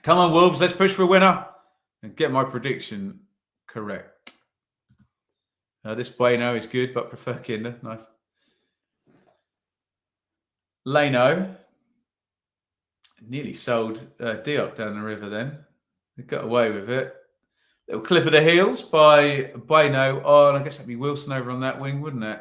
Come on, Wolves. Let's push for a winner and get my prediction correct. This Bueno is good, but prefer Kinder. Nice. Leno. Nearly sold Diop down the river then. They got away with it. Little clip of the heels by Bueno on, I guess that'd be Wilson over on that wing, wouldn't it?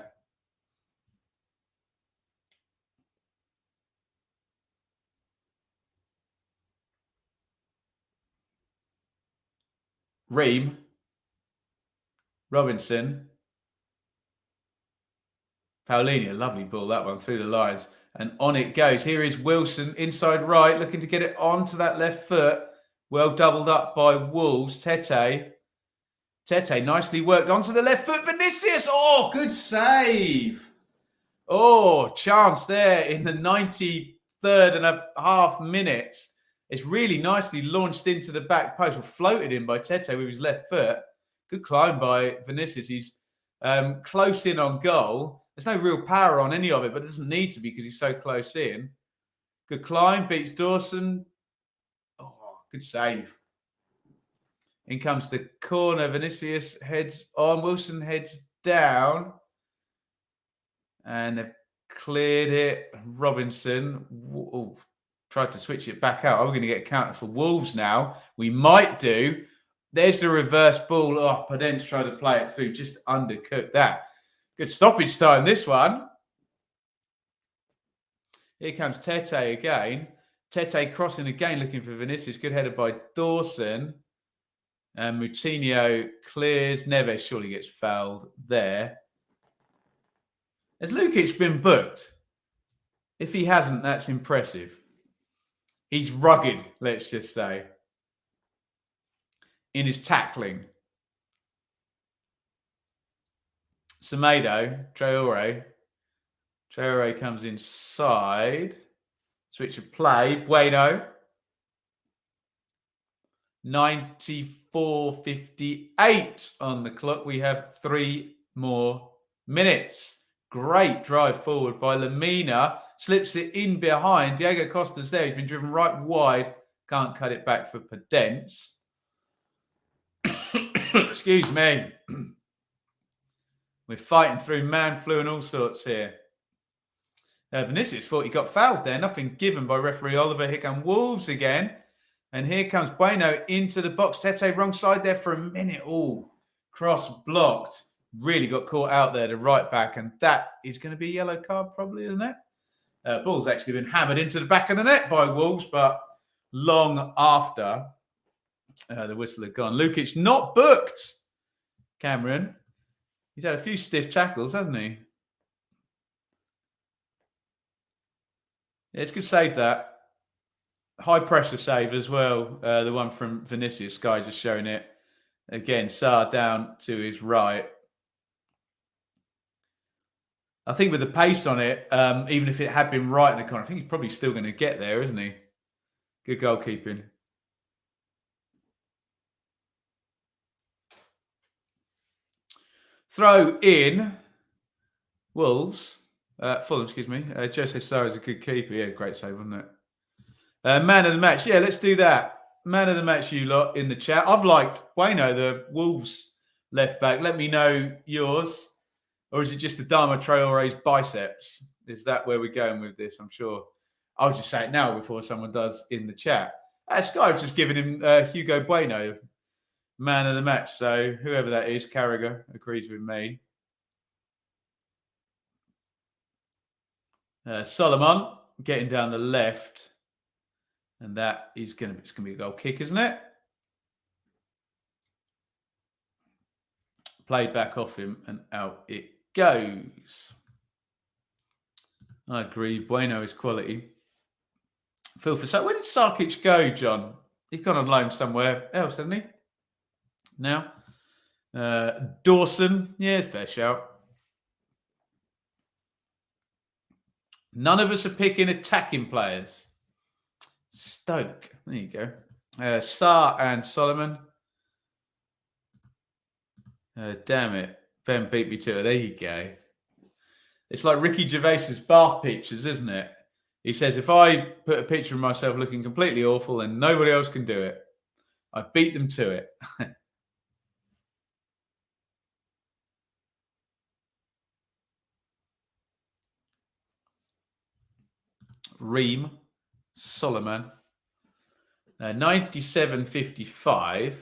Ream. Robinson. Paulinho, lovely ball, that one through the lines. And on it goes. Here is Wilson, inside right, looking to get it onto that left foot. Well doubled up by Wolves. Tete, nicely worked onto the left foot. Vinicius. Oh, good save. Oh, chance there in the 93rd and a half minutes. It's really nicely launched into the back post. Or floated in by Tete with his left foot. Good climb by Vinicius. He's close in on goal. There's no real power on any of it, but it doesn't need to be because he's so close in. Good climb. Beats Dawson. Good save. In comes the corner. Vinicius heads on. Wilson heads down. And they've cleared it. Robinson tried to switch it back out. Are we going to get a counter for Wolves now? We might do. There's the reverse ball. Oh, Podence tried to play it through. Just undercooked that. Good stoppage time, this one. Here comes Tete again. Tete crossing again, looking for Vinicius. Good header by Dawson. And Moutinho clears. Neves surely gets fouled there. Has Lukic been booked? If he hasn't, that's impressive. He's rugged, let's just say, in his tackling. Semedo, Traore. Traore comes inside. Switch of play. Bueno. 94:58 on the clock. We have 3 more minutes. Great drive forward by Lamina. Slips it in behind. Diego Costa's there. He's been driven right wide Can't cut it back for Podence. Excuse me. We're fighting through man flu and all sorts here. Vinicius thought he got fouled there. Nothing given by referee Oliver. Here come Wolves again. And here comes Bueno into the box. Tete wrong side there for a minute. Oh, cross blocked. Really got caught out there, the right back. And that is going to be a yellow card probably, isn't it? Ball's actually been hammered into the back of the net by Wolves, but long after the whistle had gone. Lukic not booked, Cameron. He's had a few stiff tackles, hasn't he? Yeah, it's good save that. High pressure save as well. The one from Vinicius. Sky just showing it. Again, Sarr down to his right. I think with the pace on it, even if it had been right in the corner, I think he's probably still going to get there, isn't he? Good goalkeeping. Throw in Wolves. Fulham, excuse me. Jose Sarr is a good keeper. Yeah, great save, wasn't it? Man of the match. Yeah, let's do that. Man of the match, you lot in the chat. I've liked Bueno, the Wolves left back. Let me know yours. Or is it just the Adama Traore's biceps? Is that where we're going with this? I'm sure. I'll just say it now before someone does in the chat. Sky's just given him Hugo Bueno, man of the match. So whoever that is, Carragher agrees with me. Solomon getting down the left. And that is going to be a goal kick, isn't it? Played back off him and out it goes. I agree. Bueno is quality. Phil for so. Where did Sarkic go, John? He's gone on loan somewhere else, hasn't he? Now, Dawson. Yeah, fair shout. None of us are picking attacking players. Stoke. There you go. Sarr and Solomon. Damn it. Ben beat me to it. There you go. It's like Ricky Gervais's bath pictures, isn't it? He says, if I put a picture of myself looking completely awful, then nobody else can do it. I beat them to it. Ream, Solomon, 97.55.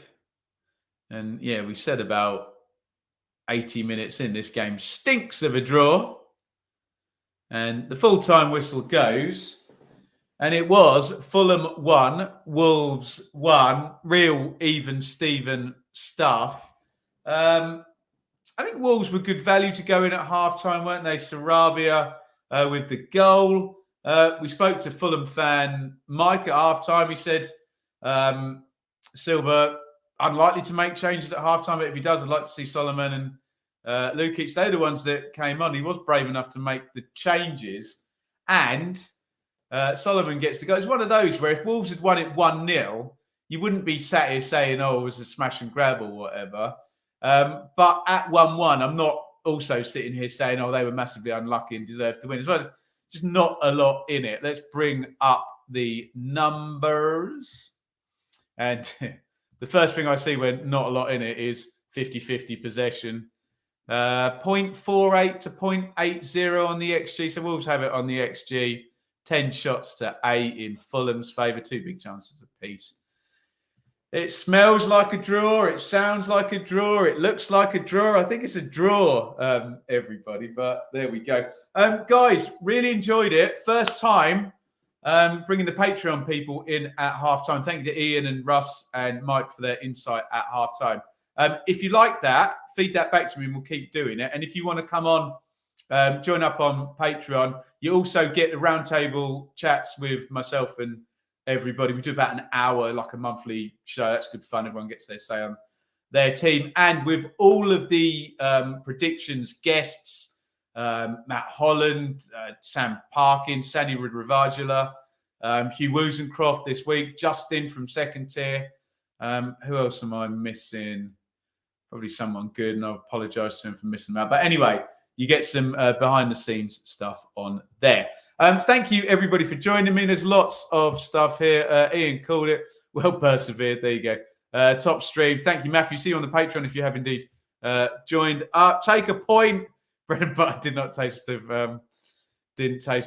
And yeah, we said about 80 minutes in, this game stinks of a draw. And the full-time whistle goes. And it was Fulham 1, Wolves 1, real even Steven stuff. I think Wolves were good value to go in at half-time, weren't they? Sarabia with the goal. We spoke to Fulham fan Mike at half-time. He said, Silva, unlikely to make changes at half-time, but if he does, I'd like to see Solomon and Lukic. They're the ones that came on. He was brave enough to make the changes. And Solomon gets the goal. It's one of those where if Wolves had won it 1-0, you wouldn't be sat here saying, oh, it was a smash and grab or whatever. But at 1-1, I'm not also sitting here saying, oh, they were massively unlucky and deserved to win as well. Just not a lot in it. Let's bring up the numbers. And the first thing I see when not a lot in it is 50-50 possession. 0.48 to 0.80 on the XG. So Wolves have it on the XG. 10 shots to 8 in Fulham's favour. 2 big chances apiece. It smells like a draw. It sounds like a draw. It looks like a draw. I think it's a draw, everybody. But there we go. Guys, really enjoyed it. First time bringing the Patreon people in at halftime. Thank you to Ian and Russ and Mike for their insight at halftime. If you like that, feed that back to me and we'll keep doing it. And if you want to come on, join up on Patreon, you also get the roundtable chats with myself and everybody. We do about an hour, like a monthly show. That's good fun. Everyone gets their say on their team. And with all of the predictions, guests, Matt Holland, Sam Parkin, Sandy Ravagula, Hugh Wozencroft this week, Justin from Second Tier. Who else am I missing? Probably someone good, and I apologise to him for missing them out. But anyway, you get some behind the scenes stuff on there. Thank you everybody for joining me. There's lots of stuff here. Ian called it. Well persevered. There you go. Top stream. Thank you, Matthew. See you on the Patreon if you have indeed joined up. Take a point. Bread and butter didn't taste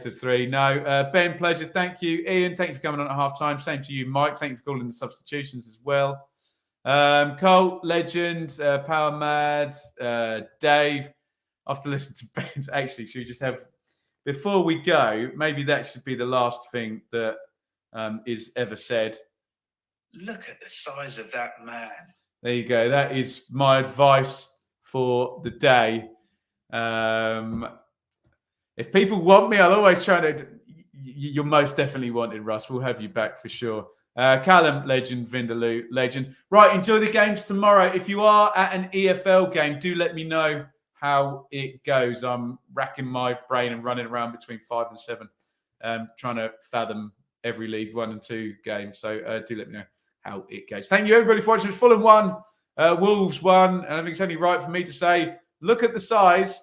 of 3. No. Ben, pleasure. Thank you. Ian, thank you for coming on at half time. Same to you, Mike. Thank you for calling the substitutions as well. Cole, legend, Power Mad, Dave. I have to listen to Ben's. Actually, should we just have, before we go, maybe that should be the last thing that is ever said. Look at the size of that man. There you go. That is my advice for the day. If people want me, I'll always try to. You're most definitely wanted, Russ. We'll have you back for sure. Callum, legend. Vindaloo, legend. Right, enjoy the games tomorrow. If you are at an EFL game, do let me know how it goes. I'm racking my brain and running around between 5 and 7, trying to fathom every League 1 and 2 game. So do let me know how it goes. Thank you, everybody, for watching. Fulham 1, Wolves 1. And I think it's only right for me to say, look at the size